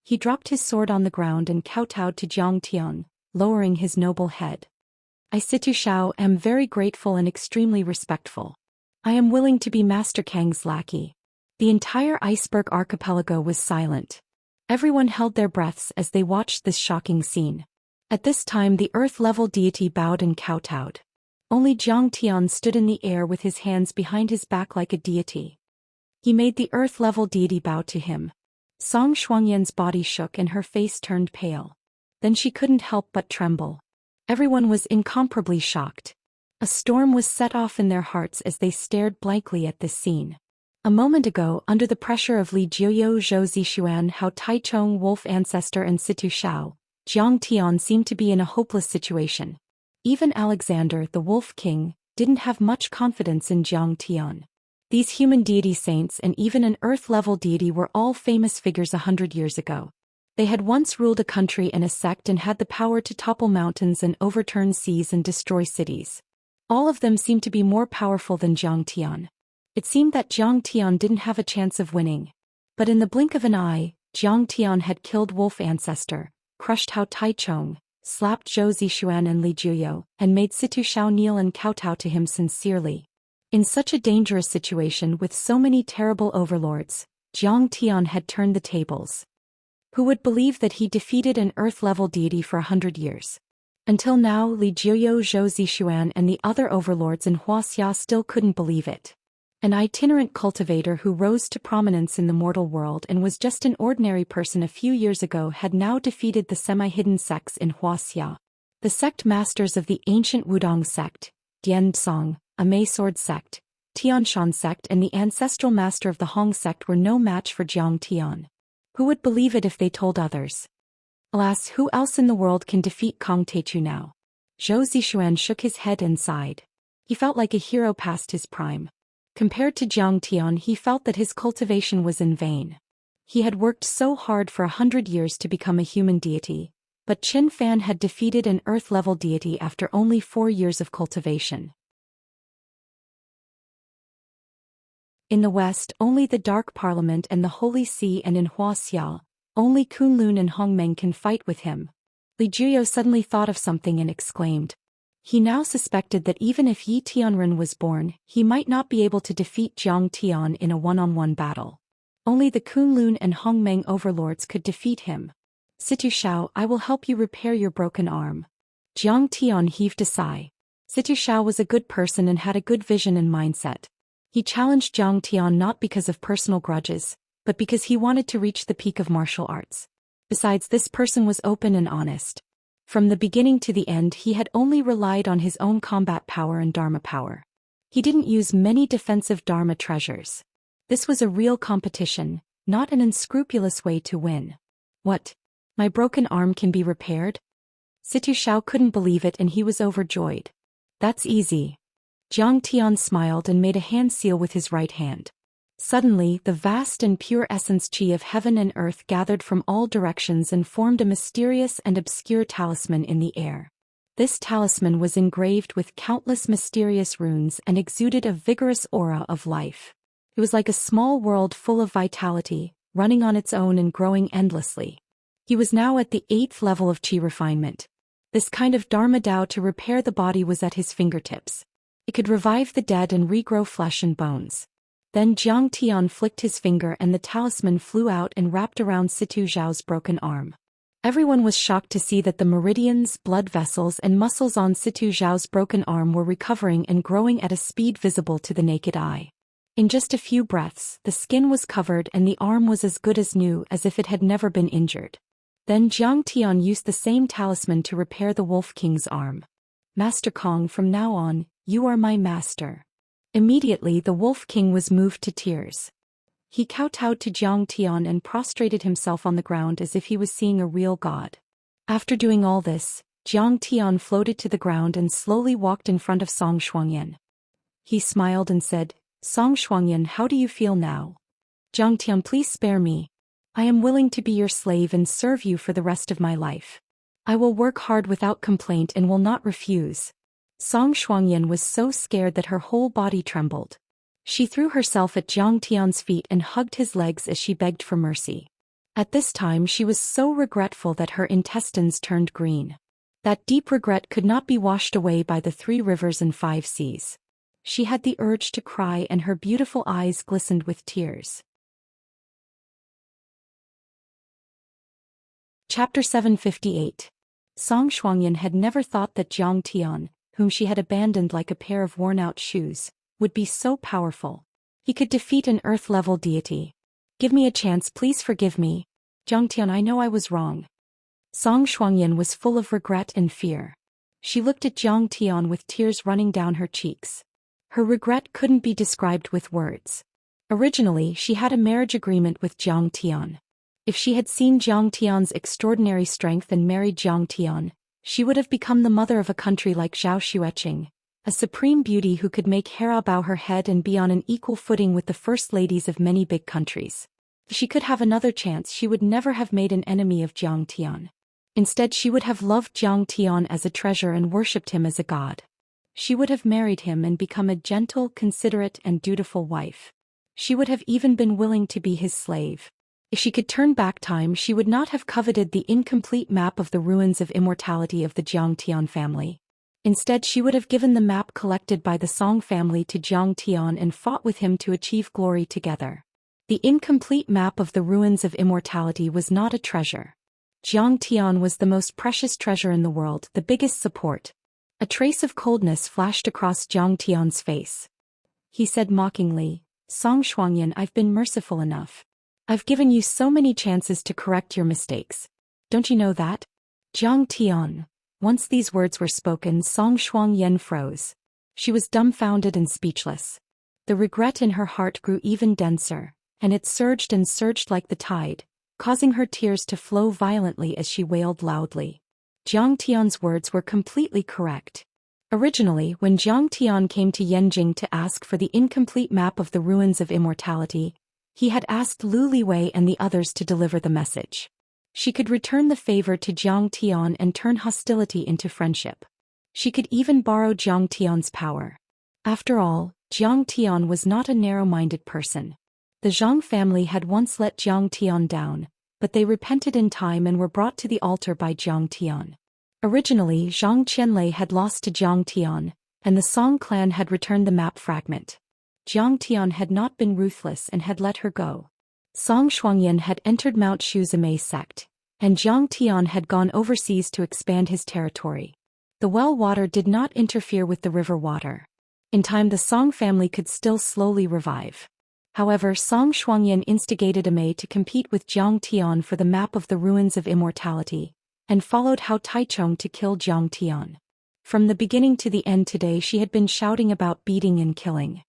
He dropped his sword on the ground and kowtowed to Jiang Tian, lowering his noble head. I, Situ Xiao, am very grateful and extremely respectful. I am willing to be Master Kang's lackey. The entire iceberg archipelago was silent. Everyone held their breaths as they watched this shocking scene. At this time the earth-level deity bowed and kowtowed. Only Jiang Tian stood in the air with his hands behind his back like a deity. He made the earth-level deity bow to him. Song Shuangyan's body shook and her face turned pale. Then she couldn't help but tremble. Everyone was incomparably shocked. A storm was set off in their hearts as they stared blankly at this scene. A moment ago, under the pressure of Li Jiuyo, Zhou Xian, Hao Taichong, Wolf Ancestor and Situ Xiao, Jiang Tian seemed to be in a hopeless situation. Even Alexander, the Wolf King, didn't have much confidence in Jiang Tian. These human deity saints and even an earth-level deity were all famous figures 100 years ago. They had once ruled a country and a sect and had the power to topple mountains and overturn seas and destroy cities. All of them seemed to be more powerful than Jiang Tian. It seemed that Jiang Tian didn't have a chance of winning. But in the blink of an eye, Jiang Tian had killed Wolf Ancestor, crushed Hao Taichong, slapped Zhou Xian and Li Juyo, and made Situ Xiao kneel and kowtow to him sincerely. In such a dangerous situation with so many terrible overlords, Jiang Tian had turned the tables. Who would believe that he defeated an earth-level deity for 100 years? Until now, Li Juyo, Zhou Xian and the other overlords in Wuxia still couldn't believe it. An itinerant cultivator who rose to prominence in the mortal world and was just an ordinary person a few years ago had now defeated the semi-hidden sects in Wuxia. The sect masters of the ancient Wudong sect, Dian Song, a Mei Sword sect, Tianshan sect and the ancestral master of the Hong sect were no match for Jiang Tian. Who would believe it if they told others? Alas, who else in the world can defeat Kong Techu now? Zhou Xian shook his head and sighed. He felt like a hero past his prime. Compared to Jiang Tian, he felt that his cultivation was in vain. He had worked so hard for 100 years to become a human deity, but Qin Fan had defeated an earth-level deity after only 4 years of cultivation. In the west, only the Dark Parliament and the Holy See and in Wuxia, Only Kunlun and Hongmeng can fight with him. Li Juyo suddenly thought of something and exclaimed. He now suspected that even if Yi Tianren was born, he might not be able to defeat Jiang Tian in a one-on-one battle. Only the Kunlun and Hongmeng overlords could defeat him. Situ Shao, I will help you repair your broken arm. Jiang Tian heaved a sigh. Situ Shao was a good person and had a good vision and mindset. He challenged Jiang Tian not because of personal grudges, but because he wanted to reach the peak of martial arts. Besides, this person was open and honest. From the beginning to the end, he had only relied on his own combat power and Dharma power. He didn't use many defensive Dharma treasures. This was a real competition, not an unscrupulous way to win. What? My broken arm can be repaired? Situ Shao couldn't believe it and he was overjoyed. That's easy. Jiang Tian smiled and made a hand seal with his right hand. Suddenly, the vast and pure essence qi of heaven and earth gathered from all directions and formed a mysterious and obscure talisman in the air. This talisman was engraved with countless mysterious runes and exuded a vigorous aura of life. It was like a small world full of vitality, running on its own and growing endlessly. He was now at the 8th level of qi refinement. This kind of Dharma Tao to repair the body was at his fingertips. It could revive the dead and regrow flesh and bones. Then Jiang Tian flicked his finger and the talisman flew out and wrapped around Situ Zhao's broken arm. Everyone was shocked to see that the meridians, blood vessels and muscles on Situ Zhao's broken arm were recovering and growing at a speed visible to the naked eye. In just a few breaths, the skin was covered and the arm was as good as new, as if it had never been injured. Then Jiang Tian used the same talisman to repair the Wolf King's arm. Master Kong, from now on, you are my master. Immediately the Wolf King was moved to tears. He kowtowed to Jiang Tian and prostrated himself on the ground as if he was seeing a real god. After doing all this, Jiang Tian floated to the ground and slowly walked in front of Song Shuangyan. He smiled and said, Song Shuangyan, how do you feel now? Jiang Tian, please spare me. I am willing to be your slave and serve you for the rest of my life. I will work hard without complaint and will not refuse. Song Shuangyan was so scared that her whole body trembled. She threw herself at Jiang Tian's feet and hugged his legs as she begged for mercy. At this time she was so regretful that her intestines turned green. That deep regret could not be washed away by the 3 rivers and 5 seas. She had the urge to cry and her beautiful eyes glistened with tears. Chapter 758. Song Shuangyan had never thought that Jiang Tian, whom she had abandoned like a pair of worn-out shoes, would be so powerful. He could defeat an earth-level deity. Give me a chance, please forgive me. Jiang Tian, I know I was wrong. Song Shuangyan was full of regret and fear. She looked at Jiang Tian with tears running down her cheeks. Her regret couldn't be described with words. Originally, she had a marriage agreement with Jiang Tian. If she had seen Jiang Tian's extraordinary strength and married Jiang Tian, she would have become the mother of a country like Zhao Xueqing, a supreme beauty who could make Hera bow her head and be on an equal footing with the first ladies of many big countries. If she could have another chance, she would never have made an enemy of Jiang Tian. Instead, she would have loved Jiang Tian as a treasure and worshipped him as a god. She would have married him and become a gentle, considerate and dutiful wife. She would have even been willing to be his slave. If she could turn back time, she would not have coveted the incomplete map of the ruins of immortality of the Jiang Tian family. Instead, she would have given the map collected by the Song family to Jiang Tian and fought with him to achieve glory together. The incomplete map of the ruins of immortality was not a treasure. Jiang Tian was the most precious treasure in the world, the biggest support. A trace of coldness flashed across Jiang Tian's face. He said mockingly, Song Shuangyan, I've been merciful enough. I've given you so many chances to correct your mistakes. Don't you know that? Jiang Tian. Once these words were spoken, Song Shuangyan froze. She was dumbfounded and speechless. The regret in her heart grew even denser, and it surged and surged like the tide, causing her tears to flow violently as she wailed loudly. Jiang Tian's words were completely correct. Originally, when Jiang Tian came to Yanjing to ask for the incomplete map of the ruins of immortality, he had asked Lu Liwei and the others to deliver the message. She could return the favor to Jiang Tian and turn hostility into friendship. She could even borrow Jiang Tian's power. After all, Jiang Tian was not a narrow-minded person. The Zhang family had once let Jiang Tian down, but they repented in time and were brought to the altar by Zhang Tian. Originally, Zhang Qianlei had lost to Zhang Tian, and the Song clan had returned the map fragment. Zhang Tian had not been ruthless and had let her go. Song Shuangyan had entered Mount Shu's Immerse sect, and Zhang Tian had gone overseas to expand his territory. The well water did not interfere with the river water. In time the Song family could still slowly revive. However, Song Shuangyan instigated Immerse to compete with Zhang Tian for the map of the ruins of immortality, and followed Hao Taichong to kill Zhang Tian. From the beginning to the end today she had been shouting about beating and killing.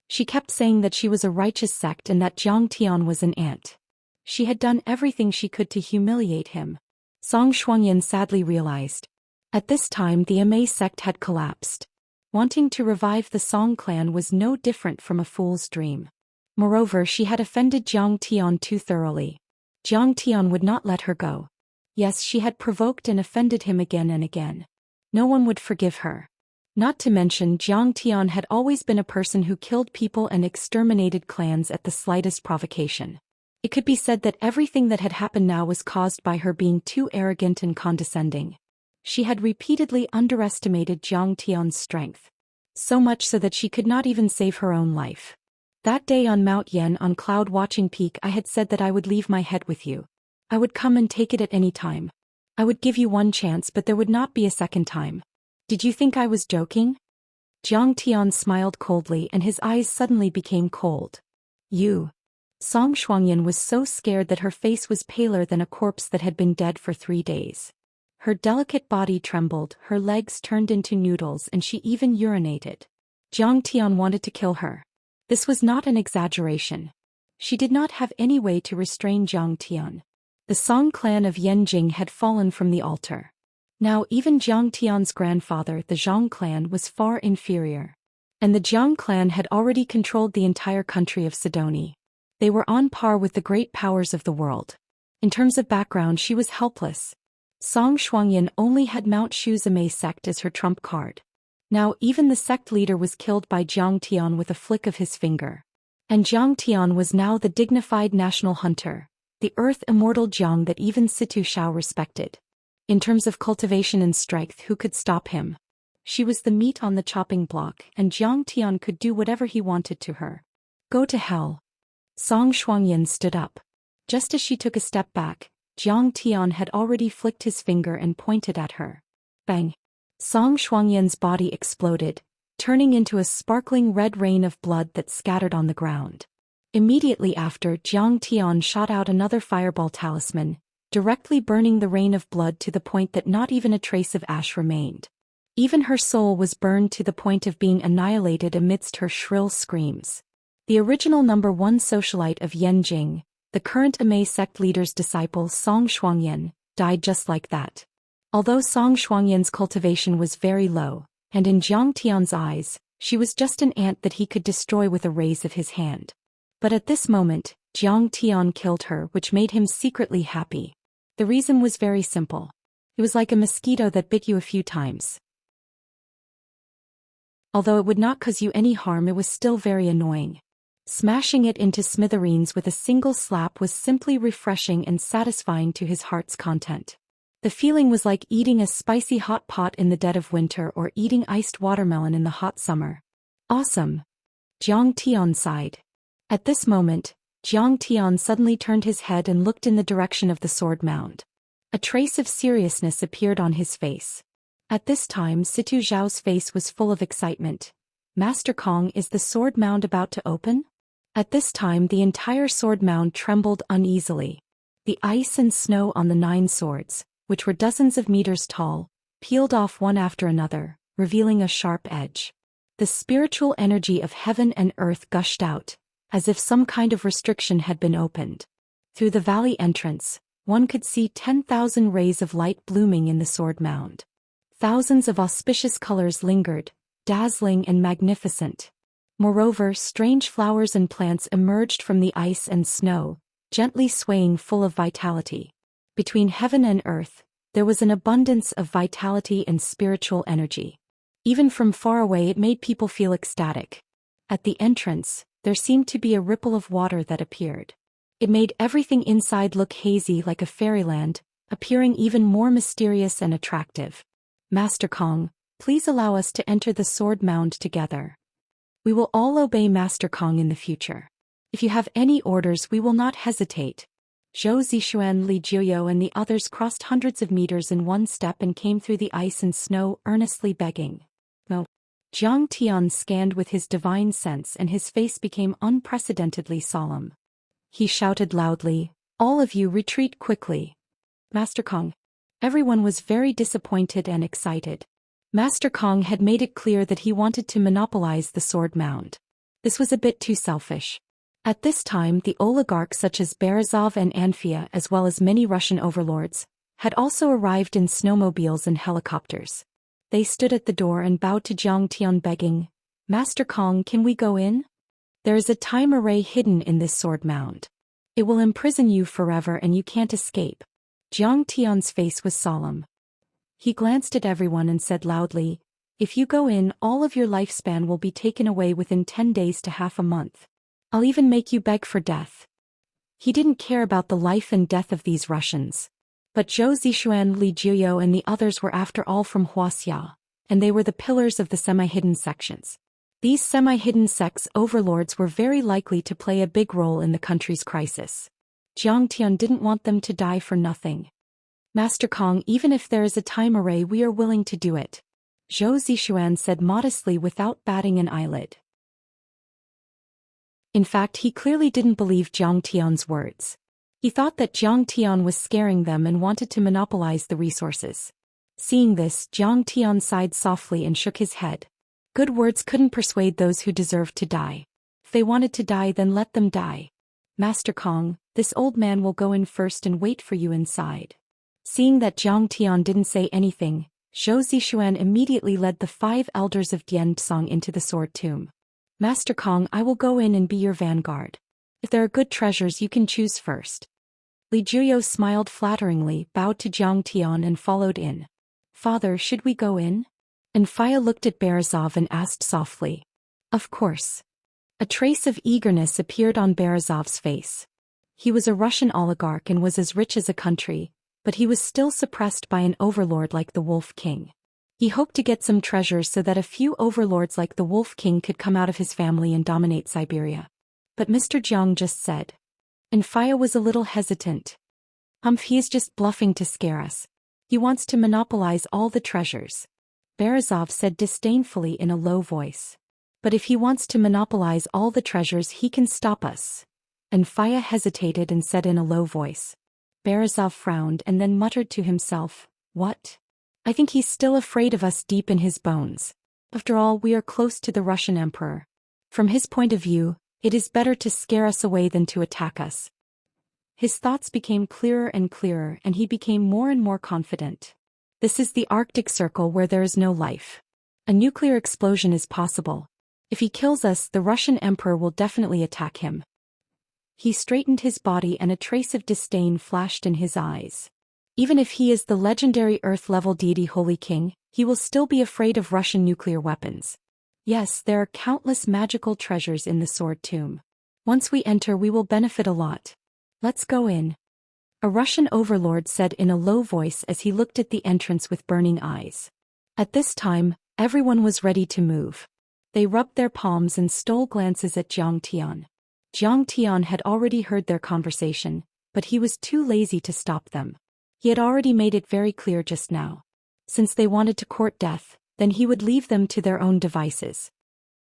She kept saying that she was a righteous sect and that Zhang Tian was an ant. She had done everything she could to humiliate him. Song Shuangyan sadly realized. At this time the Immerse sect had collapsed. Wanting to revive the Song clan was no different from a fool's dream. Moreover, she had offended Zhang Tian too thoroughly. Zhang Tian would not let her go. Yes, she had provoked and offended him again and again. No one would forgive her. Not to mention Zhang Tian had always been a person who killed people and exterminated clans at the slightest provocation. It could be said that everything that had happened now was caused by her being too arrogant and condescending. She had repeatedly underestimated Zhang Tian's strength. So much so that she could not even save her own life. That day on Mount Yen on Cloud Watching Peak I had said that I would leave my head with you. I would come and take it at any time. I would give you one chance but there would not be a second time. Did you think I was joking? Zhang Tian smiled coldly and his eyes suddenly became cold. You. Song Shuangyan was so scared that her face was paler than a corpse that had been dead for 3 days. Her delicate body trembled, her legs turned into noodles and she even urinated. Zhang Tian wanted to kill her. This was not an exaggeration. She did not have any way to restrain Zhang Tian. The Song clan of Yanjing had fallen from the altar. Now even Zhang Tian's grandfather, the Zhang clan, was far inferior. And the Zhang clan had already controlled the entire country of Sidoni. They were on par with the great powers of the world. In terms of background she was helpless. Song Shuangyan only had Mount Shu's Immerse sect as her trump card. Now even the sect leader was killed by Zhang Tian with a flick of his finger. And Zhang Tian was now the dignified national hunter, the earth immortal Zhang that even Situ Shao respected. In terms of cultivation and strength, who could stop him? She was the meat on the chopping block, and Zhang Tian could do whatever he wanted to her. Go to hell. Song Shuangyan stood up. Just as she took a step back, Zhang Tian had already flicked his finger and pointed at her. Bang! Song Shuangyan's body exploded, turning into a sparkling red rain of blood that scattered on the ground. Immediately after, Zhang Tian shot out another fireball talisman, directly burning the rain of blood to the point that not even a trace of ash remained. Even her soul was burned to the point of being annihilated amidst her shrill screams. The original #1 socialite of Yanjing, the current Immerse sect leader's disciple Song Shuangyan, died just like that. Although Song Shuangyan's cultivation was very low, and in Zhang Tian's eyes, she was just an ant that he could destroy with a raise of his hand. But at this moment, Zhang Tian killed her, which made him secretly happy. The reason was very simple. It was like a mosquito that bit you a few times. Although it would not cause you any harm, it was still very annoying. Smashing it into smithereens with a single slap was simply refreshing and satisfying to his heart's content. The feeling was like eating a spicy hot pot in the dead of winter or eating iced watermelon in the hot summer. Awesome! Zhang Tian sighed. At this moment, Zhang Tian suddenly turned his head and looked in the direction of the sword mound. A trace of seriousness appeared on his face. At this time Situ Zhao's face was full of excitement. Master Kong, is the sword mound about to open? At this time the entire sword mound trembled uneasily. The ice and snow on the 9 swords, which were dozens of meters tall, peeled off one after another, revealing a sharp edge. The spiritual energy of heaven and earth gushed out, as if some kind of restriction had been opened. Through the valley entrance, one could see 10,000 rays of light blooming in the sword mound. Thousands of auspicious colors lingered, dazzling and magnificent. Moreover, strange flowers and plants emerged from the ice and snow, gently swaying, full of vitality. Between heaven and earth, there was an abundance of vitality and spiritual energy. Even from far away it made people feel ecstatic. At the entrance, there seemed to be a ripple of water that appeared. It made everything inside look hazy like a fairyland, appearing even more mysterious and attractive. Master Kong, please allow us to enter the sword mound together. We will all obey Master Kong in the future. If you have any orders, we will not hesitate. Zhou Xian, Li Jiuyou and the others crossed hundreds of meters in one step and came through the ice and snow, earnestly begging. No. Jiang Tian scanned with his divine sense and his face became unprecedentedly solemn. He shouted loudly, "All of you retreat quickly." Master Kong. Everyone was very disappointed and excited. Master Kong had made it clear that he wanted to monopolize the sword mound. This was a bit too selfish. At this time, the oligarchs such as Berezov and Anfia, as well as many Russian overlords, had also arrived in snowmobiles and helicopters. They stood at the door and bowed to Jiang Tian, begging, "Master Kong, can we go in? There is a time array hidden in this sword mound. It will imprison you forever and you can't escape." Jiang Tian's face was solemn. He glanced at everyone and said loudly, "If you go in, all of your lifespan will be taken away within 10 days to half a month. I'll even make you beg for death." He didn't care about the life and death of these Russians. But Zhou Xian, Li Jiuyou and the others were after all from Wuxia, and they were the pillars of the semi-hidden sections. These semi-hidden sects overlords were very likely to play a big role in the country's crisis. Jiang Tian didn't want them to die for nothing. "Master Kong, even if there is a time array, we are willing to do it," Zhou Xian said modestly without batting an eyelid. In fact, he clearly didn't believe Jiang Tian's words. He thought that Jiang Tian was scaring them and wanted to monopolize the resources. Seeing this, Jiang Tian sighed softly and shook his head. Good words couldn't persuade those who deserved to die. If they wanted to die, then let them die. "Master Kong, this old man will go in first and wait for you inside." Seeing that Jiang Tian didn't say anything, Zhou Xian immediately led the 5 elders of Dianzong into the sword tomb. "Master Kong, I will go in and be your vanguard. If there are good treasures, you can choose first." Li Jiuyou smiled flatteringly, bowed to Jiang Tian and followed in. "Father, should we go in?" And Faya looked at Berezov and asked softly. "Of course." A trace of eagerness appeared on Berezov's face. He was a Russian oligarch and was as rich as a country, but he was still suppressed by an overlord like the Wolf King. He hoped to get some treasures so that a few overlords like the Wolf King could come out of his family and dominate Siberia. But Mr. Jiang just said. And Faya was a little hesitant. He is just bluffing to scare us. He wants to monopolize all the treasures." Berezov said disdainfully in a low voice. "But if he wants to monopolize all the treasures, he can stop us." And Faya hesitated and said in a low voice. Berezov frowned and then muttered to himself, "What? I think he's still afraid of us deep in his bones. After all, we are close to the Russian emperor. From his point of view, it is better to scare us away than to attack us." His thoughts became clearer and clearer and he became more and more confident. This is the Arctic Circle where there is no life. A nuclear explosion is possible. If he kills us, the Russian emperor will definitely attack him. He straightened his body and a trace of disdain flashed in his eyes. Even if he is the legendary Earth-level deity Holy King, he will still be afraid of Russian nuclear weapons. Yes, there are countless magical treasures in the sword tomb. Once we enter, we will benefit a lot. Let's go in. A Russian overlord said in a low voice as he looked at the entrance with burning eyes. At this time, everyone was ready to move. They rubbed their palms and stole glances at Jiang Tian. Jiang Tian had already heard their conversation, but he was too lazy to stop them. He had already made it very clear just now. Since they wanted to court death, then he would leave them to their own devices.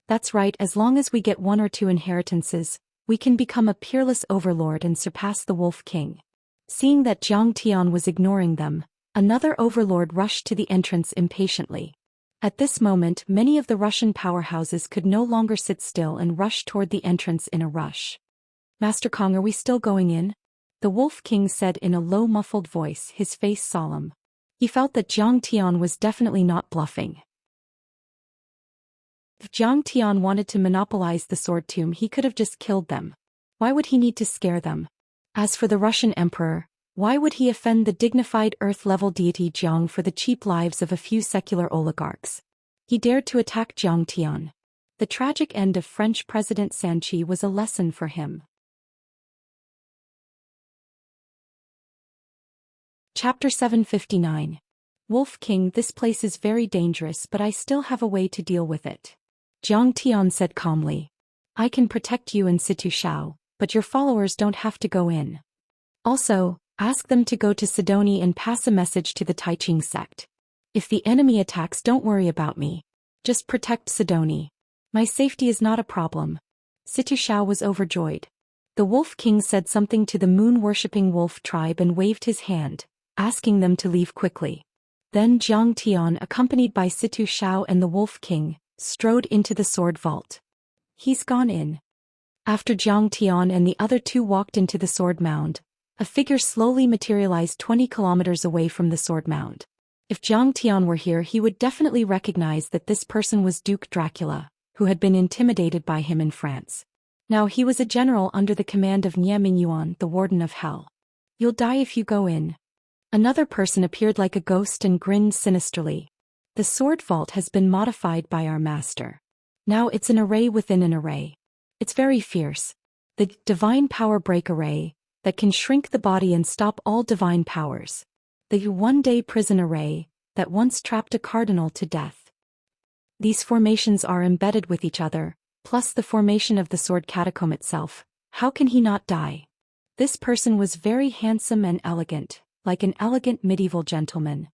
That's right, as long as we get 1 or 2 inheritances, we can become a peerless overlord and surpass the Wolf King. Seeing that Jiang Tian was ignoring them, another overlord rushed to the entrance impatiently. At this moment, many of the Russian powerhouses could no longer sit still and rushed toward the entrance in a rush. "Master Kong, are we still going in?" The Wolf King said in a low muffled voice, his face solemn. He felt that Jiang Tian was definitely not bluffing. If Jiang Tian wanted to monopolize the sword tomb, he could have just killed them. Why would he need to scare them? As for the Russian emperor, why would he offend the dignified Earth-level deity Jiang for the cheap lives of a few secular oligarchs? He dared to attack Jiang Tian. The tragic end of French President Sanchi was a lesson for him. Chapter 759. Wolf King, this place is very dangerous, but I still have a way to deal with it. Jiang Tian said calmly. I can protect you and Situ Shao, but your followers don't have to go in. Also, ask them to go to Sidoni and pass a message to the Taiching sect. If the enemy attacks, don't worry about me. Just protect Sidoni. My safety is not a problem. Situ Shao was overjoyed. The Wolf King said something to the moon-worshipping wolf tribe and waved his hand, asking them to leave quickly. Then Jiang Tian, accompanied by Situ Shao and the Wolf King, strode into the sword vault. He's gone in. After Jiang Tian and the other two walked into the sword mound, a figure slowly materialized 20 kilometers away from the sword mound. If Jiang Tian were here, he would definitely recognize that this person was Duke Dracula, who had been intimidated by him in France. Now he was a general under the command of Nie Mingyuan, the Warden of Hell. You'll die if you go in. Another person appeared like a ghost and grinned sinisterly. The sword vault has been modified by our master. Now it's an array within an array. It's very fierce. The divine power break array, that can shrink the body and stop all divine powers. The one-day prison array, that once trapped a cardinal to death. These formations are embedded with each other, plus the formation of the sword catacomb itself. How can he not die? This person was very handsome and elegant, like an elegant medieval gentleman.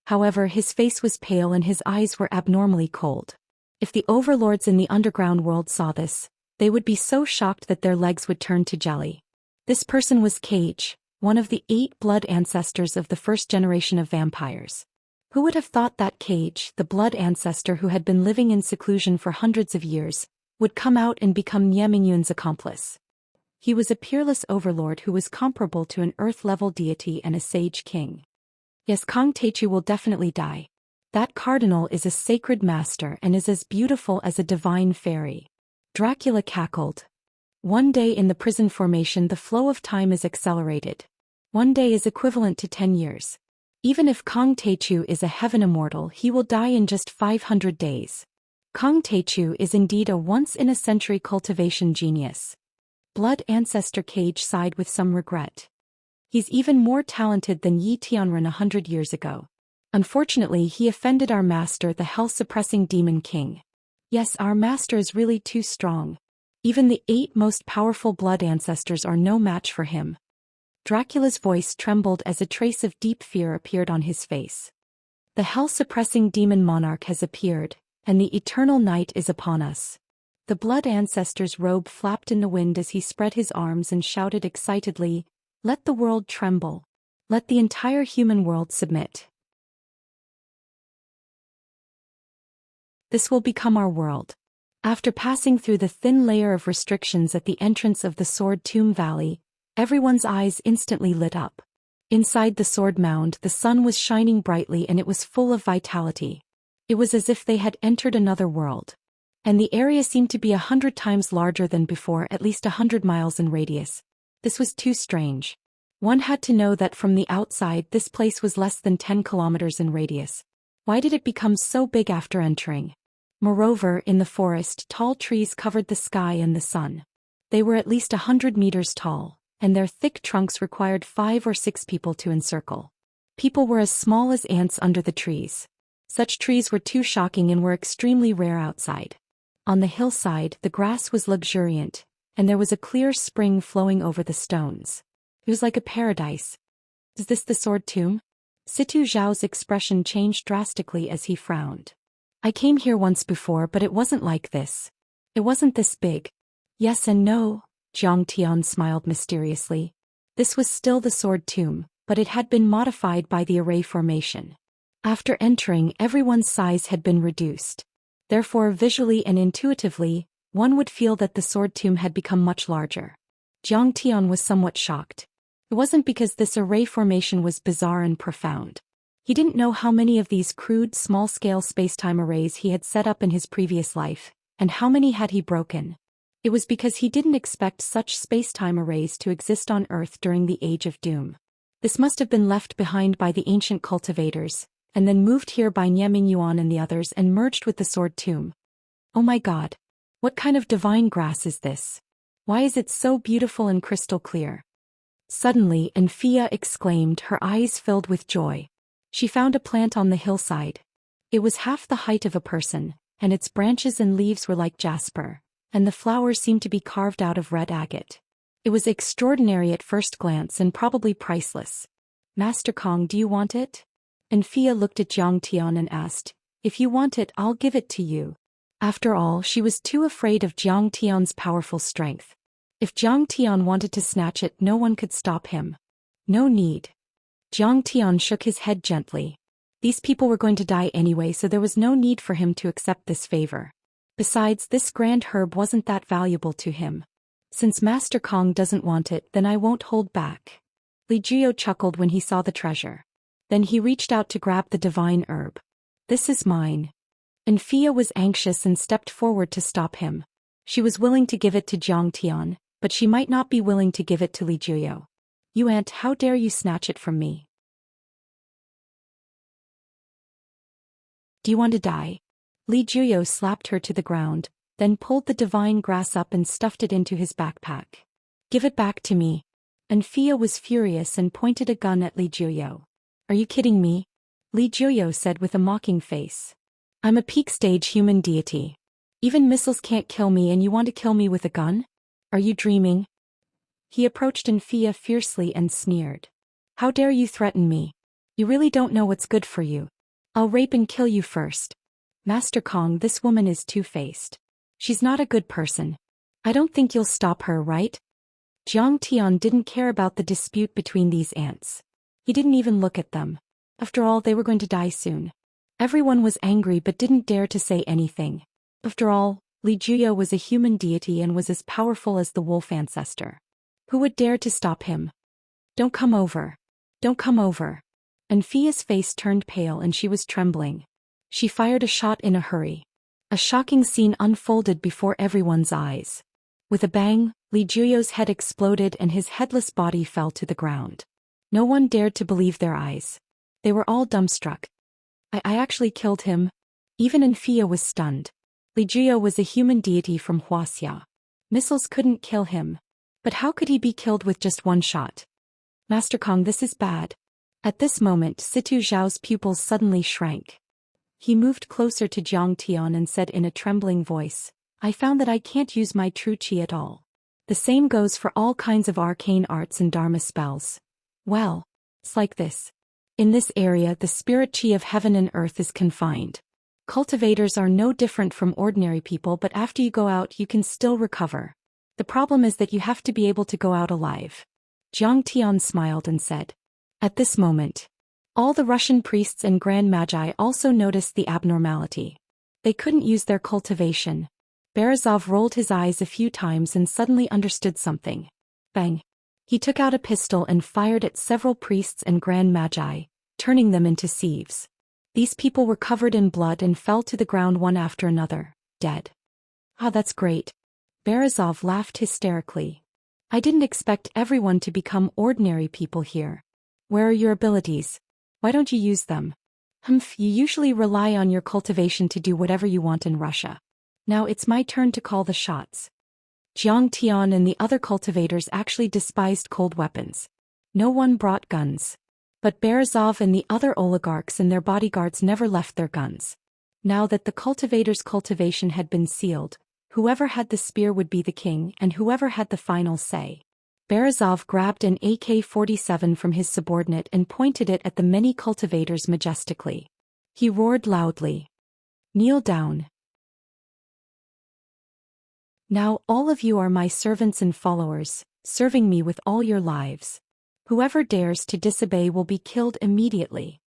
However, his face was pale and his eyes were abnormally cold. If the overlords in the underground world saw this, they would be so shocked that their legs would turn to jelly. This person was Cage, one of the 8 blood ancestors of the first generation of vampires. Who would have thought that Cage, the blood ancestor who had been living in seclusion for hundreds of years, would come out and become Nie Mingyuan's accomplice? He was a peerless overlord who was comparable to an earth-level deity and a sage king. Yes, Kang Taichu will definitely die. That cardinal is a sacred master and is as beautiful as a divine fairy. Dracula cackled. One day in the prison formation, the flow of time is accelerated. One day is equivalent to 10 years. Even if Kang Taichu is a heaven immortal, he will die in just 500 days. Kang Taichu is indeed a once-in-a-century cultivation genius. Blood ancestor Cage sighed with some regret. He's even more talented than Yi Tianren 100 years ago. Unfortunately, he offended our master, the hell-suppressing demon king. Yes, our master is really too strong. Even the 8 most powerful blood ancestors are no match for him. Dracula's voice trembled as a trace of deep fear appeared on his face. The hell-suppressing demon monarch has appeared, and the eternal night is upon us. The blood ancestor's robe flapped in the wind as he spread his arms and shouted excitedly, "Let the world tremble. Let the entire human world submit. This will become our world." After passing through the thin layer of restrictions at the entrance of the Sword Tomb Valley, everyone's eyes instantly lit up. Inside the sword mound, the sun was shining brightly and it was full of vitality. It was as if they had entered another world. And the area seemed to be 100 times larger than before, at least 100 miles in radius. This was too strange. One had to know that from the outside this place was less than 10 kilometers in radius. Why did it become so big after entering? Moreover, in the forest, tall trees covered the sky and the sun. They were at least 100 meters tall, and their thick trunks required 5 or 6 people to encircle. People were as small as ants under the trees. Such trees were too shocking and were extremely rare outside. On the hillside, the grass was luxuriant, and there was a clear spring flowing over the stones. It was like a paradise. Is this the sword tomb? Situ Zhao's expression changed drastically as he frowned. I came here once before, but it wasn't like this. It wasn't this big. Yes and no, Jiang Tian smiled mysteriously. This was still the sword tomb, but it had been modified by the array formation. After entering, everyone's size had been reduced. Therefore, visually and intuitively, one would feel that the sword tomb had become much larger. Jiang Tian was somewhat shocked. It wasn't because this array formation was bizarre and profound. He didn't know how many of these crude, small-scale space-time arrays he had set up in his previous life, and how many had he broken. It was because he didn't expect such space-time arrays to exist on Earth during the Age of Doom. This must have been left behind by the ancient cultivators, and then moved here by Nie Mingyuan and the others and merged with the sword tomb. Oh my god. What kind of divine grass is this? Why is it so beautiful and crystal clear? Suddenly, Xianxia exclaimed, her eyes filled with joy. She found a plant on the hillside. It was half the height of a person, and its branches and leaves were like jasper, and the flowers seemed to be carved out of red agate. It was extraordinary at first glance and probably priceless. Master Kong, do you want it? Xianxia looked at Zhang Tian and asked, if you want it, I'll give it to you. After all, she was too afraid of Zhang Tian's powerful strength. If Zhang Tian wanted to snatch it, no one could stop him. No need. Zhang Tian shook his head gently. These people were going to die anyway, so there was no need for him to accept this favor. Besides, this grand herb wasn't that valuable to him. Since Master Kong doesn't want it, then I won't hold back. Li Juyo chuckled when he saw the treasure. Then he reached out to grab the divine herb. This is mine. Xianxia was anxious and stepped forward to stop him. She was willing to give it to Zhang Tian, but she might not be willing to give it to Li Juyo. You aunt, how dare you snatch it from me? Do you want to die? Li Juyo slapped her to the ground, then pulled the divine grass up and stuffed it into his backpack. Give it back to me. Xianxia was furious and pointed a gun at Li Juyo. Are you kidding me? Li Juyo said with a mocking face. I'm a peak-stage human deity. Even missiles can't kill me, and you want to kill me with a gun? Are you dreaming? He approached Xianxia fiercely and sneered. How dare you threaten me? You really don't know what's good for you. I'll rape and kill you first. Master Kong, this woman is two-faced. She's not a good person. I don't think you'll stop her, right? Zhang Tian didn't care about the dispute between these ants. He didn't even look at them. After all, they were going to die soon. Everyone was angry but didn't dare to say anything. After all, Li Juyo was a human deity and was as powerful as the wolf ancestor. Who would dare to stop him? Don't come over. Don't come over. Xianxia's face turned pale and she was trembling. She fired a shot in a hurry. A shocking scene unfolded before everyone's eyes. With a bang, Li Juyo's head exploded and his headless body fell to the ground. No one dared to believe their eyes. They were all dumbstruck. I actually killed him. Even Xianxia was stunned. Li Juyo was a human deity from Wuxia. Missiles couldn't kill him. But how could he be killed with just one shot? Master Kong, this is bad. At this moment, Situ Zhao's pupils suddenly shrank. He moved closer to Zhang Tian and said in a trembling voice, I found that I can't use my true qi at all. The same goes for all kinds of arcane arts and dharma spells. Well, it's like this. In this area, the spirit qi of heaven and earth is confined. Cultivators are no different from ordinary people, but after you go out, you can still recover. The problem is that you have to be able to go out alive. Zhang Tian smiled and said. At this moment, all the Russian priests and grand magi also noticed the abnormality. They couldn't use their cultivation. Berezov rolled his eyes a few times and suddenly understood something. Bang! He took out a pistol and fired at several priests and grand magi, turning them into sieves. These people were covered in blood and fell to the ground one after another, dead. Ah, that's great. Berezov laughed hysterically. I didn't expect everyone to become ordinary people here. Where are your abilities? Why don't you use them? You usually rely on your cultivation to do whatever you want in Russia. Now it's my turn to call the shots. Zhang Tian and the other cultivators actually despised cold weapons. No one brought guns. But Berezov and the other oligarchs and their bodyguards never left their guns. Now that the cultivators' cultivation had been sealed, whoever had the spear would be the king and whoever had the final say. Berezov grabbed an AK-47 from his subordinate and pointed it at the many cultivators majestically. He roared loudly. Kneel down. Now all of you are my servants and followers, serving me with all your lives. Whoever dares to disobey will be killed immediately.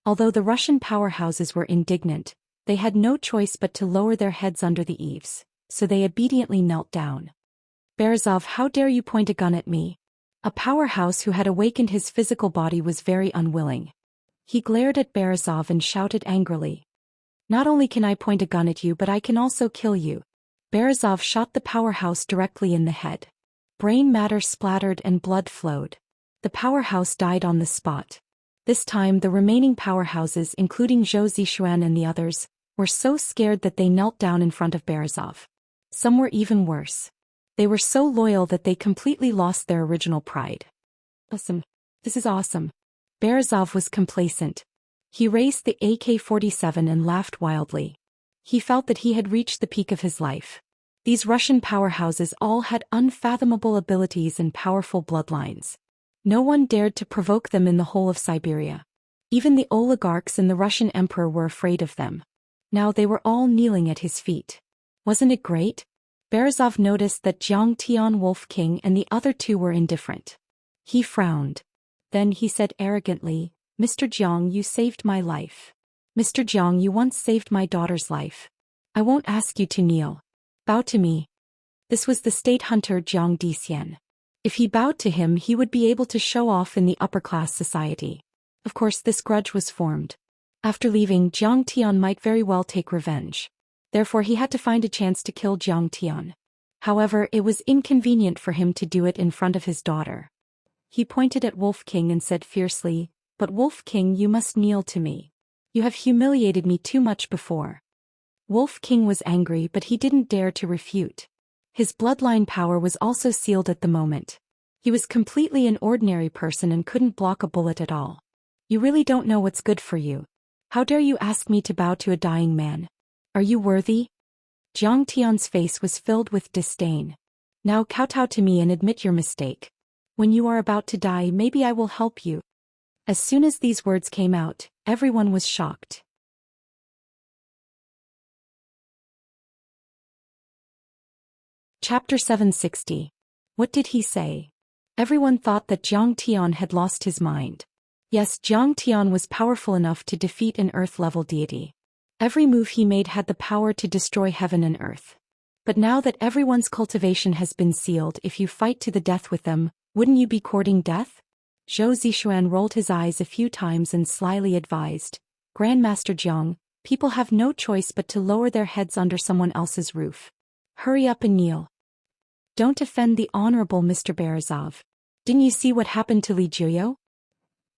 Although the Russian powerhouses were indignant, they had no choice but to lower their heads under the eaves, so they obediently knelt down. Berezov, how dare you point a gun at me? A powerhouse who had awakened his physical body was very unwilling. He glared at Berezov and shouted angrily. Not only can I point a gun at you, but I can also kill you. Berezov shot the powerhouse directly in the head. Brain matter splattered and blood flowed. The powerhouse died on the spot. This time the remaining powerhouses, including Zhou Xian and the others, were so scared that they knelt down in front of Berezov. Some were even worse. They were so loyal that they completely lost their original pride. Awesome. This is awesome. Berezov was complacent. He raised the AK-47 and laughed wildly. He felt that he had reached the peak of his life. These Russian powerhouses all had unfathomable abilities and powerful bloodlines. No one dared to provoke them in the whole of Siberia. Even the oligarchs and the Russian emperor were afraid of them. Now they were all kneeling at his feet. Wasn't it great? Berezov noticed that Zhang Tian, Wolf King, and the other two were indifferent. He frowned. Then he said arrogantly, "Mr. Jiang, you saved my life. Mr. Jiang, you once saved my daughter's life. I won't ask you to kneel. Bow to me." This was the state hunter Zhou Xian. If he bowed to him, he would be able to show off in the upper-class society. Of course, this grudge was formed. After leaving, Zhang Tian might very well take revenge. Therefore, he had to find a chance to kill Zhang Tian. However, it was inconvenient for him to do it in front of his daughter. He pointed at Wolf King and said fiercely, "But Wolf King, you must kneel to me. You have humiliated me too much before." Wolf King was angry, but he didn't dare to refute. His bloodline power was also sealed at the moment. He was completely an ordinary person and couldn't block a bullet at all. "You really don't know what's good for you. How dare you ask me to bow to a dying man? Are you worthy?" Zhang Tian's face was filled with disdain. "Now kowtow to me and admit your mistake. When you are about to die, maybe I will help you." As soon as these words came out, everyone was shocked. Chapter 760. What did he say? Everyone thought that Zhang Tian had lost his mind. Yes, Zhang Tian was powerful enough to defeat an earth-level deity. Every move he made had the power to destroy heaven and earth. But now that everyone's cultivation has been sealed, if you fight to the death with them, wouldn't you be courting death? Zhou Xian rolled his eyes a few times and slyly advised, "Grandmaster Jiang, people have no choice but to lower their heads under someone else's roof. Hurry up and kneel. Don't offend the honorable Mr. Berezov. Didn't you see what happened to Li Juyo?"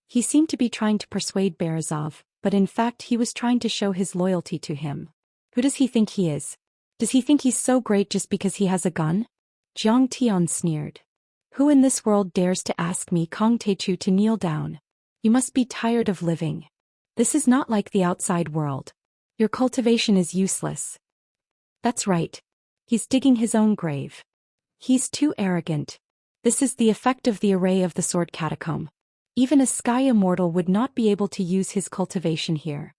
He seemed to be trying to persuade Berezov, but in fact he was trying to show his loyalty to him. Who does he think he is? Does he think he's so great just because he has a gun? Zhang Tian sneered. "Who in this world dares to ask me, Kong Techu, to kneel down? You must be tired of living. This is not like the outside world. Your cultivation is useless." That's right. He's digging his own grave. He's too arrogant. This is the effect of the array of the sword catacomb. Even a sky immortal would not be able to use his cultivation here.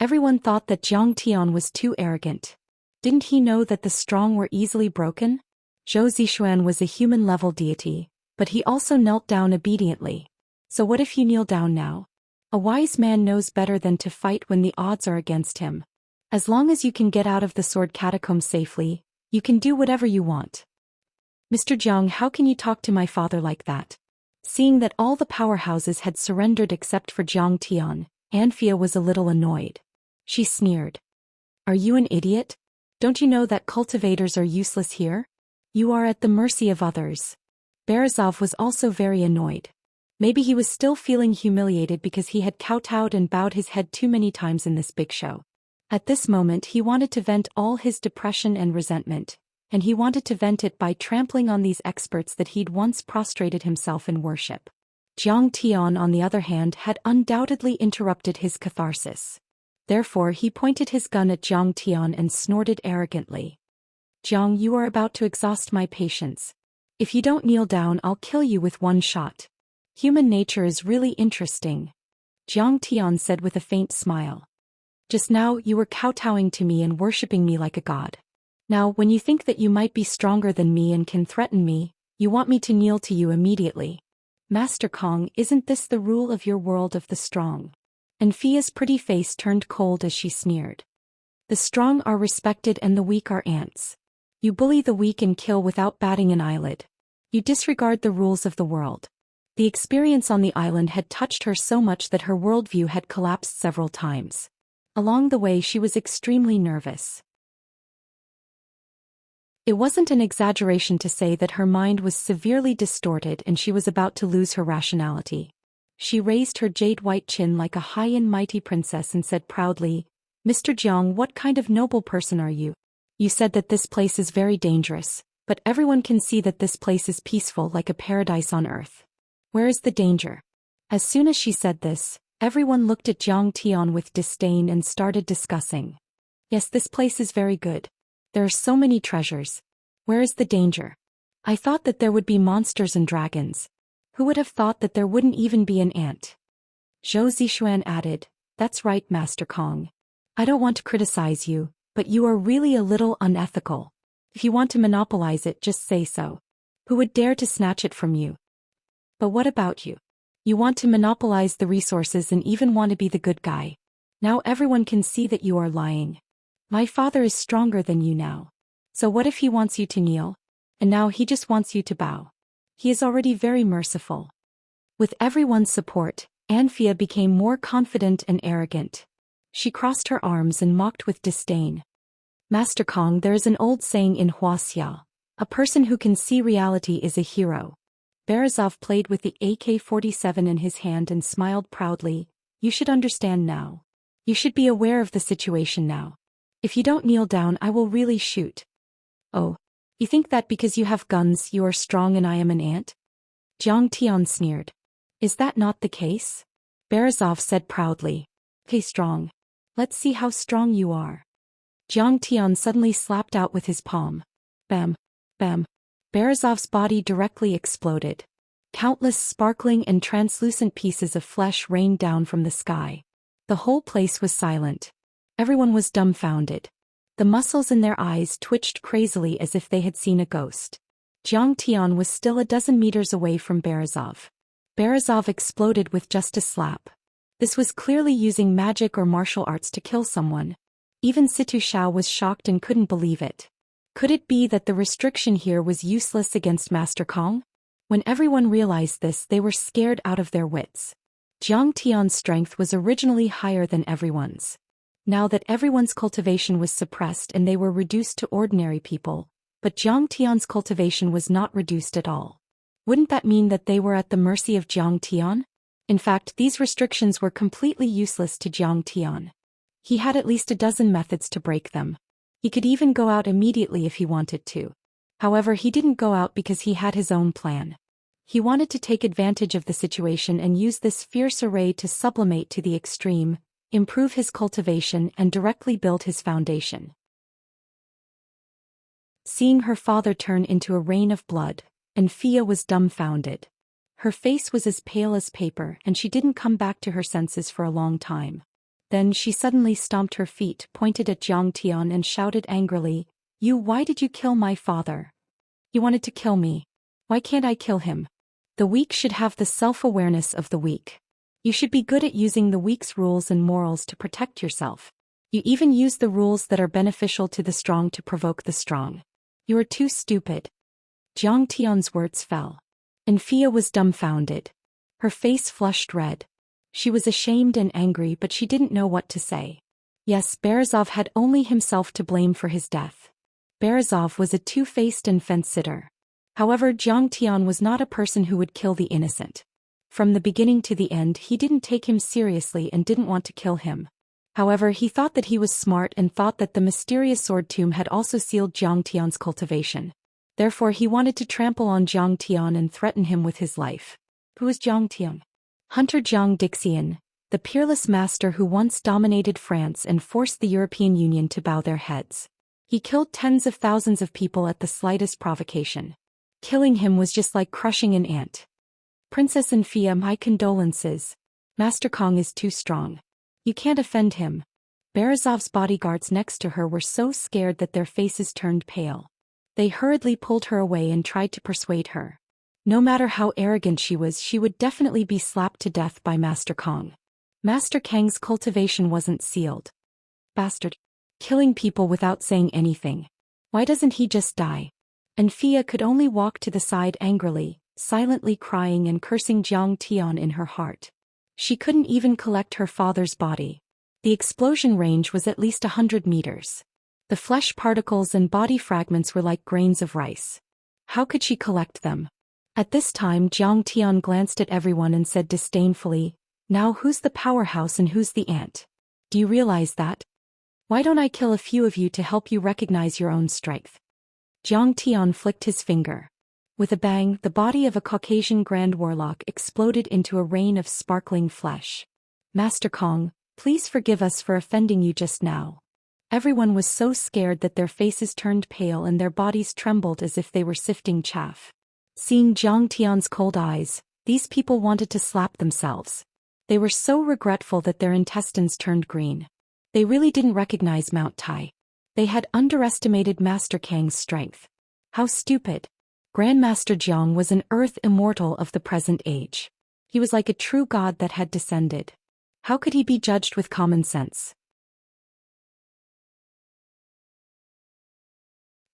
Everyone thought that Zhang Tian was too arrogant. Didn't he know that the strong were easily broken? Zhou Xian was a human-level deity, but he also knelt down obediently. So what if you kneel down now? A wise man knows better than to fight when the odds are against him. As long as you can get out of the sword catacomb safely, you can do whatever you want. Mr. Jiang, how can you talk to my father like that? Seeing that all the powerhouses had surrendered except for Zhang Tian, Anfia was a little annoyed. She sneered. "Are you an idiot? Don't you know that cultivators are useless here? You are at the mercy of others." Berezov was also very annoyed. Maybe he was still feeling humiliated because he had kowtowed and bowed his head too many times in this big show. At this moment he wanted to vent all his depression and resentment, and he wanted to vent it by trampling on these experts that he'd once prostrated himself in worship. Zhang Tian, on the other hand, had undoubtedly interrupted his catharsis. Therefore he pointed his gun at Zhang Tian and snorted arrogantly. "Jiang, you are about to exhaust my patience. If you don't kneel down, I'll kill you with one shot. Human nature is really interesting," Zhang Tian said with a faint smile. "Just now you were kowtowing to me and worshipping me like a god. Now, when you think that you might be stronger than me and can threaten me, you want me to kneel to you immediately. Master Kong, isn't this the rule of your world of the strong?" Anfia's pretty face turned cold as she sneered. "The strong are respected and the weak are ants. You bully the weak and kill without batting an eyelid. You disregard the rules of the world." The experience on the island had touched her so much that her worldview had collapsed several times. Along the way she was extremely nervous. It wasn't an exaggeration to say that her mind was severely distorted and she was about to lose her rationality. She raised her jade-white chin like a high and mighty princess and said proudly, "Mr. Jiang, what kind of noble person are you? You said that this place is very dangerous, but everyone can see that this place is peaceful like a paradise on earth. Where is the danger? As soon as she said this, everyone looked at Zhang Tian with disdain and started discussing. Yes, this place is very good. There are so many treasures. Where is the danger? I thought that there would be monsters and dragons. Who would have thought that there wouldn't even be an ant? Zhou Xian added, That's right, Master Kong. I don't want to criticize you, but you are really a little unethical. If you want to monopolize it, just say so. Who would dare to snatch it from you? But what about you? You want to monopolize the resources and even want to be the good guy. Now everyone can see that you are lying. My father is stronger than you now. So what if he wants you to kneel? And now he just wants you to bow. He is already very merciful. With everyone's support, Anfia became more confident and arrogant. She crossed her arms and mocked with disdain. Master Kong, there is an old saying in Wuxia. A person who can see reality is a hero. Berezov played with the AK-47 in his hand and smiled proudly. You should understand now. You should be aware of the situation now. If you don't kneel down, I will really shoot. Oh, you think that because you have guns you are strong and I am an ant? Zhang Tian sneered. Is that not the case? Berezov said proudly. Okay, strong. Let's see how strong you are. Zhang Tian suddenly slapped out with his palm. Bam, bam. Berezov's body directly exploded. Countless sparkling and translucent pieces of flesh rained down from the sky. The whole place was silent. Everyone was dumbfounded. The muscles in their eyes twitched crazily as if they had seen a ghost. Zhang Tian was still a dozen meters away from Berezov. Berezov exploded with just a slap. This was clearly using magic or martial arts to kill someone. Even Situ Xiao was shocked and couldn't believe it. Could it be that the restriction here was useless against Master Kong? When everyone realized this, they were scared out of their wits. Zhang Tian's strength was originally higher than everyone's. Now that everyone's cultivation was suppressed and they were reduced to ordinary people, but Zhang Tian's cultivation was not reduced at all. Wouldn't that mean that they were at the mercy of Zhang Tian? In fact, these restrictions were completely useless to Zhang Tian. He had at least a dozen methods to break them. He could even go out immediately if he wanted to. However, he didn't go out because he had his own plan. He wanted to take advantage of the situation and use this fierce array to sublimate to the extreme, improve his cultivation and directly build his foundation. Seeing her father turn into a rain of blood, Anfia was dumbfounded. Her face was as pale as paper and she didn't come back to her senses for a long time. Then she suddenly stomped her feet, pointed at Zhang Tian and shouted angrily, Why did you kill my father? You wanted to kill me. Why can't I kill him? The weak should have the self-awareness of the weak. You should be good at using the weak's rules and morals to protect yourself. You even use the rules that are beneficial to the strong to provoke the strong. You are too stupid. Zhang Tian's words fell. Anfia was dumbfounded. Her face flushed red. She was ashamed and angry, but she didn't know what to say. Yes, Berezov had only himself to blame for his death. Berezov was a two-faced and fence-sitter. However, Zhang Tian was not a person who would kill the innocent. From the beginning to the end, he didn't take him seriously and didn't want to kill him. However, he thought that he was smart and thought that the mysterious sword tomb had also sealed Zhang Tian's cultivation. Therefore, he wanted to trample on Zhang Tian and threaten him with his life. Who is Zhang Tian? Hunter Zhang Dixian, the peerless master who once dominated France and forced the European Union to bow their heads. He killed tens of thousands of people at the slightest provocation. Killing him was just like crushing an ant. Princess Anfia, my condolences. Master Kong is too strong. You can't offend him. Berezov's bodyguards next to her were so scared that their faces turned pale. They hurriedly pulled her away and tried to persuade her. No matter how arrogant she would definitely be slapped to death by Master Kong. Master Kang's cultivation wasn't sealed. Bastard. Killing people without saying anything. Why doesn't he just die? Anfia could only walk to the side angrily, silently crying and cursing Zhang Tian in her heart. She couldn't even collect her father's body. The explosion range was at least 100 meters. The flesh particles and body fragments were like grains of rice. How could she collect them? At this time, Zhang Tian glanced at everyone and said disdainfully, Now who's the powerhouse and who's the ant? Do you realize that? Why don't I kill a few of you to help you recognize your own strength? Zhang Tian flicked his finger. With a bang, the body of a Caucasian Grand Warlock exploded into a rain of sparkling flesh. Master Kong, please forgive us for offending you just now. Everyone was so scared that their faces turned pale and their bodies trembled as if they were sifting chaff. Seeing Jiang Tian's cold eyes, these people wanted to slap themselves. They were so regretful that their intestines turned green. They really didn't recognize Mount Tai. They had underestimated Master Kang's strength. How stupid. Grandmaster Jiang was an earth immortal of the present age. He was like a true god that had descended. How could he be judged with common sense?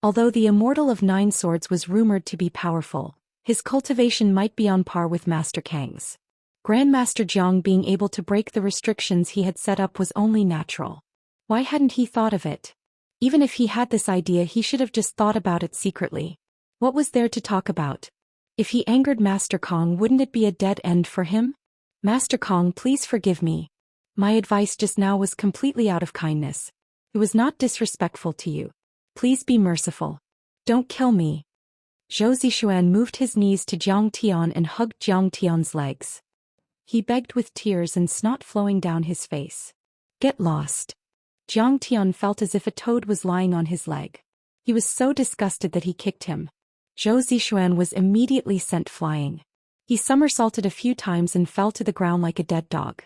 Although the Immortal of Nine Swords was rumored to be powerful, his cultivation might be on par with Master Kang's. Grandmaster Jiang being able to break the restrictions he had set up was only natural. Why hadn't he thought of it? Even if he had this idea, he should have just thought about it secretly. What was there to talk about? If he angered Master Kong, wouldn't it be a dead end for him? Master Kong, please forgive me. My advice just now was completely out of kindness. It was not disrespectful to you. Please be merciful. Don't kill me. Zhou Xian moved his knees to Jiang Tian and hugged Jiang Tian's legs. He begged with tears and snot flowing down his face. Get lost. Jiang Tian felt as if a toad was lying on his leg. He was so disgusted that he kicked him. Zhou Xian was immediately sent flying. He somersaulted a few times and fell to the ground like a dead dog.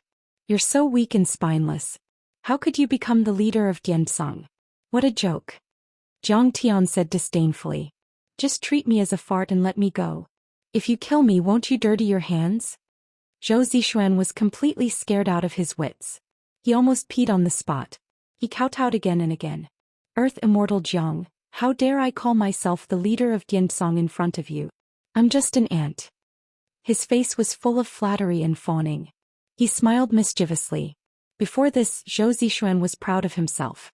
You're so weak and spineless. How could you become the leader of Diansong? What a joke. Jiang Tian said disdainfully. Just treat me as a fart and let me go. If you kill me, won't you dirty your hands? Zhou Xian was completely scared out of his wits. He almost peed on the spot. He kowtowed again and again. Earth Immortal Jiang, how dare I call myself the leader of Diansong in front of you? I'm just an ant. His face was full of flattery and fawning. He smiled mischievously. Before this, Zhou Xian was proud of himself.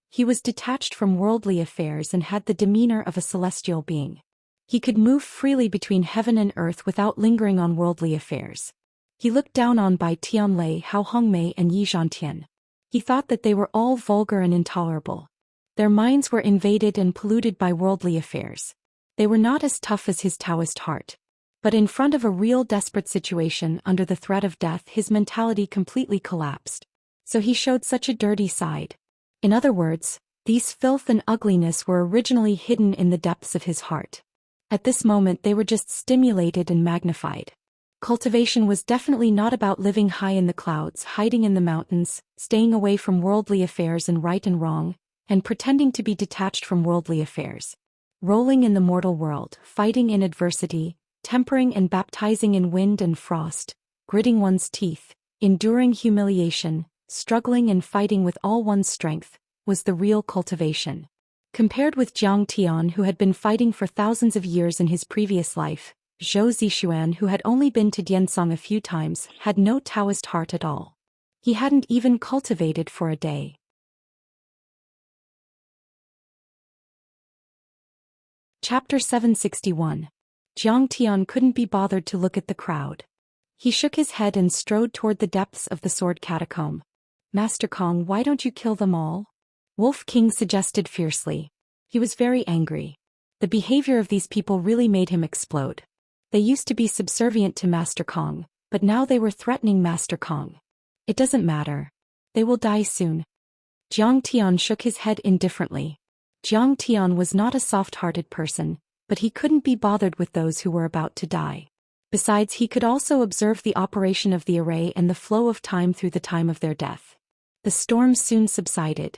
He was detached from worldly affairs and had the demeanor of a celestial being. He could move freely between heaven and earth without lingering on worldly affairs. He looked down on Bai Tianlei, Hao Hongmei and Yi Zhantian. He thought that they were all vulgar and intolerable. Their minds were invaded and polluted by worldly affairs. They were not as tough as his Taoist heart. But in front of a real desperate situation under the threat of death, his mentality completely collapsed. So he showed such a dirty side. In other words, these filth and ugliness were originally hidden in the depths of his heart. At this moment they were just stimulated and magnified. Cultivation was definitely not about living high in the clouds, hiding in the mountains, staying away from worldly affairs and right and wrong, and pretending to be detached from worldly affairs. Rolling in the mortal world, fighting in adversity, tempering and baptizing in wind and frost, gritting one's teeth, enduring humiliation, struggling and fighting with all one's strength, was the real cultivation. Compared with Jiang Tian, who had been fighting for thousands of years in his previous life, Zhou Xian, who had only been to Diansong a few times, had no Taoist heart at all. He hadn't even cultivated for a day. Chapter 761. Jiang Tian couldn't be bothered to look at the crowd. He shook his head and strode toward the depths of the sword catacomb. Master Kong, why don't you kill them all? Wolf King suggested fiercely. He was very angry. The behavior of these people really made him explode. They used to be subservient to Master Kong, but now they were threatening Master Kong. It doesn't matter. They will die soon. Jiang Tian shook his head indifferently. Jiang Tian was not a soft-hearted person, but he couldn't be bothered with those who were about to die. Besides, he could also observe the operation of the array and the flow of time through the time of their death. The storm soon subsided.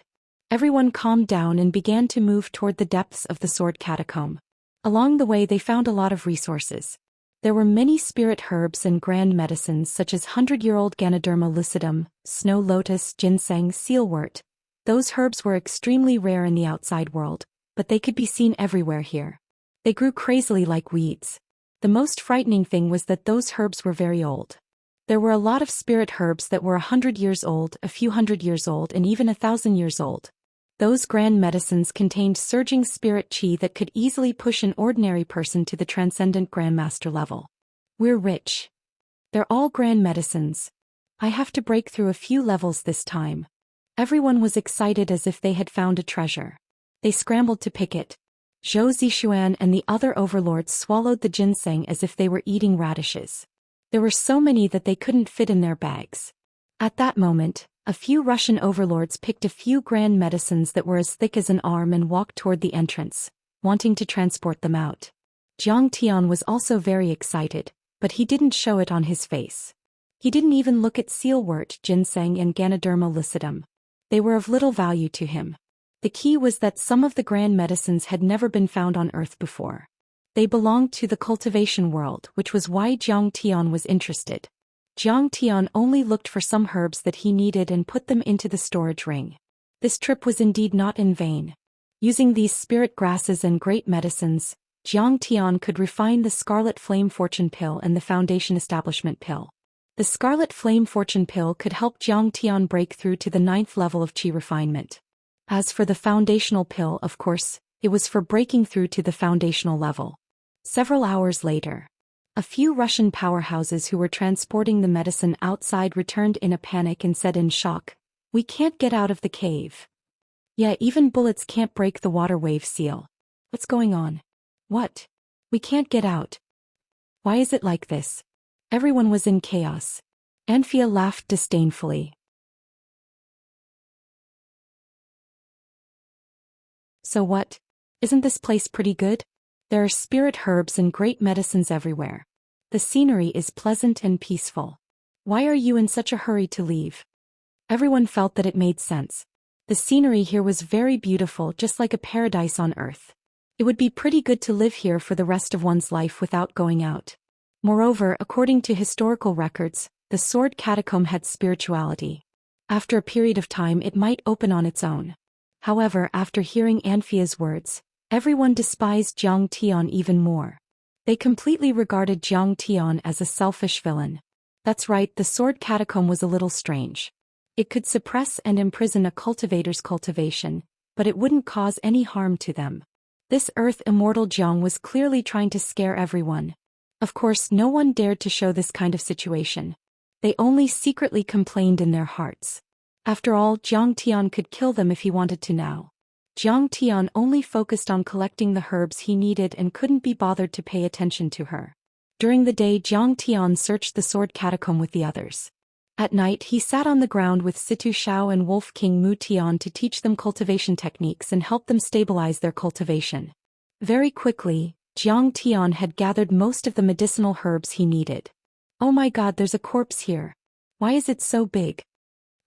Everyone calmed down and began to move toward the depths of the sword catacomb. Along the way they found a lot of resources. There were many spirit herbs and grand medicines such as 100-year-old Ganoderma lucidum, snow lotus, ginseng, sealwort. Those herbs were extremely rare in the outside world, but they could be seen everywhere here. They grew crazily like weeds. The most frightening thing was that those herbs were very old. There were a lot of spirit herbs that were 100 years old, a few hundred years old, and even 1,000 years old. Those grand medicines contained surging spirit qi that could easily push an ordinary person to the transcendent grandmaster level. We're rich. They're all grand medicines. I have to break through a few levels this time. Everyone was excited as if they had found a treasure. They scrambled to pick it. Zhou Xian and the other overlords swallowed the ginseng as if they were eating radishes. There were so many that they couldn't fit in their bags. At that moment, a few Russian overlords picked a few grand medicines that were as thick as an arm and walked toward the entrance, wanting to transport them out. Jiang Tian was also very excited, but he didn't show it on his face. He didn't even look at sealwort, ginseng and Ganoderma lucidum. They were of little value to him. The key was that some of the grand medicines had never been found on Earth before. They belonged to the cultivation world, which was why Jiang Tian was interested. Jiang Tian only looked for some herbs that he needed and put them into the storage ring. This trip was indeed not in vain. Using these spirit grasses and great medicines, Jiang Tian could refine the Scarlet Flame Fortune Pill and the Foundation Establishment Pill. The Scarlet Flame Fortune Pill could help Jiang Tian break through to the 9th level of Qi refinement. As for the Foundational Pill, of course, it was for breaking through to the foundational level. Several hours later, a few Russian powerhouses who were transporting the medicine outside returned in a panic and said in shock, "We can't get out of the cave. Yeah, even bullets can't break the water wave seal. What's going on? What? We can't get out. Why is it like this?" Everyone was in chaos. Xianxia laughed disdainfully. "So what? Isn't this place pretty good? There are spirit herbs and great medicines everywhere. The scenery is pleasant and peaceful. Why are you in such a hurry to leave?" Everyone felt that it made sense. The scenery here was very beautiful, just like a paradise on Earth. It would be pretty good to live here for the rest of one's life without going out. Moreover, according to historical records, the sword catacomb had spirituality. After a period of time it might open on its own. However, after hearing Xianxia's words, everyone despised Jiang Tian even more. They completely regarded Jiang Tian as a selfish villain. That's right, the sword catacomb was a little strange. It could suppress and imprison a cultivator's cultivation, but it wouldn't cause any harm to them. This earth immortal Jiang was clearly trying to scare everyone. Of course, no one dared to show this kind of situation. They only secretly complained in their hearts. After all, Jiang Tian could kill them if he wanted to now. Jiang Tian only focused on collecting the herbs he needed and couldn't be bothered to pay attention to her. During the day, Jiang Tian searched the sword catacomb with the others. At night, he sat on the ground with Situ Shao and Wolf King Mu Tian to teach them cultivation techniques and help them stabilize their cultivation. Very quickly, Jiang Tian had gathered most of the medicinal herbs he needed. "Oh my god, there's a corpse here. Why is it so big?"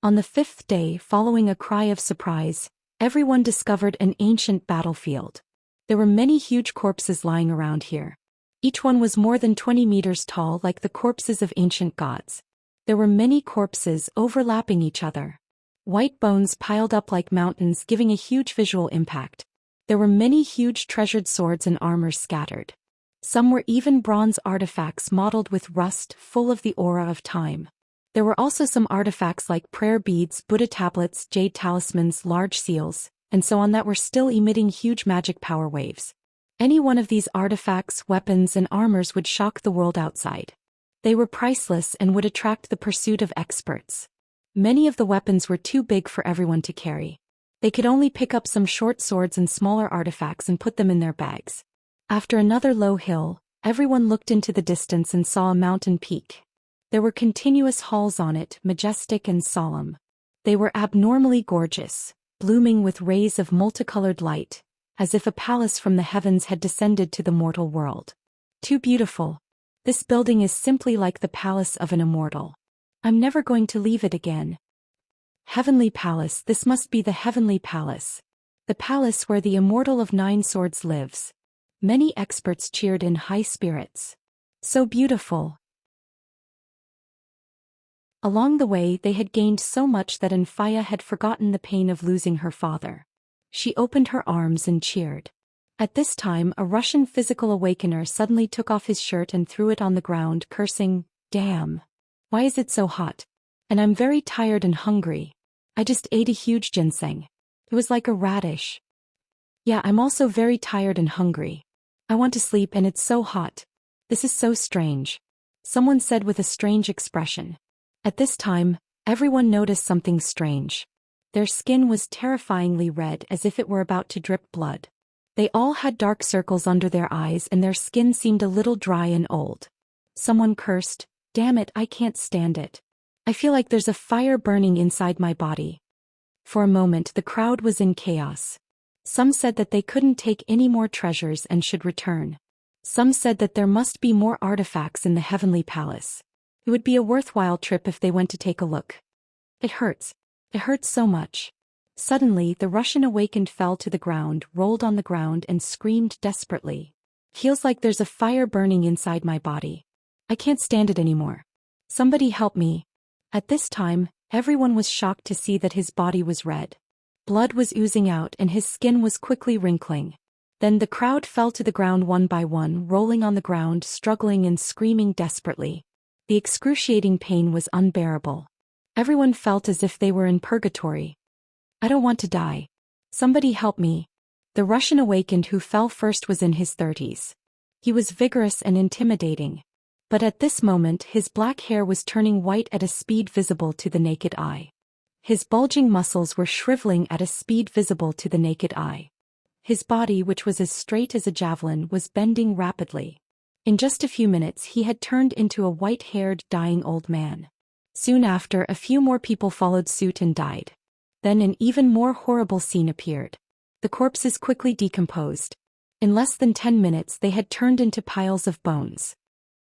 On the 5th day, following a cry of surprise, everyone discovered an ancient battlefield. There were many huge corpses lying around here. Each one was more than 20 meters tall, like the corpses of ancient gods. There were many corpses overlapping each other. White bones piled up like mountains, giving a huge visual impact. There were many huge treasured swords and armor scattered. Some were even bronze artifacts modeled with rust, full of the aura of time. There were also some artifacts like prayer beads, Buddha tablets, jade talismans, large seals, and so on that were still emitting huge magic power waves. Any one of these artifacts, weapons, and armors would shock the world outside. They were priceless and would attract the pursuit of experts. Many of the weapons were too big for everyone to carry. They could only pick up some short swords and smaller artifacts and put them in their bags. After another low hill, everyone looked into the distance and saw a mountain peak. There were continuous halls on it, majestic and solemn. They were abnormally gorgeous, blooming with rays of multicolored light, as if a palace from the heavens had descended to the mortal world. Too beautiful. This building is simply like the palace of an immortal. I'm never going to leave it again. Heavenly Palace, this must be the Heavenly Palace. The palace where the immortal of 9 swords lives. Many experts cheered in high spirits. So beautiful. Along the way they had gained so much that Xianxia had forgotten the pain of losing her father. She opened her arms and cheered. At this time a Russian physical awakener suddenly took off his shirt and threw it on the ground, cursing, "Damn! Why is it so hot? And I'm very tired and hungry. I just ate a huge ginseng. It was like a radish. Yeah, I'm also very tired and hungry. I want to sleep and it's so hot. This is so strange," someone said with a strange expression. At this time, everyone noticed something strange. Their skin was terrifyingly red, as if it were about to drip blood. They all had dark circles under their eyes and their skin seemed a little dry and old. Someone cursed, "Damn it, I can't stand it. I feel like there's a fire burning inside my body." For a moment the crowd was in chaos. Some said that they couldn't take any more treasures and should return. Some said that there must be more artifacts in the heavenly palace. It would be a worthwhile trip if they went to take a look. "It hurts. It hurts so much." Suddenly the Russian awakened, fell to the ground, rolled on the ground and screamed desperately. "Feels like there's a fire burning inside my body. I can't stand it anymore. Somebody help me." At this time, everyone was shocked to see that his body was red. Blood was oozing out and his skin was quickly wrinkling. Then the crowd fell to the ground one by one, rolling on the ground, struggling and screaming desperately. The excruciating pain was unbearable. Everyone felt as if they were in purgatory. "I don't want to die. Somebody help me." The Russian awakened who fell first was in his 30s. He was vigorous and intimidating. But at this moment his black hair was turning white at a speed visible to the naked eye. His bulging muscles were shriveling at a speed visible to the naked eye. His body, which was as straight as a javelin, was bending rapidly. In just a few minutes he had turned into a white-haired, dying old man. Soon after, a few more people followed suit and died. Then an even more horrible scene appeared. The corpses quickly decomposed. In less than 10 minutes they had turned into piles of bones.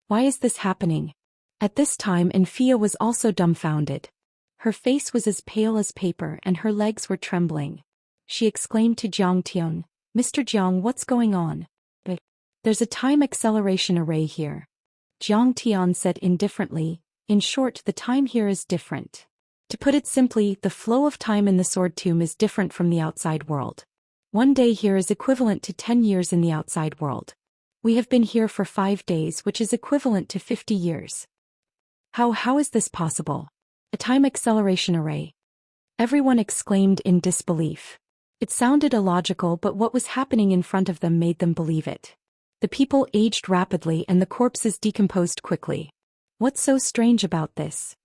Why is this happening? At this time Xianxia was also dumbfounded. Her face was as pale as paper and her legs were trembling. She exclaimed to Jiang Tian, "Mr. Jiang, what's going on?" "There's a time acceleration array here." Jiang Tian said indifferently, "In short, the time here is different. To put it simply, the flow of time in the sword tomb is different from the outside world. One day here is equivalent to 10 years in the outside world. We have been here for 5 days, which is equivalent to 50 years. How is this possible? A time acceleration array." Everyone exclaimed in disbelief. It sounded illogical, but what was happening in front of them made them believe it. The people aged rapidly and the corpses decomposed quickly. What's so strange about this?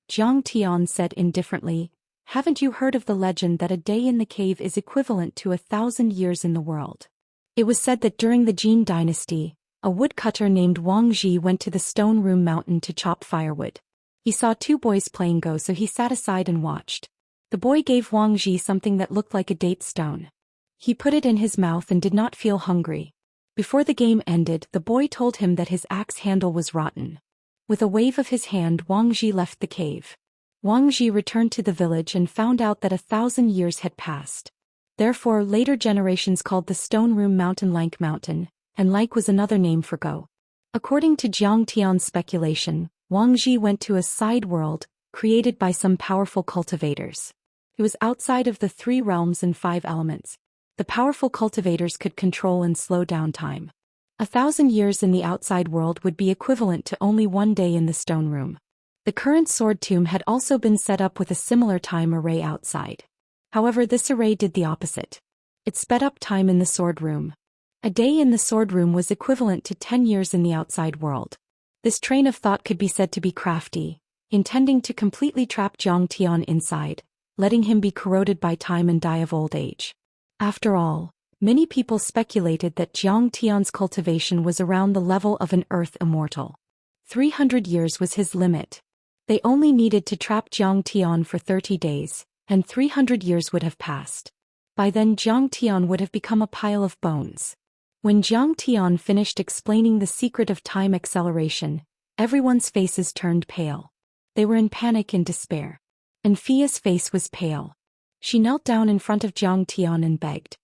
Jiang Tian said indifferently, "Haven't you heard of the legend that a day in the cave is equivalent to 1,000 years in the world? It was said that during the Jin dynasty, a woodcutter named Wang Ji went to the stone room mountain to chop firewood. He saw 2 boys playing Go, so he sat aside and watched. The boy gave Wang Ji something that looked like a date stone. He put it in his mouth and did not feel hungry. Before the game ended, the boy told him that his axe handle was rotten. With a wave of his hand, Wang Ji left the cave. Wang Ji returned to the village and found out that 1,000 years had passed. Therefore, later generations called the stone room mountain Lank Mountain, and Lank was another name for Go. According to Jiang Tian's speculation, Wang Ji went to a side world, created by some powerful cultivators. It was outside of the 3 realms and 5 elements. The powerful cultivators could control and slow down time. 1,000 years in the outside world would be equivalent to only 1 day in the stone room. The current sword tomb had also been set up with a similar time array outside. However, this array did the opposite. It sped up time in the sword room. A day in the sword room was equivalent to 10 years in the outside world. This train of thought could be said to be crafty, intending to completely trap Jiang Tian inside, letting him be corroded by time and die of old age. After all, many people speculated that Jiang Tian's cultivation was around the level of an earth immortal. 300 years was his limit. They only needed to trap Jiang Tian for 30 days, and 300 years would have passed. By then Jiang Tian would have become a pile of bones. When Jiang Tian finished explaining the secret of time acceleration, everyone's faces turned pale. They were in panic and despair. Xianxia's face was pale. She knelt down in front of Jiang Tian and begged.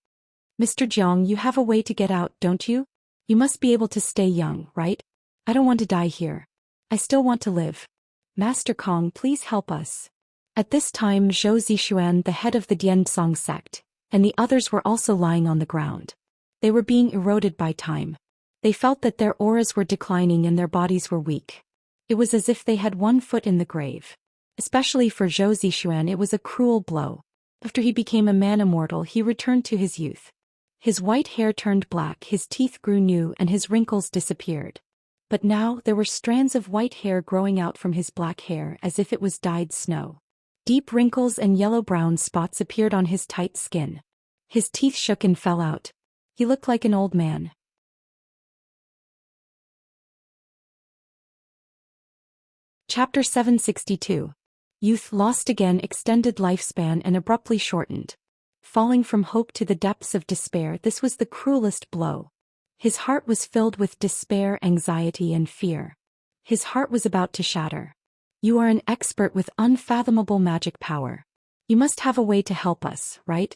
"Mr. Jiang, you have a way to get out, don't you? You must be able to stay young, right? I don't want to die here. I still want to live. Master Kong, please help us." At this time Zhou Xian, the head of the Dianzong sect, and the others were also lying on the ground. They were being eroded by time. They felt that their auras were declining and their bodies were weak. It was as if they had 1 foot in the grave. Especially for Zhou Xian, it was a cruel blow. After he became a man immortal, he returned to his youth. His white hair turned black, his teeth grew new, and his wrinkles disappeared. But now there were strands of white hair growing out from his black hair as if it was dyed snow. Deep wrinkles and yellow-brown spots appeared on his tight skin. His teeth shook and fell out. He looked like an old man. Chapter 762. Youth lost again, extended lifespan and abruptly shortened. Falling from hope to the depths of despair, this was the cruelest blow. His heart was filled with despair, anxiety and fear. His heart was about to shatter. You are an expert with unfathomable magic power. You must have a way to help us, right?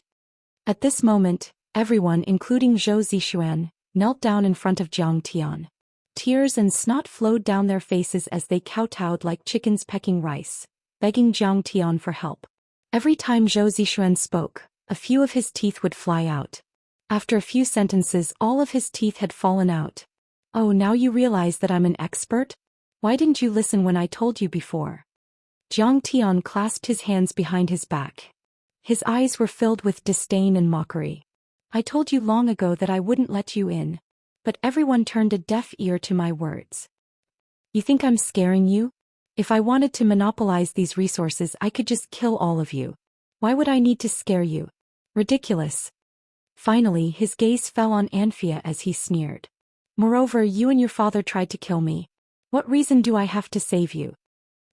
At this moment, everyone, including Zhou Xian, knelt down in front of Zhang Tian. Tears and snot flowed down their faces as they kowtowed like chickens pecking rice, begging Zhang Tian for help. Every time Zhou Xian spoke, a few of his teeth would fly out. After a few sentences, all of his teeth had fallen out. Oh, now you realize that I'm an expert? Why didn't you listen when I told you before? Zhang Tian clasped his hands behind his back. His eyes were filled with disdain and mockery. I told you long ago that I wouldn't let you in. But everyone turned a deaf ear to my words. You think I'm scaring you? If I wanted to monopolize these resources, I could just kill all of you. Why would I need to scare you? Ridiculous. Finally, his gaze fell on Xianxia as he sneered. Moreover, you and your father tried to kill me. What reason do I have to save you?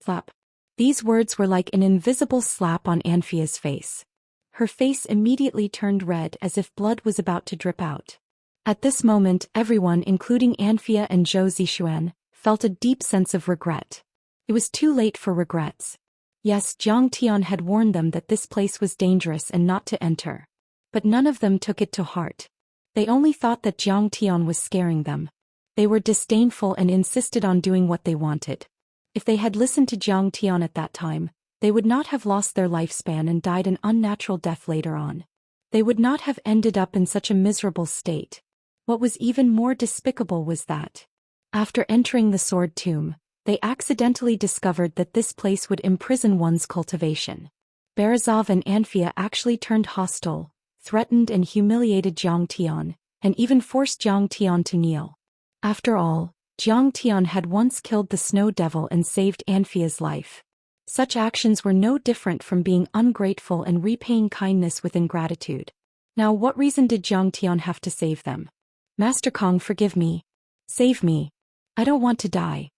Slap. These words were like an invisible slap on Xianxia's face. Her face immediately turned red as if blood was about to drip out. At this moment, everyone, including Xianxia and Zhou Xian, felt a deep sense of regret. It was too late for regrets. Yes, Zhang Tian had warned them that this place was dangerous and not to enter. But none of them took it to heart. They only thought that Zhang Tian was scaring them. They were disdainful and insisted on doing what they wanted. If they had listened to Zhang Tian at that time, they would not have lost their lifespan and died an unnatural death later on. They would not have ended up in such a miserable state. What was even more despicable was that, after entering the sword tomb, they accidentally discovered that this place would imprison one's cultivation. Berzov and Xianxia actually turned hostile, threatened and humiliated Zhang Tian, and even forced Zhang Tian to kneel. After all, Zhang Tian had once killed the snow devil and saved Xianxia's life. Such actions were no different from being ungrateful and repaying kindness with ingratitude. Now what reason did Zhang Tian have to save them? Master Kong, forgive me. Save me. I don't want to die.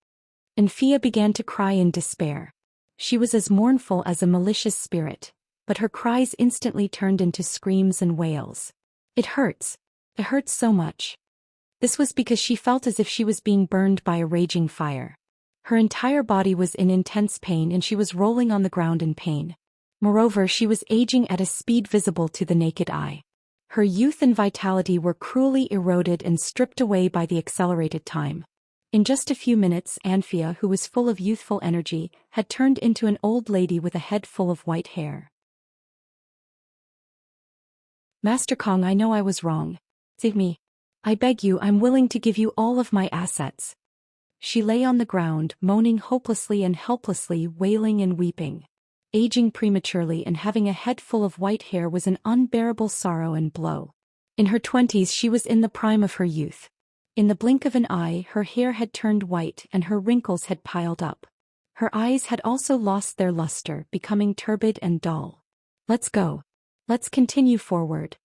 Xianxia began to cry in despair. She was as mournful as a malicious spirit, but her cries instantly turned into screams and wails. It hurts. It hurts so much. This was because she felt as if she was being burned by a raging fire. Her entire body was in intense pain and she was rolling on the ground in pain. Moreover, she was aging at a speed visible to the naked eye. Her youth and vitality were cruelly eroded and stripped away by the accelerated time. In just a few minutes, Xianxia, who was full of youthful energy, had turned into an old lady with a head full of white hair. Master Kong, I know I was wrong. Save me. I beg you, I'm willing to give you all of my assets. She lay on the ground, moaning hopelessly and helplessly, wailing and weeping. Aging prematurely and having a head full of white hair was an unbearable sorrow and blow. In her 20s she was in the prime of her youth. In the blink of an eye, her hair had turned white and her wrinkles had piled up. Her eyes had also lost their luster, becoming turbid and dull. Let's go. Let's continue forward.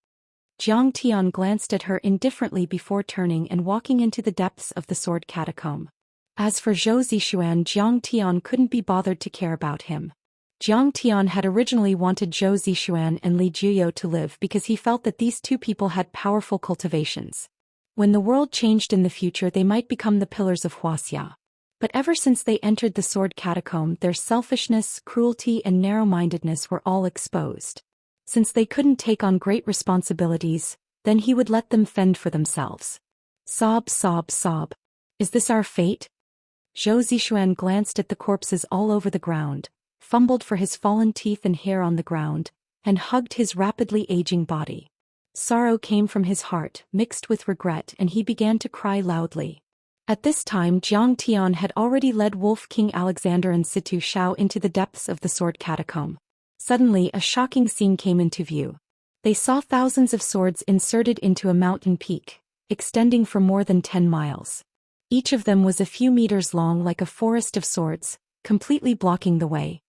Zhang Tian glanced at her indifferently before turning and walking into the depths of the sword catacomb. As for Zhou Xian, Zhang Tian couldn't be bothered to care about him. Zhang Tian had originally wanted Zhou Xian and Li Jiuyou to live because he felt that these two people had powerful cultivations. When the world changed in the future, they might become the pillars of Wuxia. But ever since they entered the sword catacomb, their selfishness, cruelty and narrow-mindedness were all exposed. Since they couldn't take on great responsibilities, then he would let them fend for themselves. Sob, sob, sob. Is this our fate? Zhou Xian glanced at the corpses all over the ground, fumbled for his fallen teeth and hair on the ground, and hugged his rapidly aging body. Sorrow came from his heart, mixed with regret, and he began to cry loudly. At this time, Zhang Tian had already led Wolf King Alexander and Situ Shao into the depths of the sword catacomb. Suddenly, a shocking scene came into view. They saw thousands of swords inserted into a mountain peak, extending for more than 10 miles. Each of them was a few meters long like a forest of swords, completely blocking the way.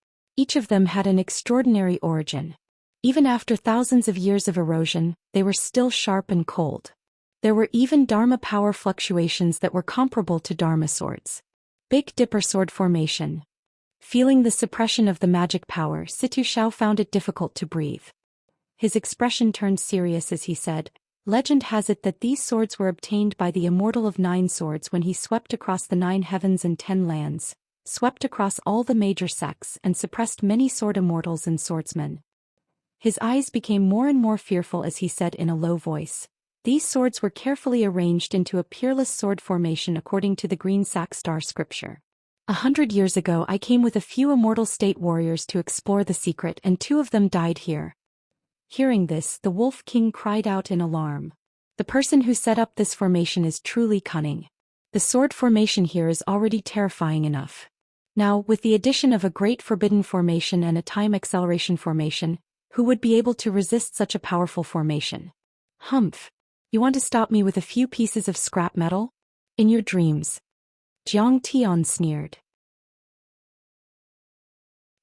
Each of them had an extraordinary origin. Even after thousands of years of erosion, they were still sharp and cold. There were even Dharma power fluctuations that were comparable to Dharma swords. Big Dipper sword formation. Feeling the suppression of the magic power, Situ Xiao found it difficult to breathe. His expression turned serious as he said, "Legend has it that these swords were obtained by the Immortal of 9 Swords when he swept across the 9 heavens and 10 lands, swept across all the major sects and suppressed many sword immortals and swordsmen." His eyes became more and more fearful as he said in a low voice, "These swords were carefully arranged into a peerless sword formation according to the Green Sack Star scripture. 100 years ago I came with a few immortal state warriors to explore the secret and 2 of them died here." Hearing this, the Wolf King cried out in alarm. "The person who set up this formation is truly cunning. The sword formation here is already terrifying enough. Now, with the addition of a great forbidden formation and a time acceleration formation, who would be able to resist such a powerful formation? Humph. You want to stop me with a few pieces of scrap metal? In your dreams." Jiang Tian sneered.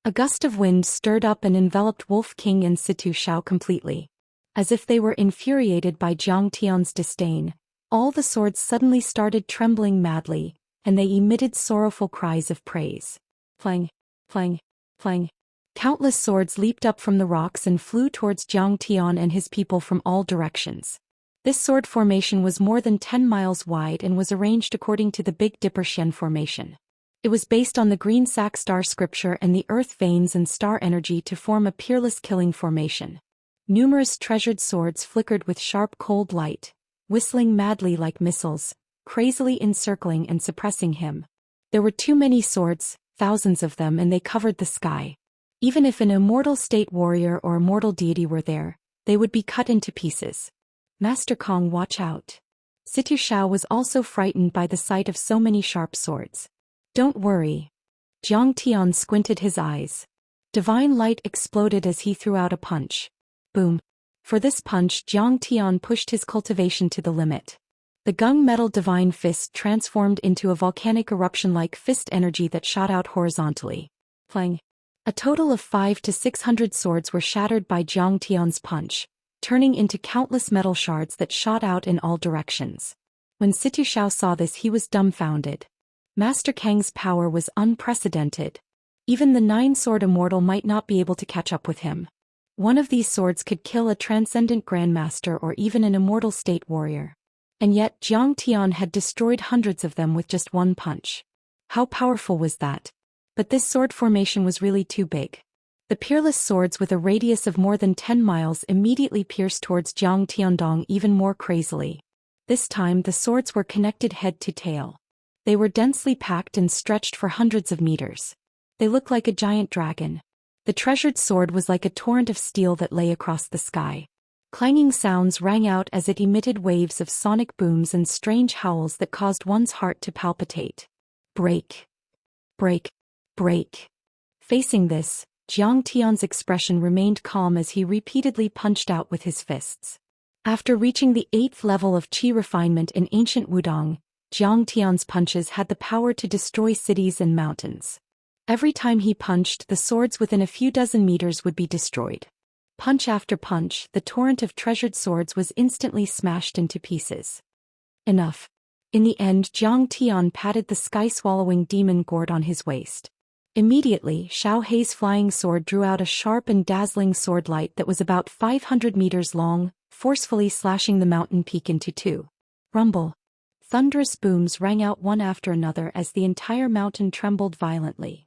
A gust of wind stirred up and enveloped Wolf King and Situ Xiao completely. As if they were infuriated by Jiang Tian's disdain, all the swords suddenly started trembling madly, and they emitted sorrowful cries of praise. Clang, clang, clang. Countless swords leaped up from the rocks and flew towards Jiang Tian and his people from all directions. This sword formation was more than 10 miles wide and was arranged according to the Big Dipper Xian formation. It was based on the Green Sack Star scripture and the earth veins and star energy to form a peerless killing formation. Numerous treasured swords flickered with sharp cold light, whistling madly like missiles, crazily encircling and suppressing him. There were too many swords, thousands of them, and they covered the sky. Even if an immortal state warrior or immortal deity were there, they would be cut into pieces. "Master Kong, watch out." Situ Xiao was also frightened by the sight of so many sharp swords. "Don't worry." Jiang Tian squinted his eyes. Divine light exploded as he threw out a punch. Boom. For this punch, Jiang Tian pushed his cultivation to the limit. The gung metal divine fist transformed into a volcanic eruption-like fist energy that shot out horizontally. Clang. A total of 500 to 600 swords were shattered by Jiang Tian's punch, turning into countless metal shards that shot out in all directions. When Situ Xiao saw this, he was dumbfounded. Master Kang's power was unprecedented. Even the 9-sword immortal might not be able to catch up with him. One of these swords could kill a transcendent grandmaster or even an immortal state warrior. And yet Jiang Tian had destroyed hundreds of them with just one punch. How powerful was that? But this sword formation was really too big. The peerless swords with a radius of more than 10 miles immediately pierced towards Jiang Tiandong even more crazily. This time the swords were connected head to tail. They were densely packed and stretched for hundreds of meters. They looked like a giant dragon. The treasured sword was like a torrent of steel that lay across the sky. Clanging sounds rang out as it emitted waves of sonic booms and strange howls that caused one's heart to palpitate. Break. Break. Break. Facing this, Jiang Tian's expression remained calm as he repeatedly punched out with his fists. After reaching the 8th level of qi refinement in ancient Wudong, Jiang Tian's punches had the power to destroy cities and mountains. Every time he punched, the swords within a few dozen meters would be destroyed. Punch after punch, the torrent of treasured swords was instantly smashed into pieces. Enough. In the end, Jiang Tian patted the sky-swallowing demon gourd on his waist. Immediately, Xiao Hei's flying sword drew out a sharp and dazzling sword light that was about 500 meters long, forcefully slashing the mountain peak into 2. Rumble. Thunderous booms rang out one after another as the entire mountain trembled violently.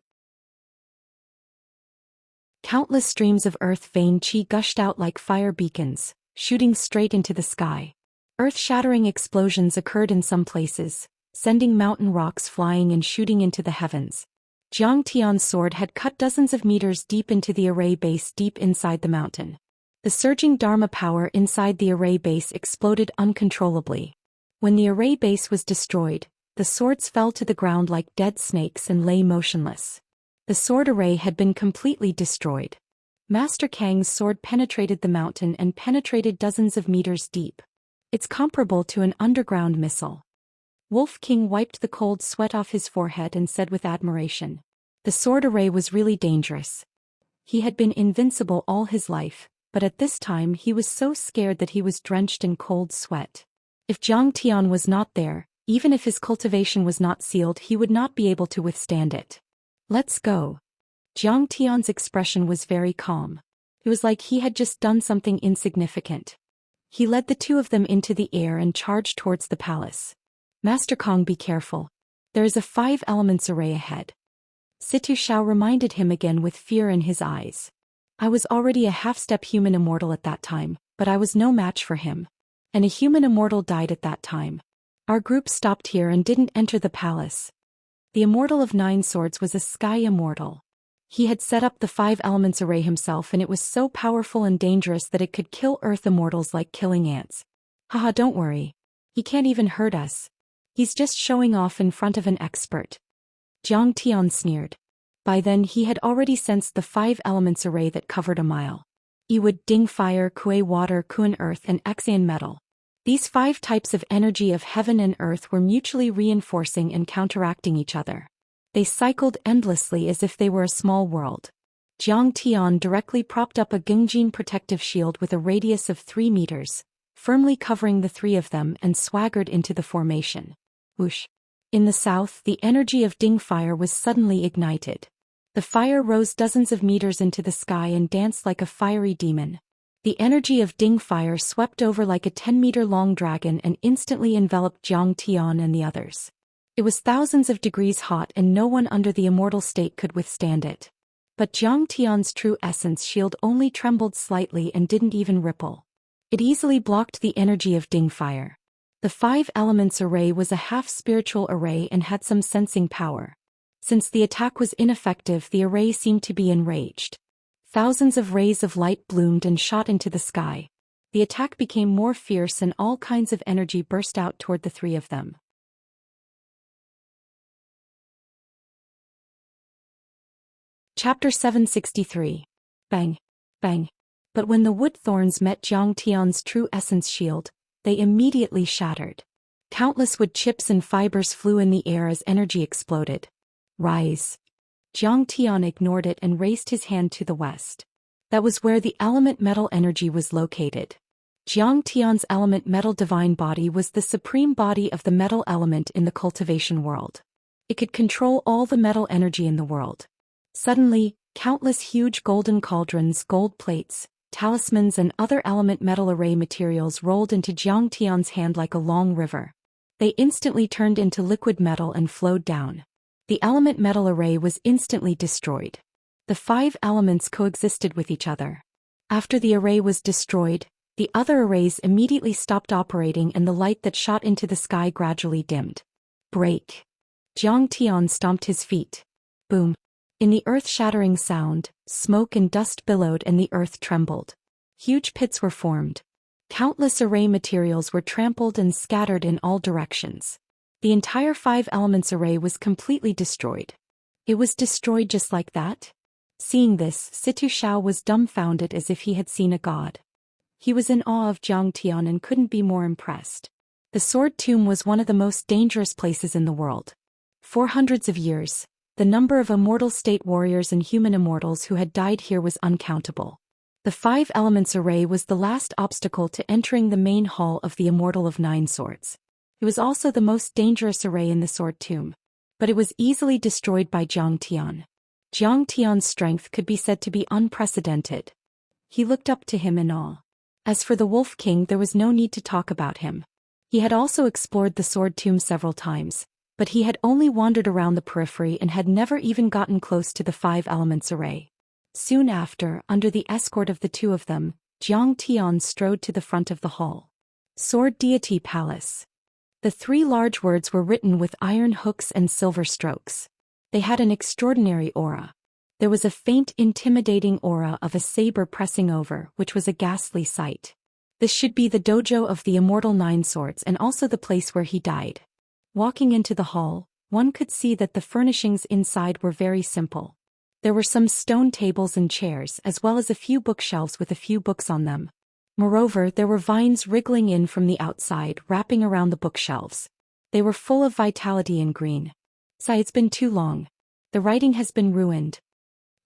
Countless streams of earth vein qi gushed out like fire beacons, shooting straight into the sky. Earth-shattering explosions occurred in some places, sending mountain rocks flying and shooting into the heavens. Jiang Tian's sword had cut dozens of meters deep into the array base deep inside the mountain. The surging Dharma power inside the array base exploded uncontrollably. When the array base was destroyed, the swords fell to the ground like dead snakes and lay motionless. The sword array had been completely destroyed. Master Kang's sword penetrated the mountain and penetrated dozens of meters deep. It's comparable to an underground missile. Wolf King wiped the cold sweat off his forehead and said with admiration, "The sword array was really dangerous. He had been invincible all his life, but at this time he was so scared that he was drenched in cold sweat. If Zhang Tian was not there, even if his cultivation was not sealed, he would not be able to withstand it. Let's go. Zhang Tian's expression was very calm. It was like he had just done something insignificant. He led the two of them into the air and charged towards the palace. Master Kong, be careful. There is a 5 elements array ahead. Situ Xiao reminded him again with fear in his eyes. I was already a half-step human immortal at that time, but I was no match for him. And a human immortal died at that time. Our group stopped here and didn't enter the palace. The immortal of 9 swords was a sky immortal. He had set up the 5 elements array himself, and it was so powerful and dangerous that it could kill earth immortals like killing ants. Haha, don't worry. He can't even hurt us. He's just showing off in front of an expert. Zhang Tian sneered. By then he had already sensed the 5 elements array that covered a mile. Yiwood, Ding fire, Kuei water, Kun earth, and Xian metal. These 5 types of energy of heaven and earth were mutually reinforcing and counteracting each other. They cycled endlessly as if they were a small world. Zhang Tian directly propped up a Gungjin protective shield with a radius of 3 meters, firmly covering the 3 of them, and swaggered into the formation. Whoosh! In the south, the energy of Ding fire was suddenly ignited. The fire rose dozens of meters into the sky and danced like a fiery demon. The energy of Ding fire swept over like a 10-meter-long dragon and instantly enveloped Zhang Tian and the others. It was thousands of degrees hot, and no one under the immortal state could withstand it. But Zhang Tian's true essence shield only trembled slightly and didn't even ripple. It easily blocked the energy of Ding fire. The 5 elements array was a half-spiritual array and had some sensing power. Since the attack was ineffective, the array seemed to be enraged. Thousands of rays of light bloomed and shot into the sky. The attack became more fierce and all kinds of energy burst out toward the 3 of them. Chapter 763. Bang. Bang. But when the wood thorns met Zhang Tian's true essence shield, they immediately shattered. Countless wood chips and fibers flew in the air as energy exploded. Rise. Zhang Tian ignored it and raised his hand to the west. That was where the element metal energy was located. Zhang Tian's element metal divine body was the supreme body of the metal element in the cultivation world. It could control all the metal energy in the world. Suddenly, countless huge golden cauldrons, gold plates, talismans and other element metal array materials rolled into Zhang Tian's hand like a long river. They instantly turned into liquid metal and flowed down. The element metal array was instantly destroyed. The 5 elements coexisted with each other. After the array was destroyed, the other arrays immediately stopped operating and the light that shot into the sky gradually dimmed. Break. Zhang Tian stomped his feet. Boom. In the earth-shattering sound, smoke and dust billowed and the earth trembled. Huge pits were formed. Countless array materials were trampled and scattered in all directions. The entire 5 elements array was completely destroyed. It was destroyed just like that? Seeing this, Situ Xiao was dumbfounded as if he had seen a god. He was in awe of Zhang Tian and couldn't be more impressed. The Sword Tomb was one of the most dangerous places in the world. For hundreds of years, the number of immortal state warriors and human immortals who had died here was uncountable. The 5 elements array was the last obstacle to entering the main hall of the Immortal of 9 Swords. It was also the most dangerous array in the Sword Tomb. But it was easily destroyed by Zhang Tian. Zhang Tian's strength could be said to be unprecedented. He looked up to him in awe. As for the Wolf King, there was no need to talk about him. He had also explored the Sword Tomb several times, but he had only wandered around the periphery and had never even gotten close to the 5 elements array. Soon after, under the escort of the 2 of them, Zhang Tian strode to the front of the hall. Sword Deity Palace. The 3 large words were written with iron hooks and silver strokes. They had an extraordinary aura. There was a faint, intimidating aura of a saber pressing over, which was a ghastly sight. This should be the dojo of the Immortal 9 Swords and also the place where he died. Walking into the hall, one could see that the furnishings inside were very simple. There were some stone tables and chairs as well as a few bookshelves with a few books on them. Moreover, there were vines wriggling in from the outside, wrapping around the bookshelves. They were full of vitality and green. Sigh, it's been too long. The writing has been ruined.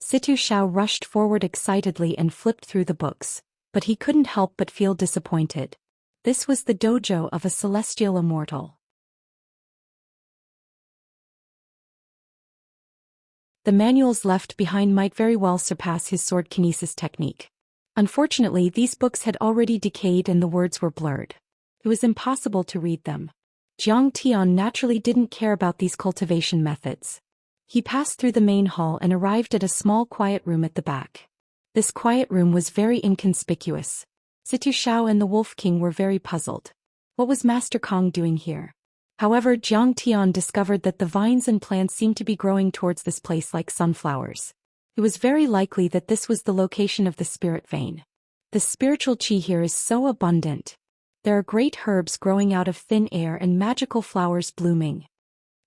Situ Xiao rushed forward excitedly and flipped through the books, but he couldn't help but feel disappointed. This was the dojo of a celestial immortal. The manuals left behind might very well surpass his sword kinesis technique. Unfortunately, these books had already decayed and the words were blurred. It was impossible to read them. Zhang Tian naturally didn't care about these cultivation methods. He passed through the main hall and arrived at a small quiet room at the back. This quiet room was very inconspicuous. Situ Xiao and the Wolf King were very puzzled. What was Master Kong doing here? However, Zhang Tian discovered that the vines and plants seemed to be growing towards this place like sunflowers. It was very likely that this was the location of the spirit vein. The spiritual qi here is so abundant. There are great herbs growing out of thin air and magical flowers blooming.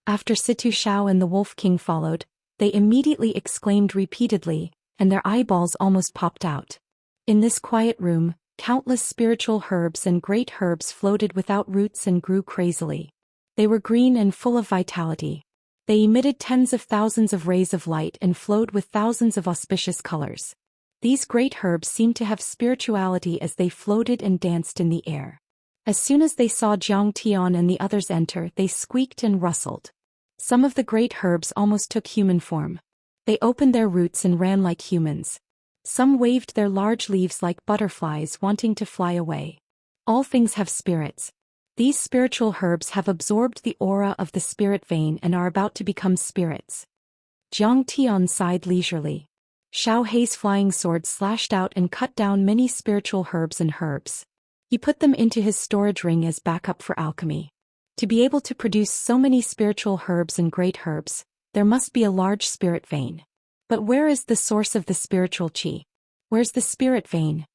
After Situ Xiao and the Wolf King followed, they immediately exclaimed repeatedly, and their eyeballs almost popped out. In this quiet room, countless spiritual herbs and great herbs floated without roots and grew crazily. They were green and full of vitality. They emitted tens of thousands of rays of light and flowed with thousands of auspicious colors. These great herbs seemed to have spirituality as they floated and danced in the air. As soon as they saw Zhang Tian and the others enter, they squeaked and rustled. Some of the great herbs almost took human form. They opened their roots and ran like humans. Some waved their large leaves like butterflies wanting to fly away. All things have spirits. These spiritual herbs have absorbed the aura of the spirit vein and are about to become spirits. Zhang Tian sighed leisurely. Xiao Hei's flying sword slashed out and cut down many spiritual herbs and herbs. He put them into his storage ring as backup for alchemy. To be able to produce so many spiritual herbs and great herbs, there must be a large spirit vein. But where is the source of the spiritual qi? Where's the spirit vein?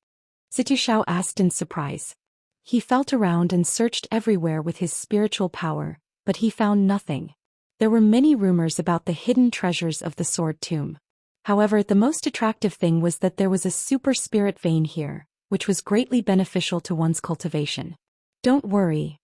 Situ Xiao asked in surprise. He felt around and searched everywhere with his spiritual power, but he found nothing. There were many rumors about the hidden treasures of the sword tomb. However, the most attractive thing was that there was a super spirit vein here, which was greatly beneficial to one's cultivation. Don't worry.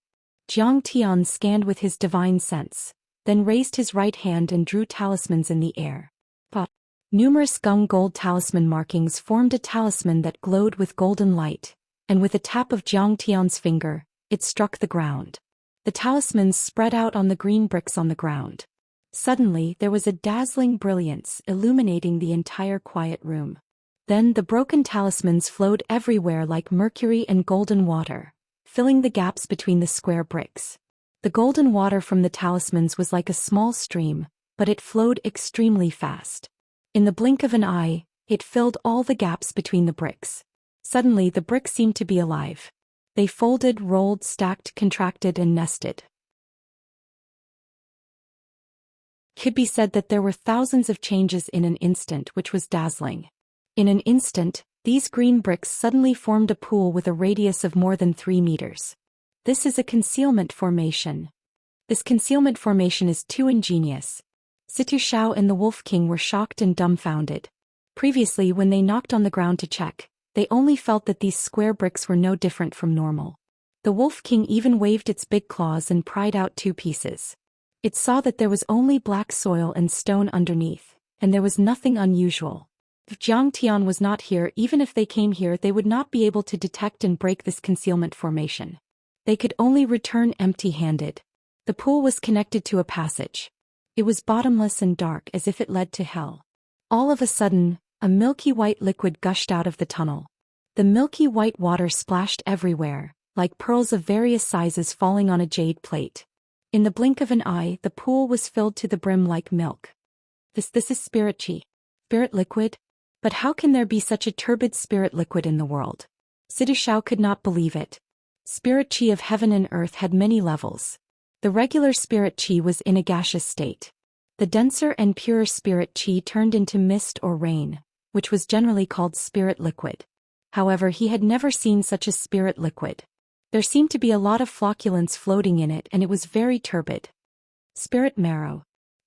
Zhang Tian scanned with his divine sense, then raised his right hand and drew talismans in the air. Pop. Numerous gung gold talisman markings formed a talisman that glowed with golden light, and with a tap of Zhang Tian's finger, it struck the ground. The talismans spread out on the green bricks on the ground. Suddenly, there was a dazzling brilliance illuminating the entire quiet room. Then the broken talismans flowed everywhere like mercury and golden water, filling the gaps between the square bricks. The golden water from the talismans was like a small stream, but it flowed extremely fast. In the blink of an eye, it filled all the gaps between the bricks. Suddenly the bricks seemed to be alive. They folded, rolled, stacked, contracted, and nested. It could be said that there were thousands of changes in an instant, which was dazzling. In an instant, these green bricks suddenly formed a pool with a radius of more than 3 meters. This is a concealment formation. This concealment formation is too ingenious. Situ Xiao and the Wolf King were shocked and dumbfounded. Previously, when they knocked on the ground to check, they only felt that these square bricks were no different from normal. The Wolf King even waved its big claws and pried out 2 pieces. It saw that there was only black soil and stone underneath, and there was nothing unusual. If Zhang Tian was not here, even if they came here, they would not be able to detect and break this concealment formation. They could only return empty-handed. The pool was connected to a passage. It was bottomless and dark as if it led to hell. All of a sudden, a milky white liquid gushed out of the tunnel. The milky white water splashed everywhere, like pearls of various sizes falling on a jade plate. In the blink of an eye, the pool was filled to the brim like milk. This is spirit qi. Spirit liquid? But how can there be such a turbid spirit liquid in the world? Situ Xiao could not believe it. Spirit qi of heaven and earth had many levels. The regular spirit qi was in a gaseous state. The denser and purer spirit qi turned into mist or rain, which was generally called spirit liquid. However, he had never seen such a spirit liquid. There seemed to be a lot of flocculence floating in it and it was very turbid. Spirit marrow.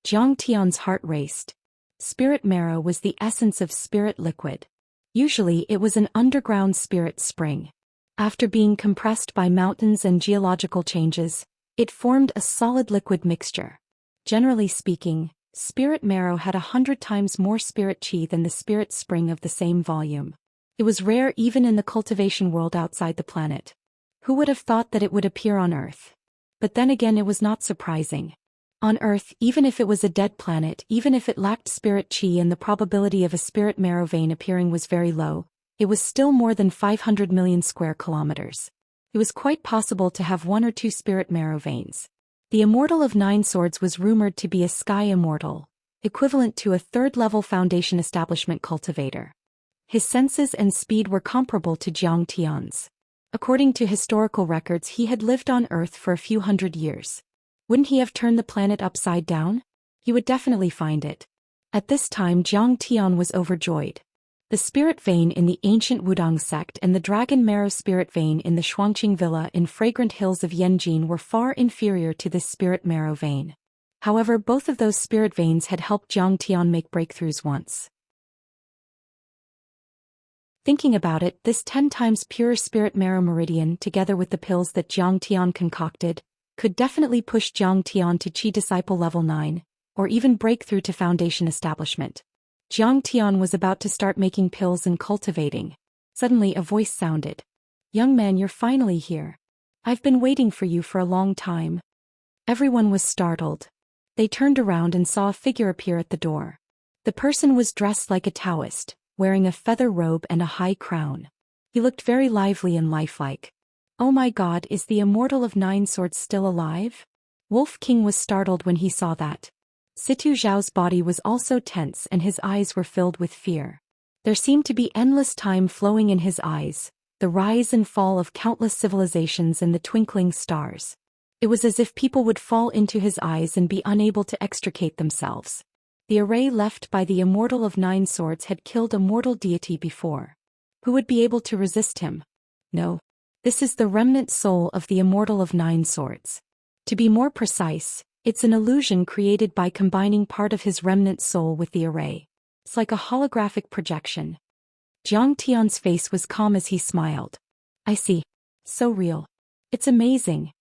Zhang Tian's heart raced. Spirit marrow was the essence of spirit liquid. Usually it was an underground spirit spring. After being compressed by mountains and geological changes, it formed a solid liquid mixture. Generally speaking, Spirit marrow had 100 times more spirit chi than the spirit spring of the same volume. It was rare even in the cultivation world outside the planet. Who would have thought that it would appear on Earth? But then again, it was not surprising. On Earth, even if it was a dead planet, even if it lacked spirit chi and the probability of a spirit marrow vein appearing was very low, it was still more than 500 million square kilometers. It was quite possible to have 1 or 2 spirit marrow veins. The Immortal of 9 Swords was rumored to be a sky immortal, equivalent to a third-level Foundation establishment cultivator. His senses and speed were comparable to Zhou Xian's. According to historical records, he had lived on Earth for a few hundred years. Wouldn't he have turned the planet upside down? He would definitely find it. At this time, Zhang Tian was overjoyed. The spirit vein in the ancient Wudong sect and the dragon marrow spirit vein in the Shuangqing villa in fragrant hills of Yanjin were far inferior to this spirit marrow vein. However, both of those spirit veins had helped Zhang Tian make breakthroughs once. Thinking about it, this 10 times purer spirit marrow meridian, together with the pills that Zhang Tian concocted, could definitely push Zhang Tian to Chi Disciple level 9, or even break through to Foundation establishment. Zhang Tian was about to start making pills and cultivating. Suddenly a voice sounded. "Young man, you're finally here. I've been waiting for you for a long time." Everyone was startled. They turned around and saw a figure appear at the door. The person was dressed like a Taoist, wearing a feather robe and a high crown. He looked very lively and lifelike. "Oh my God, is the Immortal of 9 Swords still alive?" Wolf King was startled when he saw that. Situ Zhao's body was also tense and his eyes were filled with fear. There seemed to be endless time flowing in his eyes, the rise and fall of countless civilizations and the twinkling stars. It was as if people would fall into his eyes and be unable to extricate themselves. The array left by the Immortal of 9 Swords had killed a mortal deity before. Who would be able to resist him? No. This is the remnant soul of the Immortal of 9 Swords. To be more precise, it's an illusion created by combining part of his remnant soul with the array. It's like a holographic projection. Zhang Tian's face was calm as he smiled. "I see. So real. It's amazing."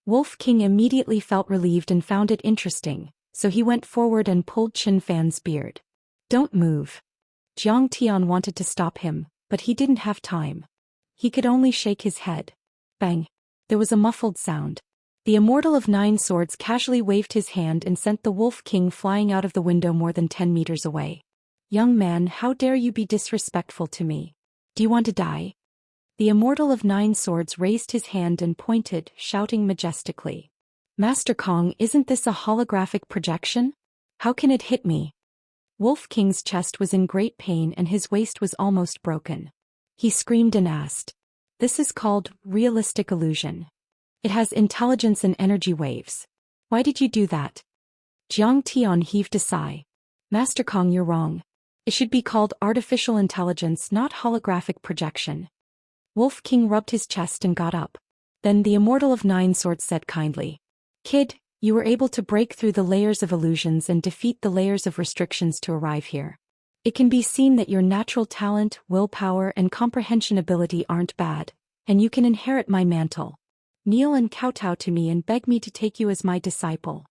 Wolf King immediately felt relieved and found it interesting, so he went forward and pulled Chen Fan's beard. "Don't move." Zhang Tian wanted to stop him, but he didn't have time. He could only shake his head. Bang! There was a muffled sound. The Immortal of 9 Swords casually waved his hand and sent the Wolf King flying out of the window more than 10 meters away. "Young man, how dare you be disrespectful to me? Do you want to die?" The Immortal of 9 Swords raised his hand and pointed, shouting majestically. "Master Kong, isn't this a holographic projection? How can it hit me?" Wolf King's chest was in great pain and his waist was almost broken. He screamed and asked. "This is called realistic illusion. It has intelligence and energy waves. Why did you do that?" Zhang Tian heaved a sigh. "Master Kong, you're wrong. It should be called artificial intelligence, not holographic projection." Wolf King rubbed his chest and got up. Then the Immortal of 9 Swords said kindly, "Kid, you were able to break through the layers of illusions and defeat the layers of restrictions to arrive here. It can be seen that your natural talent, willpower, and comprehension ability aren't bad, and you can inherit my mantle. Kneel and kowtow to me and beg me to take you as my disciple."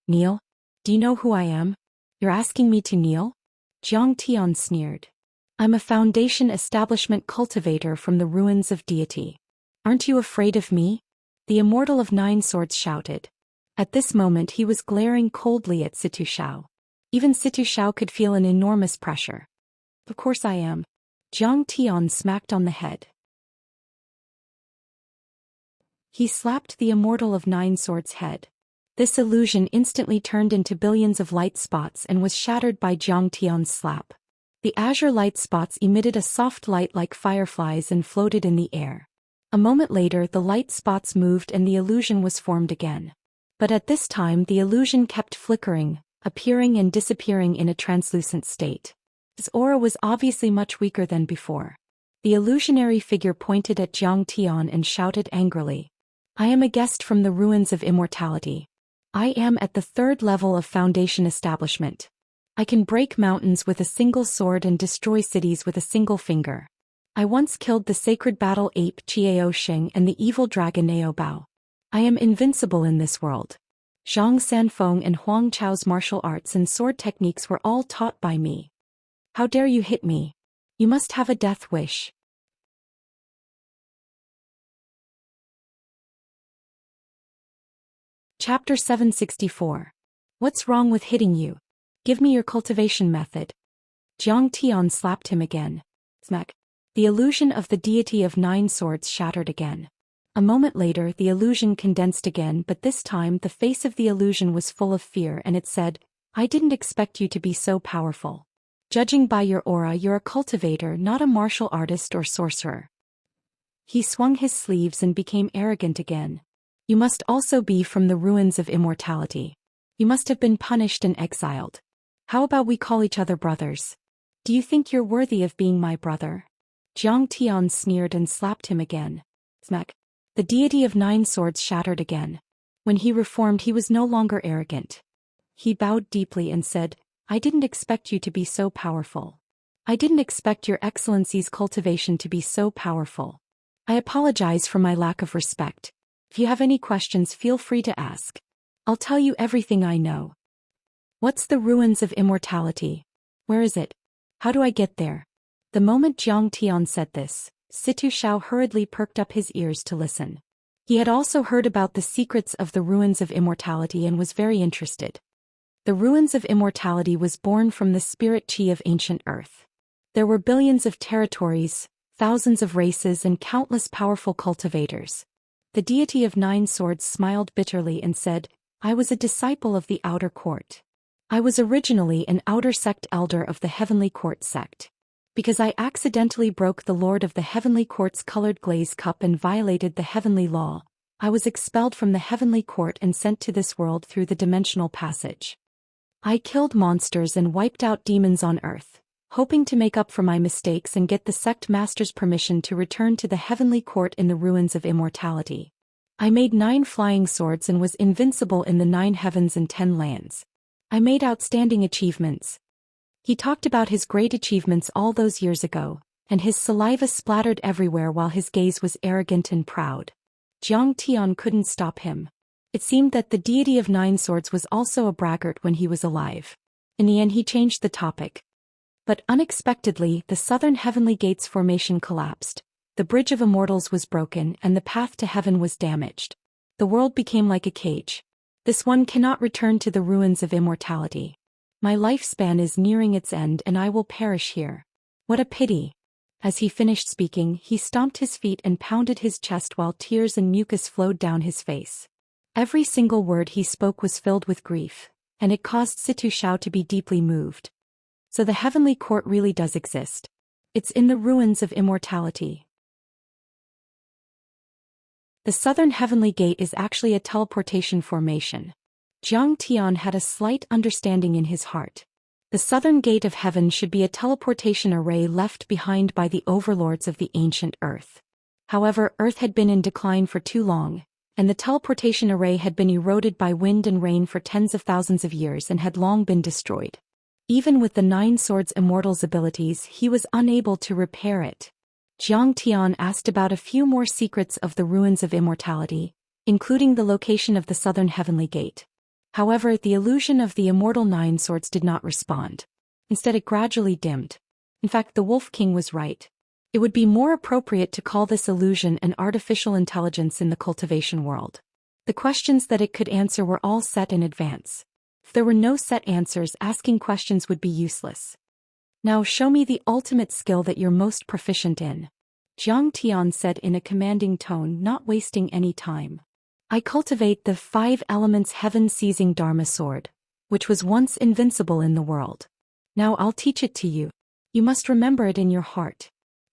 "Kneel? Do you know who I am? You're asking me to kneel?" Zhang Tian sneered. "I'm a Foundation establishment cultivator from the ruins of deity. Aren't you afraid of me?" The Immortal of 9 Swords shouted. At this moment he was glaring coldly at Situ Xiao. Even Situ Xiao could feel an enormous pressure. "Of course I am." Zhang Tian smacked on the head. He slapped the Immortal of 9 Swords' head. This illusion instantly turned into billions of light spots and was shattered by Zhang Tian's slap. The azure light spots emitted a soft light like fireflies and floated in the air. A moment later the light spots moved and the illusion was formed again. But at this time the illusion kept flickering, appearing and disappearing in a translucent state. His aura was obviously much weaker than before. The illusionary figure pointed at Zhang Tian and shouted angrily, "I am a guest from the ruins of immortality. I am at the 3rd level of Foundation establishment. I can break mountains with a single sword and destroy cities with a single finger. I once killed the sacred battle ape Qiao Xing and the evil dragon Nao Bao. I am invincible in this world. Zhang Sanfeng and Huang Chao's martial arts and sword techniques were all taught by me. How dare you hit me? You must have a death wish. Chapter 764. What's wrong with hitting you? Give me your cultivation method. Jiang Tian slapped him again. Smack. The illusion of the deity of 9 swords shattered again. A moment later the illusion condensed again, but this time the face of the illusion was full of fear and it said, I didn't expect you to be so powerful. Judging by your aura, you're a cultivator, not a martial artist or sorcerer. He swung his sleeves and became arrogant again. You must also be from the ruins of immortality. You must have been punished and exiled. How about we call each other brothers? Do you think you're worthy of being my brother? Jiang Tian sneered and slapped him again. Smack. The deity of 9 swords shattered again. When he reformed, he was no longer arrogant. He bowed deeply and said, I didn't expect you to be so powerful. I didn't expect your excellency's cultivation to be so powerful. I apologize for my lack of respect. If you have any questions, feel free to ask. I'll tell you everything I know. What's the ruins of immortality? Where is it? How do I get there? The moment Jiang Tian said this, Situ Shao hurriedly perked up his ears to listen. He had also heard about the secrets of the ruins of immortality and was very interested. The ruins of immortality was born from the spirit chi of ancient earth. There were billions of territories, thousands of races and countless powerful cultivators. The deity of 9 swords smiled bitterly and said, I was a disciple of the outer court. I was originally an outer sect elder of the heavenly court sect. Because I accidentally broke the Lord of the Heavenly Court's colored glaze cup and violated the heavenly law, I was expelled from the heavenly court and sent to this world through the dimensional passage. I killed monsters and wiped out demons on earth, hoping to make up for my mistakes and get the sect master's permission to return to the heavenly court in the ruins of immortality. I made 9 flying swords and was invincible in the 9 heavens and 10 lands. I made outstanding achievements. He talked about his great achievements all those years ago, and his saliva splattered everywhere while his gaze was arrogant and proud. Jiang Tian couldn't stop him. It seemed that the deity of 9 swords was also a braggart when he was alive. In the end he changed the topic. But unexpectedly the southern heavenly gate's formation collapsed, the bridge of immortals was broken and the path to heaven was damaged. The world became like a cage. This one cannot return to the ruins of immortality. My lifespan is nearing its end and I will perish here. What a pity. As he finished speaking, he stomped his feet and pounded his chest while tears and mucus flowed down his face. Every single word he spoke was filled with grief, and it caused Situ Shao to be deeply moved. So the heavenly court really does exist. It's in the ruins of immortality. The southern heavenly gate is actually a teleportation formation. Jiang Tian had a slight understanding in his heart. The southern gate of heaven should be a teleportation array left behind by the overlords of the ancient earth. However, Earth had been in decline for too long, and the teleportation array had been eroded by wind and rain for tens of thousands of years and had long been destroyed. Even with the 9 swords immortal's abilities, he was unable to repair it. Jiang Tian asked about a few more secrets of the ruins of immortality, including the location of the southern heavenly gate. However, the illusion of the immortal 9 swords did not respond. Instead it gradually dimmed. In fact, the Wolf King was right. It would be more appropriate to call this illusion an artificial intelligence in the cultivation world. The questions that it could answer were all set in advance. If there were no set answers, asking questions would be useless. Now show me the ultimate skill that you're most proficient in. Jiang Tian said in a commanding tone, not wasting any time. I cultivate the 5 elements heaven-seizing Dharma sword, which was once invincible in the world. Now I'll teach it to you. You must remember it in your heart.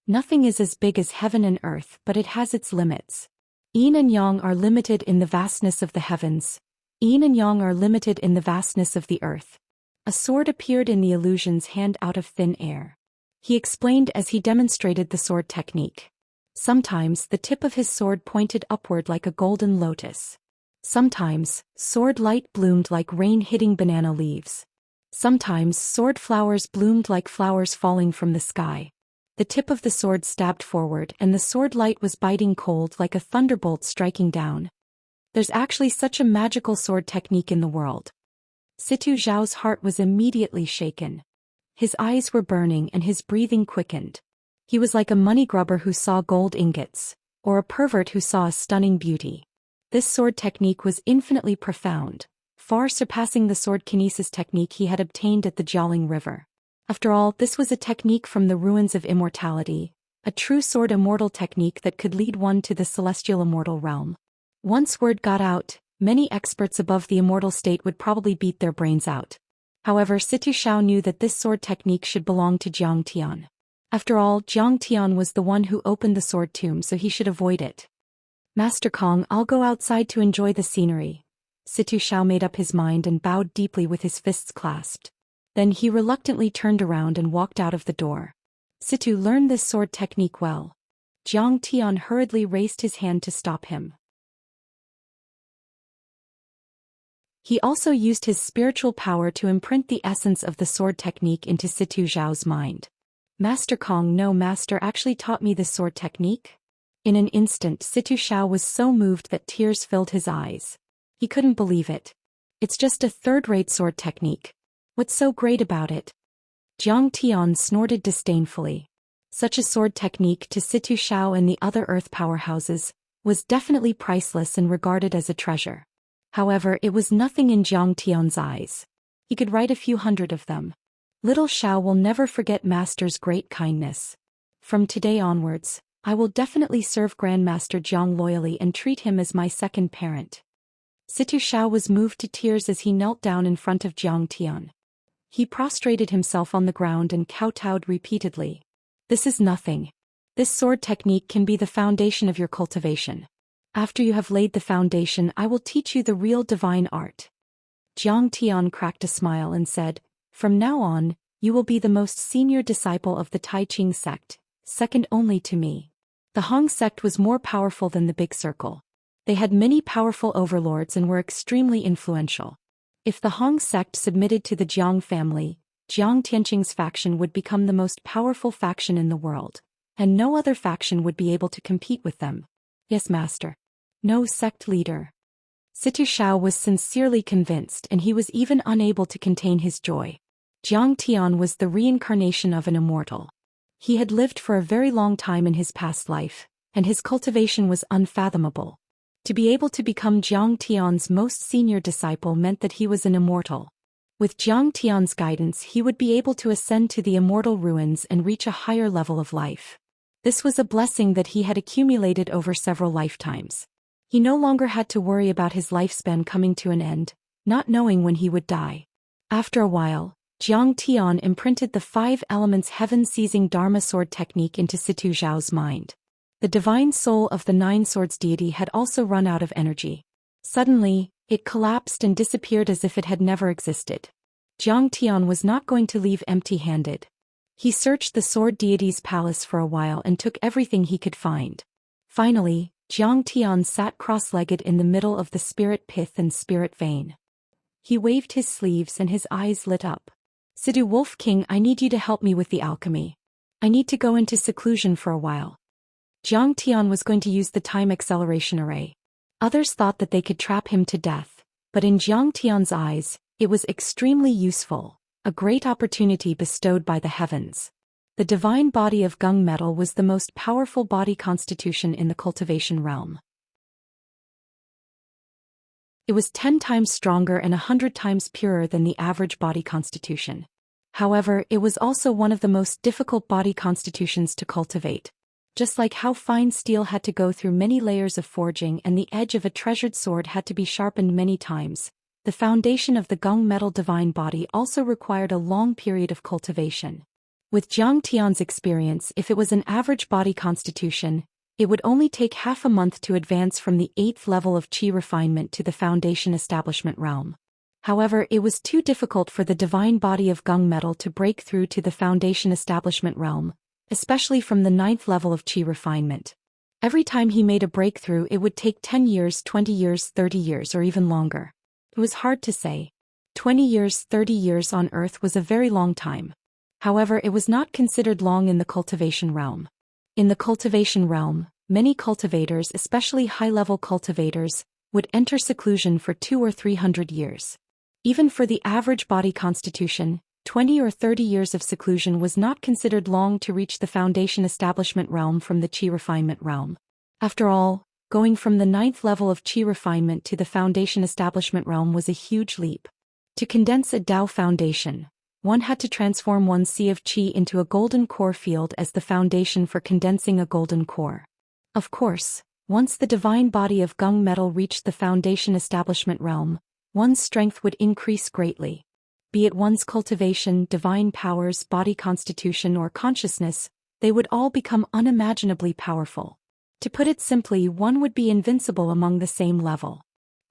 Nothing is as big as heaven and earth, but it has its limits. Yin and yang are limited in the vastness of the heavens. Yin and yang are limited in the vastness of the earth. A sword appeared in the illusion's hand out of thin air. He explained as he demonstrated the sword technique. Sometimes the tip of his sword pointed upward like a golden lotus. Sometimes, sword light bloomed like rain hitting banana leaves. Sometimes sword flowers bloomed like flowers falling from the sky. The tip of the sword stabbed forward and the sword light was biting cold like a thunderbolt striking down. There's actually such a magical sword technique in the world. Situ Zhao's heart was immediately shaken. His eyes were burning and his breathing quickened. He was like a money grubber who saw gold ingots, or a pervert who saw a stunning beauty. This sword technique was infinitely profound, far surpassing the sword kinesis technique he had obtained at the Jialing River. After all, this was a technique from the ruins of immortality, a true sword immortal technique that could lead one to the celestial immortal realm. Once word got out, many experts above the immortal state would probably beat their brains out. However, Situ Xiao knew that this sword technique should belong to Jiang Tian. After all, Jiang Tian was the one who opened the sword tomb, so he should avoid it. Master Kong, I'll go outside to enjoy the scenery. Situ Xiao made up his mind and bowed deeply with his fists clasped. Then he reluctantly turned around and walked out of the door. Situ learned this sword technique well. Jiang Tian hurriedly raised his hand to stop him. He also used his spiritual power to imprint the essence of the sword technique into Situ Zhao's mind. Master Kong, no, Master actually taught me this sword technique? In an instant, Situ Xiao was so moved that tears filled his eyes. He couldn't believe it. It's just a third-rate sword technique. What's so great about it? Jiang Tian snorted disdainfully. Such a sword technique to Situ Xiao and the other earth powerhouses was definitely priceless and regarded as a treasure. However, it was nothing in Jiang Tian's eyes. He could write a few hundred of them. Little Xiao will never forget Master's great kindness. From today onwards, I will definitely serve Grandmaster Jiang loyally and treat him as my second parent. Situ Xiao was moved to tears as he knelt down in front of Jiang Tian. He prostrated himself on the ground and kowtowed repeatedly. This is nothing. This sword technique can be the foundation of your cultivation. After you have laid the foundation, I will teach you the real divine art. Jiang Tian cracked a smile and said, From now on, you will be the most senior disciple of the Tai Ching sect, second only to me. The Hong sect was more powerful than the Big Circle. They had many powerful overlords and were extremely influential. If the Hong sect submitted to the Jiang family, Jiang Tianqing's faction would become the most powerful faction in the world, and no other faction would be able to compete with them. Yes, Master. No sect leader. Situ Xiao was sincerely convinced, and he was even unable to contain his joy. Jiang Tian was the reincarnation of an immortal. He had lived for a very long time in his past life, and his cultivation was unfathomable. To be able to become Jiang Tian's most senior disciple meant that he was an immortal. With Jiang Tian's guidance, he would be able to ascend to the immortal ruins and reach a higher level of life. This was a blessing that he had accumulated over several lifetimes. He no longer had to worry about his lifespan coming to an end, not knowing when he would die. After a while, Jiang Tian imprinted the 5 elements heaven-seizing Dharma sword technique into Situ Zhao's mind. The divine soul of the 9 swords deity had also run out of energy. Suddenly, it collapsed and disappeared as if it had never existed. Jiang Tian was not going to leave empty-handed. He searched the sword deity's palace for a while and took everything he could find. Finally, Jiang Tian sat cross-legged in the middle of the spirit pith and spirit vein. He waved his sleeves and his eyes lit up. Sidu Wolf King, I need you to help me with the alchemy. I need to go into seclusion for a while. Jiang Tian was going to use the time acceleration array. Others thought that they could trap him to death, but in Jiang Tian's eyes, it was extremely useful, a great opportunity bestowed by the heavens. The divine body of gung metal was the most powerful body constitution in the cultivation realm. It was 10 times stronger and 100 times purer than the average body constitution. However, it was also one of the most difficult body constitutions to cultivate. Just like how fine steel had to go through many layers of forging and the edge of a treasured sword had to be sharpened many times, the foundation of the gung metal divine body also required a long period of cultivation. With Jiang Tian's experience, if it was an average body constitution, it would only take half a month to advance from the 8th level of qi refinement to the foundation establishment realm. However, it was too difficult for the divine body of gung metal to break through to the foundation establishment realm, especially from the 9th level of qi refinement. Every time he made a breakthrough, it would take 10 years, 20 years, 30 years, or even longer. It was hard to say. 20 years, 30 years on Earth was a very long time. However, it was not considered long in the cultivation realm. In the cultivation realm, many cultivators, especially high-level cultivators, would enter seclusion for 200 or 300 years. Even for the average body constitution, 20 or 30 years of seclusion was not considered long to reach the foundation establishment realm from the Qi refinement realm. After all, going from the 9th level of Qi refinement to the foundation establishment realm was a huge leap. To condense a Dao foundation, one had to transform one's sea of Qi into a golden core field as the foundation for condensing a golden core. Of course, once the divine body of gung metal reached the foundation establishment realm, one's strength would increase greatly. Be it one's cultivation, divine powers, body constitution, or consciousness, they would all become unimaginably powerful. To put it simply, one would be invincible among the same level.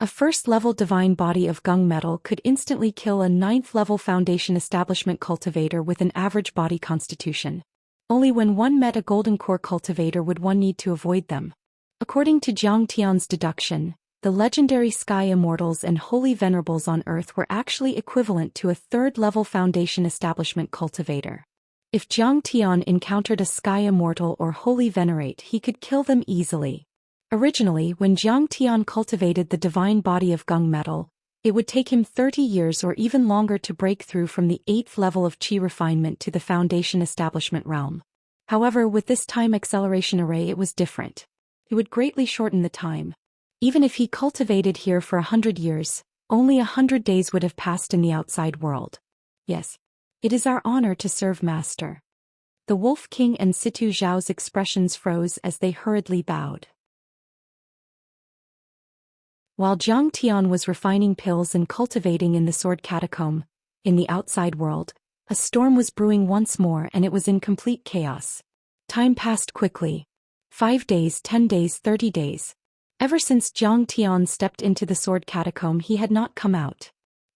A first-level divine body of gung metal could instantly kill a 9th-level foundation establishment cultivator with an average body constitution. Only when one met a golden core cultivator would one need to avoid them. According to Zhang Tian's deduction, the legendary Sky Immortals and Holy Venerables on Earth were actually equivalent to a 3rd-level foundation establishment cultivator. If Zhang Tian encountered a Sky Immortal or Holy Venerate, he could kill them easily. Originally, when Zhang Tian cultivated the divine body of gung metal, it would take him 30 years or even longer to break through from the 8th level of Qi refinement to the foundation establishment realm. However, with this time acceleration array it was different. It would greatly shorten the time. Even if he cultivated here for 100 years, only 100 days would have passed in the outside world. Yes. It is our honor to serve Master. The Wolf King and Situ Zhao's expressions froze as they hurriedly bowed. While Zhang Tian was refining pills and cultivating in the sword catacomb, in the outside world, a storm was brewing once more and it was in complete chaos. Time passed quickly. 5 days, 10 days, 30 days. Ever since Zhang Tian stepped into the sword catacomb he had not come out.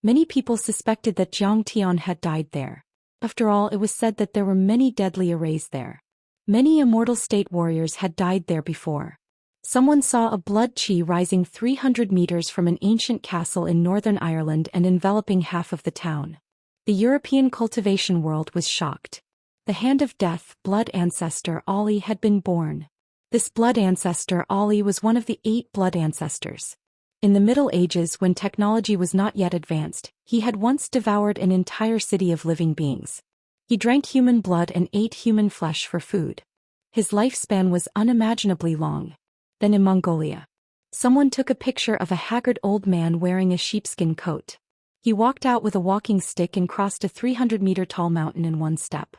Many people suspected that Zhang Tian had died there. After all, it was said that there were many deadly arrays there. Many immortal state warriors had died there before. Someone saw a blood qi rising 300 meters from an ancient castle in Northern Ireland and enveloping half of the town. The European cultivation world was shocked. The hand of death, blood ancestor Ali had been born. This blood ancestor Ali was one of the 8 blood ancestors. In the Middle Ages, when technology was not yet advanced, he had once devoured an entire city of living beings. He drank human blood and ate human flesh for food. His lifespan was unimaginably long. Then in Mongolia, someone took a picture of a haggard old man wearing a sheepskin coat. He walked out with a walking stick and crossed a 300-meter-tall mountain in one step.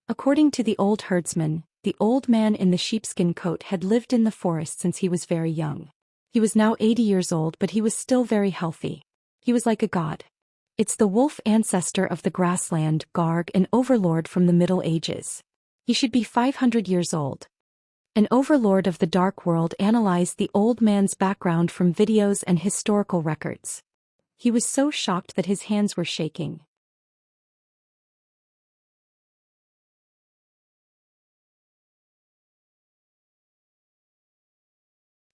According to the old herdsman, the old man in the sheepskin coat had lived in the forest since he was very young. He was now 80 years old, but he was still very healthy. He was like a god. It's the wolf ancestor of the grassland, Garg, an overlord from the Middle Ages. He should be 500 years old. An overlord of the dark world analyzed the old man's background from videos and historical records. He was so shocked that his hands were shaking.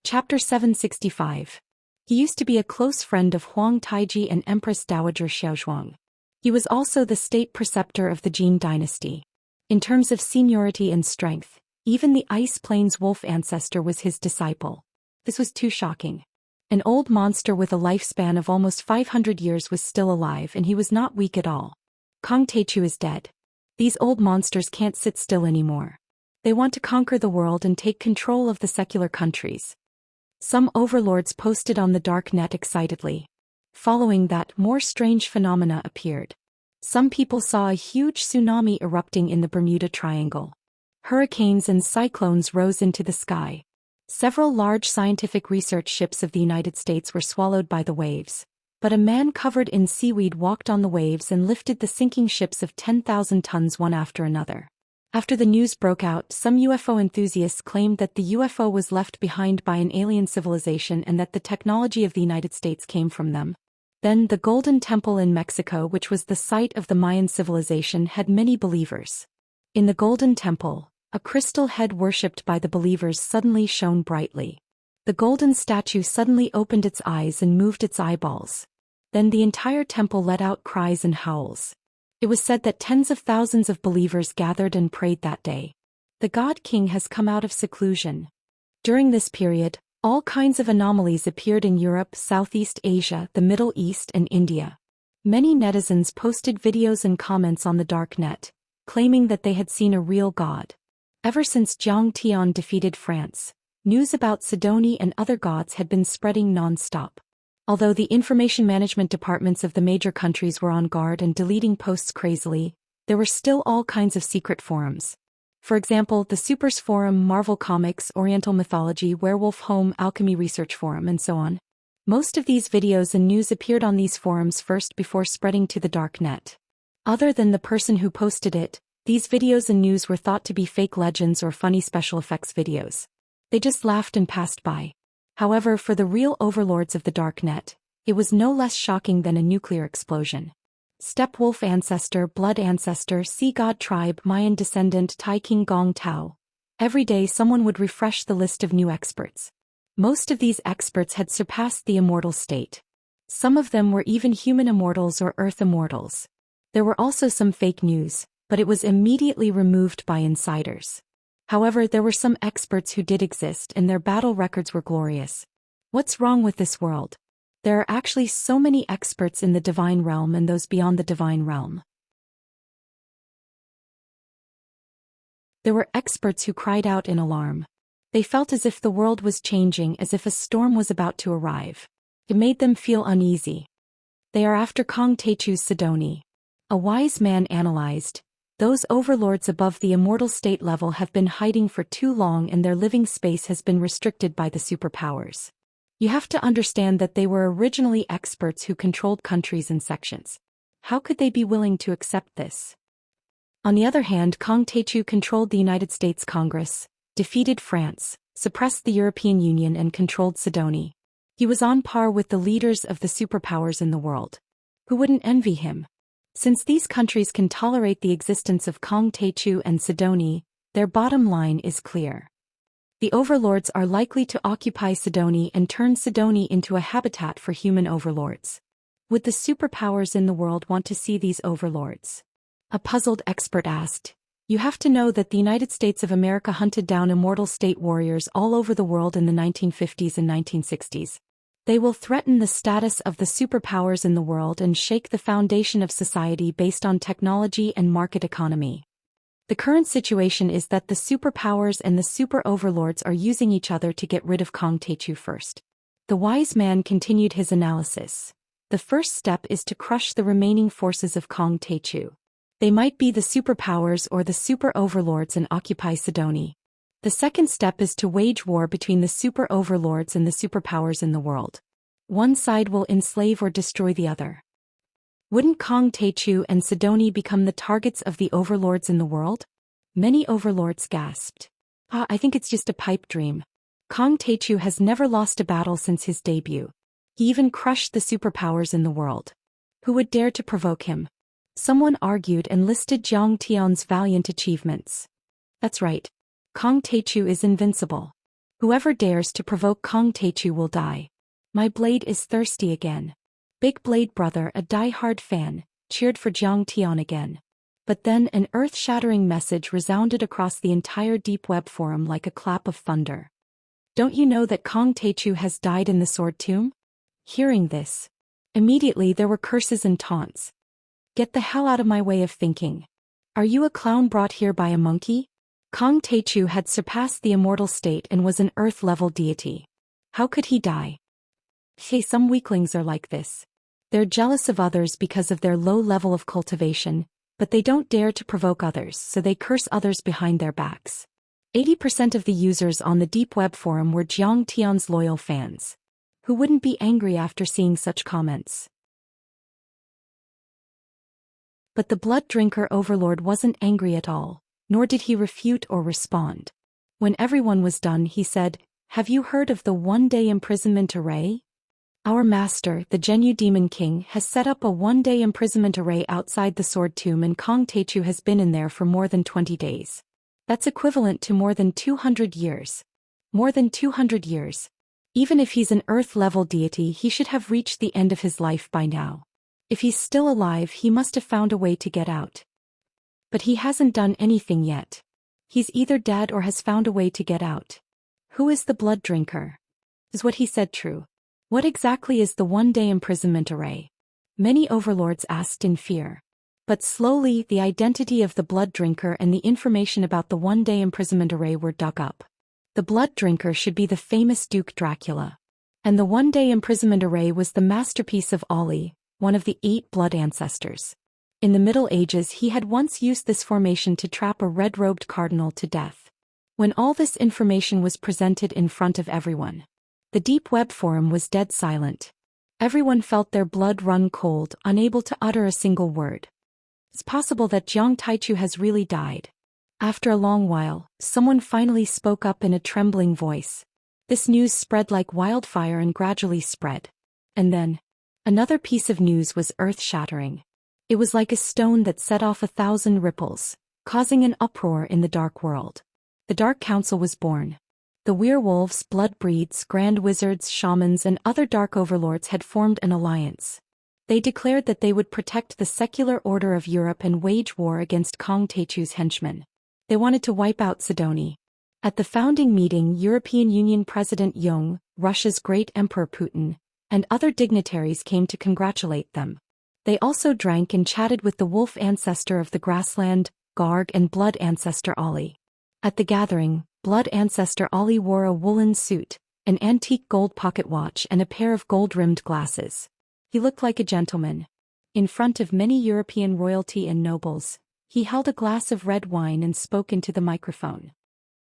Chapter 765. He used to be a close friend of Huang Taiji and Empress Dowager Xiaozhuang. He was also the state preceptor of the Jin dynasty. In terms of seniority and strength, even the Ice Plains wolf ancestor was his disciple. This was too shocking. An old monster with a lifespan of almost 500 years was still alive and he was not weak at all. Kong Teichu is dead. These old monsters can't sit still anymore. They want to conquer the world and take control of the secular countries. Some overlords posted on the dark net excitedly. Following that, more strange phenomena appeared. Some people saw a huge tsunami erupting in the Bermuda Triangle. Hurricanes and cyclones rose into the sky. Several large scientific research ships of the United States were swallowed by the waves. But a man covered in seaweed walked on the waves and lifted the sinking ships of 10,000 tons one after another. After the news broke out, some UFO enthusiasts claimed that the UFO was left behind by an alien civilization and that the technology of the United States came from them. Then the Golden Temple in Mexico, which was the site of the Mayan civilization, had many believers. In the Golden Temple, a crystal head worshipped by the believers suddenly shone brightly. The golden statue suddenly opened its eyes and moved its eyeballs. Then the entire temple let out cries and howls. It was said that tens of thousands of believers gathered and prayed that day. The God King has come out of seclusion. During this period, All kinds of anomalies appeared in Europe, Southeast Asia, the Middle East, and India. Many netizens posted videos and comments on the dark net, claiming that they had seen a real god. Ever since Zhou Xian defeated France, news about Sidonie and other gods had been spreading non-stop. Although the information management departments of the major countries were on guard and deleting posts crazily, there were still all kinds of secret forums. For example, the Supers Forum, Marvel Comics, Oriental Mythology, Werewolf Home, Alchemy Research Forum, and so on. Most of these videos and news appeared on these forums first before spreading to the dark net. Other than the person who posted it, these videos and news were thought to be fake legends or funny special effects videos. They just laughed and passed by. However, for the real overlords of the dark net, it was no less shocking than a nuclear explosion. Steppe wolf ancestor, blood ancestor, sea god tribe, Mayan descendant, Tai King Gong Tao. Every day someone would refresh the list of new experts. Most of these experts had surpassed the immortal state. Some of them were even human immortals or earth immortals. There were also some fake news, but it was immediately removed by insiders. However, there were some experts who did exist and their battle records were glorious. What's wrong with this world? There are actually so many experts in the divine realm and those beyond the divine realm. There were experts who cried out in alarm. They felt as if the world was changing, as if a storm was about to arrive. It made them feel uneasy. They are after Kong Techu's Sidonie. A wise man analyzed, those overlords above the immortal state level have been hiding for too long and their living space has been restricted by the superpowers. You have to understand that they were originally experts who controlled countries and sections. How could they be willing to accept this? On the other hand, Kong Techu controlled the United States Congress, defeated France, suppressed the European Union and controlled Sidonie. He was on par with the leaders of the superpowers in the world. Who wouldn't envy him? Since these countries can tolerate the existence of Kong Techu and Sidonie, their bottom line is clear. The overlords are likely to occupy Sidonie and turn Sidonie into a habitat for human overlords. Would the superpowers in the world want to see these overlords? A puzzled expert asked. You have to know that the United States of America hunted down immortal state warriors all over the world in the 1950s and 1960s. They will threaten the status of the superpowers in the world and shake the foundation of society based on technology and market economy. The current situation is that the superpowers and the super overlords are using each other to get rid of Kong Techu first. The wise man continued his analysis. The first step is to crush the remaining forces of Kong Techu. They might be the superpowers or the super overlords and occupy Sidonie. The second step is to wage war between the super overlords and the superpowers in the world. One side will enslave or destroy the other. Wouldn't Kong Techu and Sidonie become the targets of the overlords in the world? Many overlords gasped. I think it's just a pipe dream. Kong Techu has never lost a battle since his debut. He even crushed the superpowers in the world. Who would dare to provoke him? Someone argued and listed Zhou Xian's valiant achievements. That's right. Kong Techu is invincible. Whoever dares to provoke Kong Techu will die. My blade is thirsty again. Big Blade Brother, a die-hard fan, cheered for Zhou Xian again. But then an earth-shattering message resounded across the entire Deep Web forum like a clap of thunder. Don't you know that Kong Techu has died in the Sword Tomb? Hearing this, immediately there were curses and taunts. Get the hell out of my way of thinking. Are you a clown brought here by a monkey? Kong Techu had surpassed the immortal state and was an earth-level deity. How could he die? Hey, some weaklings are like this. They're jealous of others because of their low level of cultivation, but they don't dare to provoke others, so they curse others behind their backs. 80% of the users on the Deep Web forum were Zhou Xian's loyal fans. Who wouldn't be angry after seeing such comments? But the blood drinker overlord wasn't angry at all, nor did he refute or respond. When everyone was done, he said, "Have you heard of the one-day imprisonment array? Our master, the Zhenyu Demon King, has set up a one-day imprisonment array outside the Sword Tomb and Kong Techu has been in there for more than 20 days. That's equivalent to more than 200 years. More than 200 years. Even if he's an Earth-level deity, he should have reached the end of his life by now. If he's still alive, he must have found a way to get out. But he hasn't done anything yet. He's either dead or has found a way to get out. Who is the blood drinker? Is what he said true? What exactly is the one-day imprisonment array? Many overlords asked in fear. But slowly, the identity of the blood drinker and the information about the one-day imprisonment array were dug up. The blood drinker should be the famous Duke Dracula. And the one-day imprisonment array was the masterpiece of Ali, one of the 8 blood ancestors. In the Middle Ages he had once used this formation to trap a red-robed cardinal to death. When all this information was presented in front of everyone, the deep web forum was dead silent. Everyone felt their blood run cold, unable to utter a single word. It's possible that Jiang Taichu has really died. After a long while, someone finally spoke up in a trembling voice. This news spread like wildfire and gradually spread. And then, another piece of news was earth-shattering. It was like a stone that set off 1,000 ripples, causing an uproar in the dark world. The Dark Council was born. The werewolves, blood breeds, grand wizards, shamans and other dark overlords had formed an alliance. They declared that they would protect the secular order of Europe and wage war against Kang Taichu's henchmen. They wanted to wipe out Sidoni. At the founding meeting, European Union President Jung, Russia's great Emperor Putin, and other dignitaries came to congratulate them. They also drank and chatted with the wolf ancestor of the grassland, Garg, and blood ancestor Ali. At the gathering, blood ancestor Ali wore a woolen suit, an antique gold pocket watch and a pair of gold-rimmed glasses. He looked like a gentleman. In front of many European royalty and nobles, he held a glass of red wine and spoke into the microphone.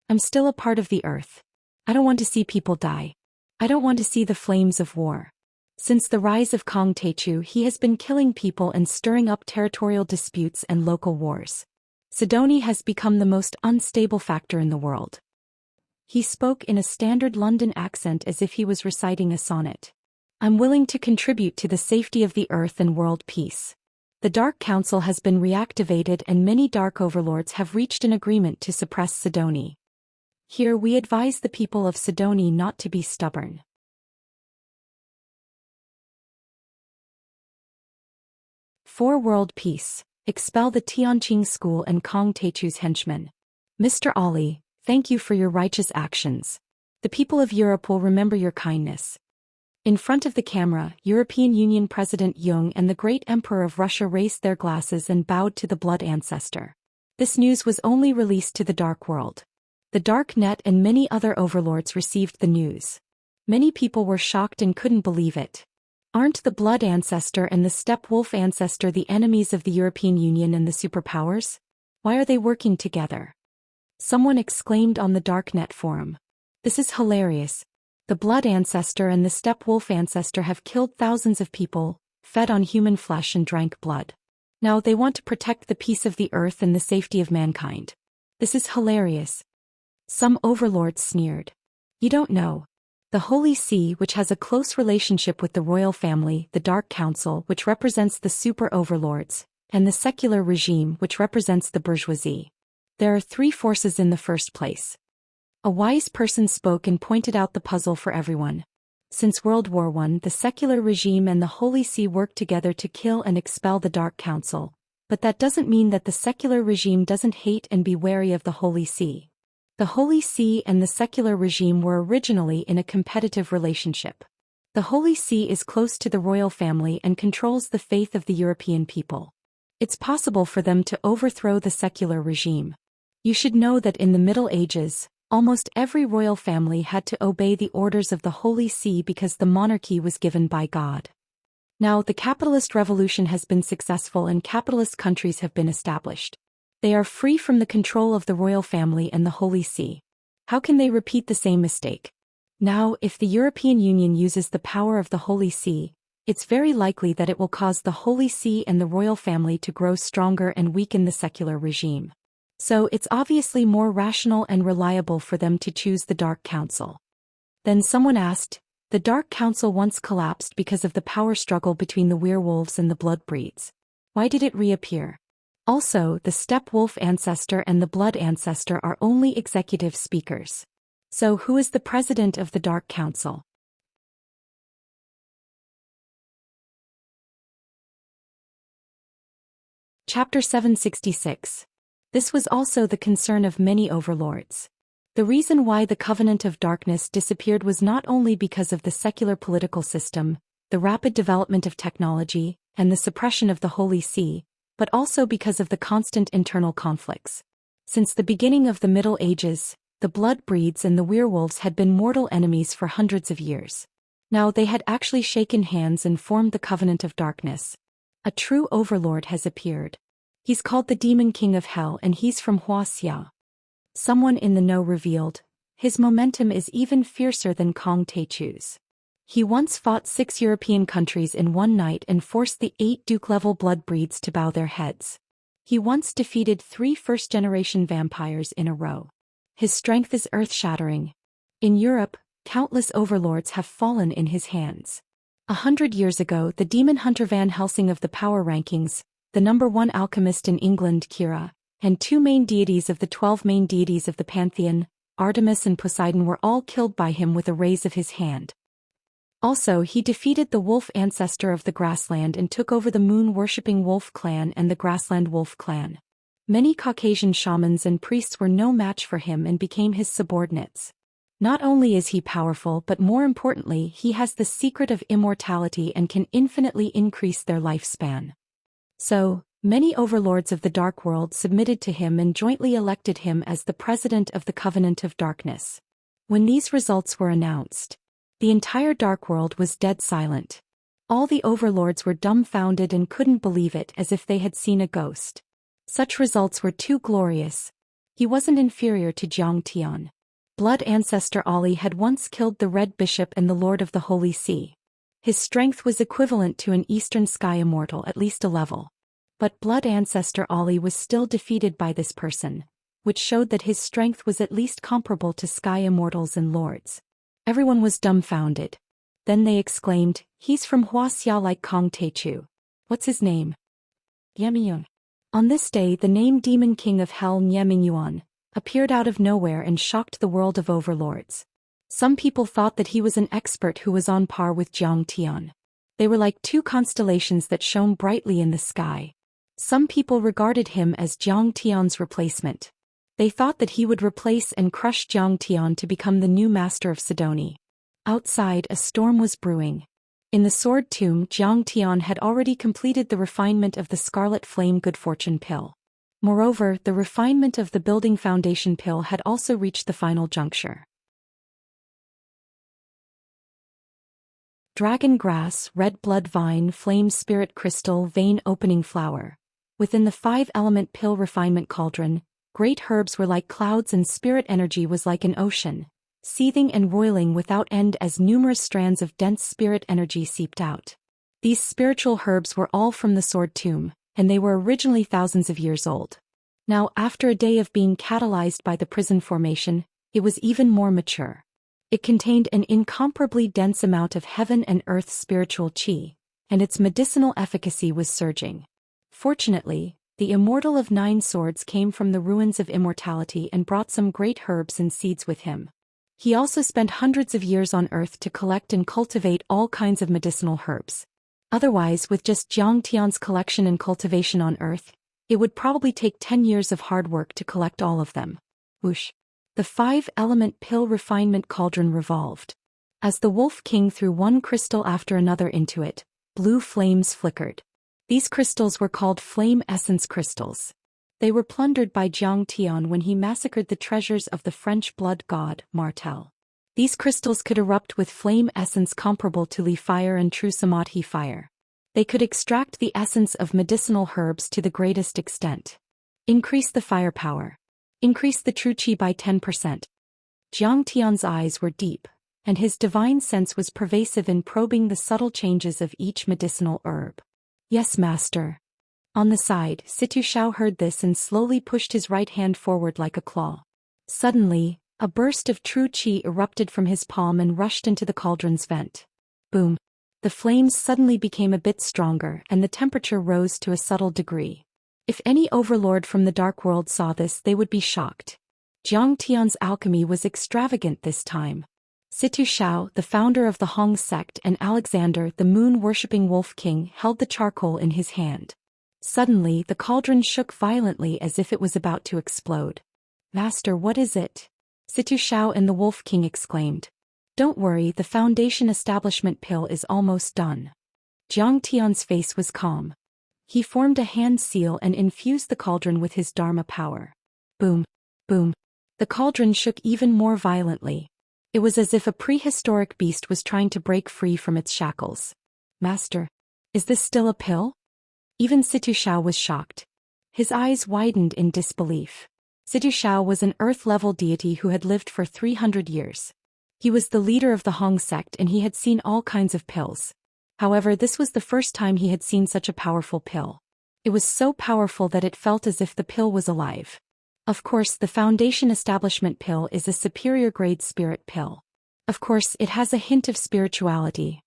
I'm still a part of the earth. I don't want to see people die. I don't want to see the flames of war. Since the rise of Kang Taichu, he has been killing people and stirring up territorial disputes and local wars. Sidoni has become the most unstable factor in the world. He spoke in a standard London accent as if he was reciting a sonnet. I'm willing to contribute to the safety of the earth and world peace. The Dark Council has been reactivated and many dark overlords have reached an agreement to suppress Sidoni. Here we advise the people of Sidoni not to be stubborn. For world peace, expel the Tianqing school and Kang Taichu's henchmen. Mr. Ali, thank you for your righteous actions. The people of Europe will remember your kindness. In front of the camera, European Union President Jung and the great Emperor of Russia raised their glasses and bowed to the blood ancestor. This news was only released to the dark world. The Dark Net and many other overlords received the news. Many people were shocked and couldn't believe it. Aren't the blood ancestor and the steppe wolf ancestor the enemies of the European Union and the superpowers? Why are they working together? Someone exclaimed on the Dark Net forum. This is hilarious. The blood ancestor and the steppe wolf ancestor have killed thousands of people, fed on human flesh and drank blood. Now they want to protect the peace of the earth and the safety of mankind. This is hilarious. Some overlords sneered. You don't know. The Holy See, which has a close relationship with the royal family, the Dark Council, which represents the super overlords, and the secular regime, which represents the bourgeoisie. There are 3 forces in the first place. A wise person spoke and pointed out the puzzle for everyone. Since World War I, the secular regime and the Holy See worked together to kill and expel the Dark Council, but that doesn't mean that the secular regime doesn't hate and be wary of the Holy See. The Holy See and the secular regime were originally in a competitive relationship. The Holy See is close to the royal family and controls the faith of the European people. It's possible for them to overthrow the secular regime. You should know that in the Middle Ages, almost every royal family had to obey the orders of the Holy See because the monarchy was given by God. Now the capitalist revolution has been successful and capitalist countries have been established. They are free from the control of the royal family and the Holy See. How can they repeat the same mistake? Now, if the European Union uses the power of the Holy See, it's very likely that it will cause the Holy See and the royal family to grow stronger and weaken the secular regime. So it's obviously more rational and reliable for them to choose the Dark Council. Then someone asked, the Dark Council once collapsed because of the power struggle between the werewolves and the blood breeds. Why did it reappear? Also, the steppe wolf ancestor and the blood ancestor are only executive speakers. So who is the president of the Dark Council? Chapter 766. This was also the concern of many overlords. The reason why the Covenant of Darkness disappeared was not only because of the secular political system, the rapid development of technology, and the suppression of the Holy See, but also because of the constant internal conflicts. Since the beginning of the Middle Ages, the blood-breeds and the werewolves had been mortal enemies for hundreds of years. Now they had actually shaken hands and formed the Covenant of Darkness. A true overlord has appeared. He's called the Demon King of Hell and he's from Wuxia. Someone in the know revealed, his momentum is even fiercer than Kong Techu's. He once fought 6 European countries in one night and forced the 8 Duke-level blood-breeds to bow their heads. He once defeated 3 first-generation vampires in a row. His strength is earth-shattering. In Europe, countless overlords have fallen in his hands. 100 years ago, the demon hunter Van Helsing of the power rankings, the #1 alchemist in England Kira, and 2 main deities of the 12 main deities of the pantheon, Artemis and Poseidon, were all killed by him with a raise of his hand. Also, he defeated the wolf ancestor of the grassland and took over the moon-worshipping wolf clan and the grassland wolf clan. Many Caucasian shamans and priests were no match for him and became his subordinates. Not only is he powerful, but more importantly, he has the secret of immortality and can infinitely increase their lifespan. So, many overlords of the Dark World submitted to him and jointly elected him as the president of the Covenant of Darkness. When these results were announced, the entire Dark World was dead silent. All the overlords were dumbfounded and couldn't believe it, as if they had seen a ghost. Such results were too glorious. He wasn't inferior to Xianxia. Blood ancestor Ali had once killed the Red Bishop and the Lord of the Holy See. His strength was equivalent to an Eastern Sky Immortal, at least a level. But Blood ancestor Ali was still defeated by this person, which showed that his strength was at least comparable to Sky Immortals and Lords. Everyone was dumbfounded. Then they exclaimed, "He's from Wuxia like Kong Techu. What's his name?" Yemiyun. On this day, the name Demon King of Hell Yemiyuan appeared out of nowhere and shocked the world of overlords. Some people thought that he was an expert who was on par with Xianxia. They were like 2 constellations that shone brightly in the sky. Some people regarded him as Xianxia's replacement. They thought that he would replace and crush Xianxia to become the new master of Sidoni. Outside, a storm was brewing. In the Sword Tomb, Xianxia had already completed the refinement of the Scarlet Flame Good Fortune pill. Moreover, the refinement of the Building Foundation pill had also reached the final juncture. Dragon Grass, Red Blood Vine, Flame Spirit Crystal, Vein Opening Flower. Within the 5-element pill refinement cauldron, great herbs were like clouds and spirit energy was like an ocean, seething and roiling without end as numerous strands of dense spirit energy seeped out. These spiritual herbs were all from the Sword Tomb, and they were originally thousands of years old. Now, after a day of being catalyzed by the prison formation, it was even more mature. It contained an incomparably dense amount of heaven and earth spiritual qi, and its medicinal efficacy was surging. Fortunately, the Immortal of 9 Swords came from the ruins of immortality and brought some great herbs and seeds with him. He also spent hundreds of years on Earth to collect and cultivate all kinds of medicinal herbs. Otherwise, with just Xianxia's collection and cultivation on Earth, it would probably take 10 years of hard work to collect all of them. Whoosh! The 5-element pill refinement cauldron revolved. As the Wolf King threw one crystal after another into it, blue flames flickered. These crystals were called Flame Essence Crystals. They were plundered by Xianxia when he massacred the treasures of the French blood god, Martel. These crystals could erupt with flame essence comparable to Li fire and true Samadhi fire. They could extract the essence of medicinal herbs to the greatest extent. Increase the firepower. Increase the true qi by 10%. Xianxia's eyes were deep, and his divine sense was pervasive in probing the subtle changes of each medicinal herb. Yes, master. On the side, Situ Shao heard this and slowly pushed his right hand forward like a claw. Suddenly, a burst of true qi erupted from his palm and rushed into the cauldron's vent. Boom! The flames suddenly became a bit stronger and the temperature rose to a subtle degree. If any overlord from the Dark World saw this, they would be shocked. Xianxia's alchemy was extravagant this time. Situ Shao, the founder of the Hong sect, and Alexander, the moon-worshipping Wolf King, held the charcoal in his hand. Suddenly, the cauldron shook violently as if it was about to explode. "Master, what is it?" Situ Xiao and the Wolf King exclaimed. Don't worry, the Foundation establishment pill is almost done. Jiang Tian's face was calm. He formed a hand seal and infused the cauldron with his Dharma power. Boom, boom. The cauldron shook even more violently. It was as if a prehistoric beast was trying to break free from its shackles. Master, is this still a pill? Even Situ Xiao was shocked. His eyes widened in disbelief. Situ Xiao was an earth-level deity who had lived for 300 years. He was the leader of the Hong sect and he had seen all kinds of pills. However, this was the first time he had seen such a powerful pill. It was so powerful that it felt as if the pill was alive. Of course, the Foundation establishment pill is a superior grade spirit pill. Of course, it has a hint of spirituality.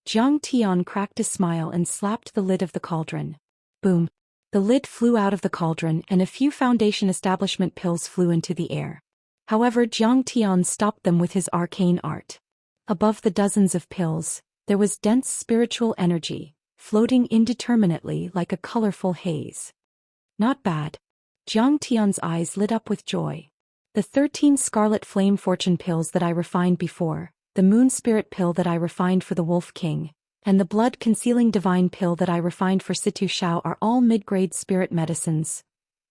Jiang Tian cracked a smile and slapped the lid of the cauldron. Boom. The lid flew out of the cauldron and a few Foundation establishment pills flew into the air. However, Jiang Tian stopped them with his arcane art. Above the dozens of pills, there was dense spiritual energy, floating indeterminately like a colorful haze. Not bad. Jiang Tian's eyes lit up with joy. The 13 Scarlet Flame Fortune pills that I refined before, the Moon Spirit pill that I refined for the Wolf King, and the Blood Concealing Divine pill that I refined for Situ Xiao are all mid-grade spirit medicines.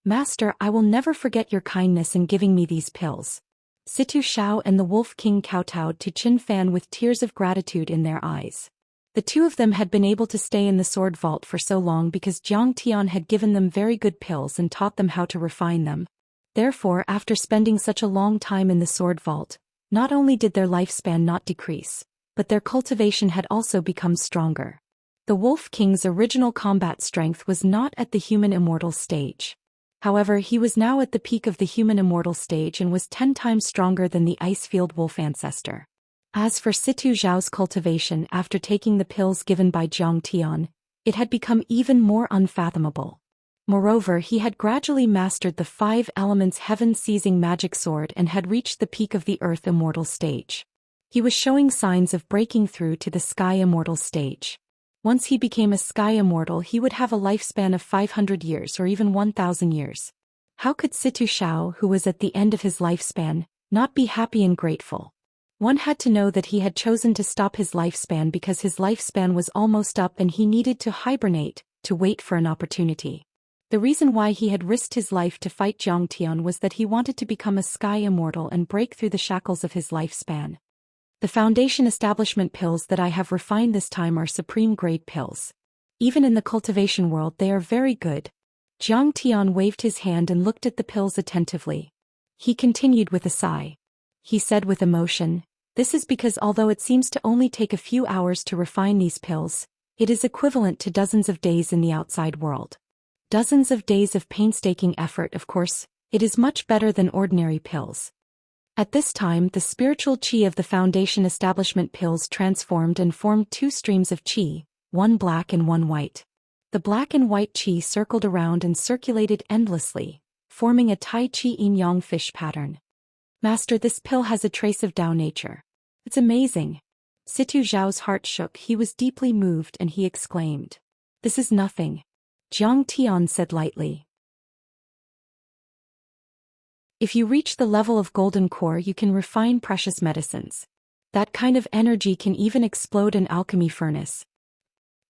Master, I will never forget your kindness in giving me these pills. Situ Xiao and the Wolf King kowtowed to Qin Fan with tears of gratitude in their eyes. The two of them had been able to stay in the sword vault for so long because Jiang Tian had given them very good pills and taught them how to refine them. Therefore, after spending such a long time in the sword vault, not only did their lifespan not decrease, but their cultivation had also become stronger. The Wolf King's original combat strength was not at the human immortal stage. However, he was now at the peak of the human immortal stage and was 10 times stronger than the Icefield Wolf ancestor. As for Situ Xiao's cultivation after taking the pills given by Jiang Tian, it had become even more unfathomable. Moreover, he had gradually mastered the 5 elements heaven-seizing magic sword and had reached the peak of the earth immortal stage. He was showing signs of breaking through to the sky immortal stage. Once he became a sky immortal, he would have a lifespan of 500 years or even 1,000 years. How could Situ Xiao, who was at the end of his lifespan, not be happy and grateful? One had to know that he had chosen to stop his lifespan because his lifespan was almost up and he needed to hibernate, to wait for an opportunity. The reason why he had risked his life to fight Jiang Tian was that he wanted to become a sky immortal and break through the shackles of his lifespan. The Foundation establishment pills that I have refined this time are supreme grade pills. Even in the cultivation world they are very good. Jiang Tian waved his hand and looked at the pills attentively. He continued with a sigh. He said with emotion, "This is because although it seems to only take a few hours to refine these pills, it is equivalent to dozens of days in the outside world. Dozens of days of painstaking effort, of course, it is much better than ordinary pills." At this time, the spiritual qi of the Foundation establishment pills transformed and formed 2 streams of qi, one black and one white. The black and white qi circled around and circulated endlessly, forming a Tai Chi yin-yang fish pattern. Master, this pill has a trace of Tao nature. It's amazing. Situ Xiao's heart shook. He was deeply moved and he exclaimed, "This is nothing." Jiang Tian said lightly, "If you reach the level of golden core, you can refine precious medicines. That kind of energy can even explode an alchemy furnace.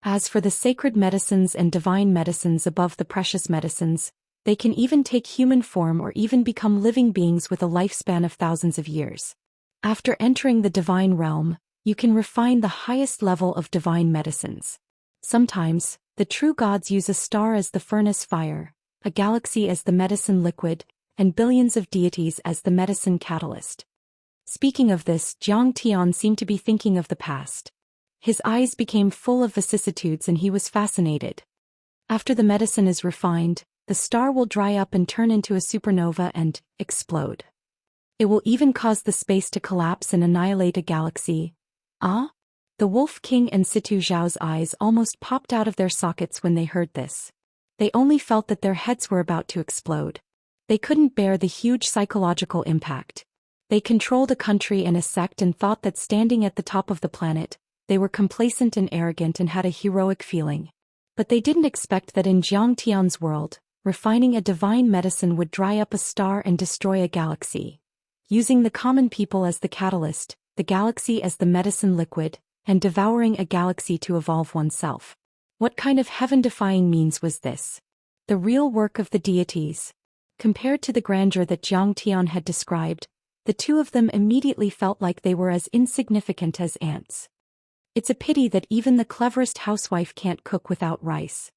As for the sacred medicines and divine medicines above the precious medicines, they can even take human form or even become living beings with a lifespan of thousands of years. After entering the divine realm, you can refine the highest level of divine medicines. Sometimes, the true gods use a star as the furnace fire, a galaxy as the medicine liquid, and billions of deities as the medicine catalyst." Speaking of this, Jiang Tian seemed to be thinking of the past. His eyes became full of vicissitudes and he was fascinated. After the medicine is refined, the star will dry up and turn into a supernova and explode. It will even cause the space to collapse and annihilate a galaxy. Ah? The Wolf King and Situ Xiao's eyes almost popped out of their sockets when they heard this. They only felt that their heads were about to explode. They couldn't bear the huge psychological impact. They controlled a country and a sect and thought that standing at the top of the planet, they were complacent and arrogant and had a heroic feeling. But they didn't expect that in Jiang Tian's world, Refining a divine medicine would dry up a star and destroy a galaxy. Using the common people as the catalyst, the galaxy as the medicine liquid, and devouring a galaxy to evolve oneself. What kind of heaven-defying means was this? The real work of the deities. Compared to the grandeur that Zhang Tian had described, the two of them immediately felt like they were as insignificant as ants. It's a pity that even the cleverest housewife can't cook without rice.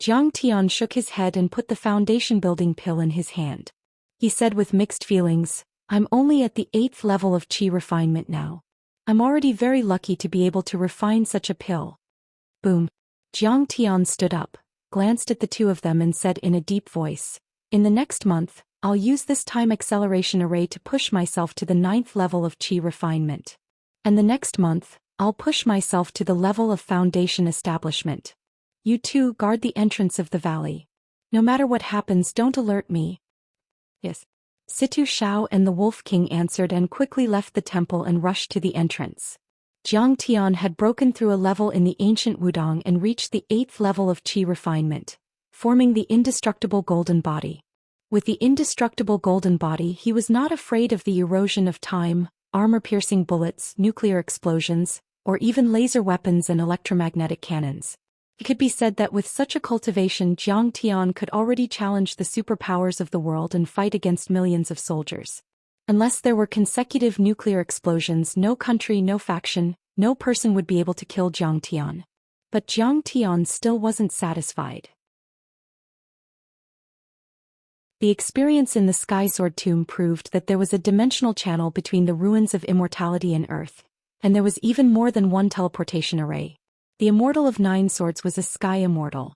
Zhang Tian shook his head and put the foundation-building pill in his hand. He said with mixed feelings, I'm only at the 8th level of qi refinement now. I'm already very lucky to be able to refine such a pill. Boom. Zhang Tian stood up, glanced at the two of them and said in a deep voice, in the next month, I'll use this time acceleration array to push myself to the 9th level of qi refinement. And the next month, I'll push myself to the level of foundation establishment. You two guard the entrance of the valley. No matter what happens, don't alert me. Yes. Situ Shao and the Wolf King answered and quickly left the temple and rushed to the entrance. Zhang Tian had broken through a level in the ancient Wudong and reached the 8th level of qi refinement, forming the indestructible golden body. With the indestructible golden body, he was not afraid of the erosion of time, armor-piercing bullets, nuclear explosions, or even laser weapons and electromagnetic cannons. It could be said that with such a cultivation, Zhang Tian could already challenge the superpowers of the world and fight against millions of soldiers. Unless there were consecutive nuclear explosions, no country, no faction, no person would be able to kill Zhang Tian. But Zhang Tian still wasn't satisfied. The experience in the Sky Sword Tomb proved that there was a dimensional channel between the ruins of immortality and Earth, and there was even more than one teleportation array. The Immortal of 9 Swords was a Sky Immortal.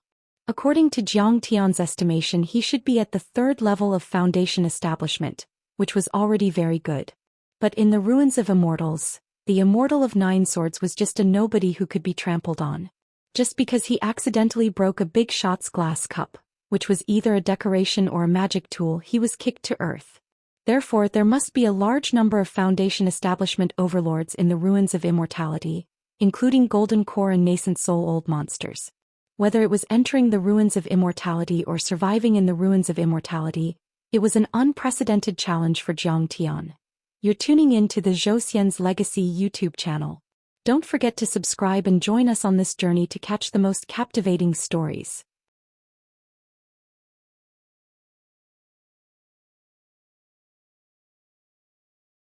According to Zhang Tian's estimation, he should be at the 3rd level of Foundation Establishment, which was already very good. But in the ruins of Immortals, the Immortal of 9 Swords was just a nobody who could be trampled on. Just because he accidentally broke a Big Shot's glass cup, which was either a decoration or a magic tool, he was kicked to earth. Therefore, there must be a large number of Foundation Establishment overlords in the ruins of immortality, including golden core and nascent soul old monsters. Whether it was entering the ruins of immortality or surviving in the ruins of immortality, it was an unprecedented challenge for Zhang Tian. You're tuning in to the Zhou Xian's Legacy YouTube channel. Don't forget to subscribe and join us on this journey to catch the most captivating stories.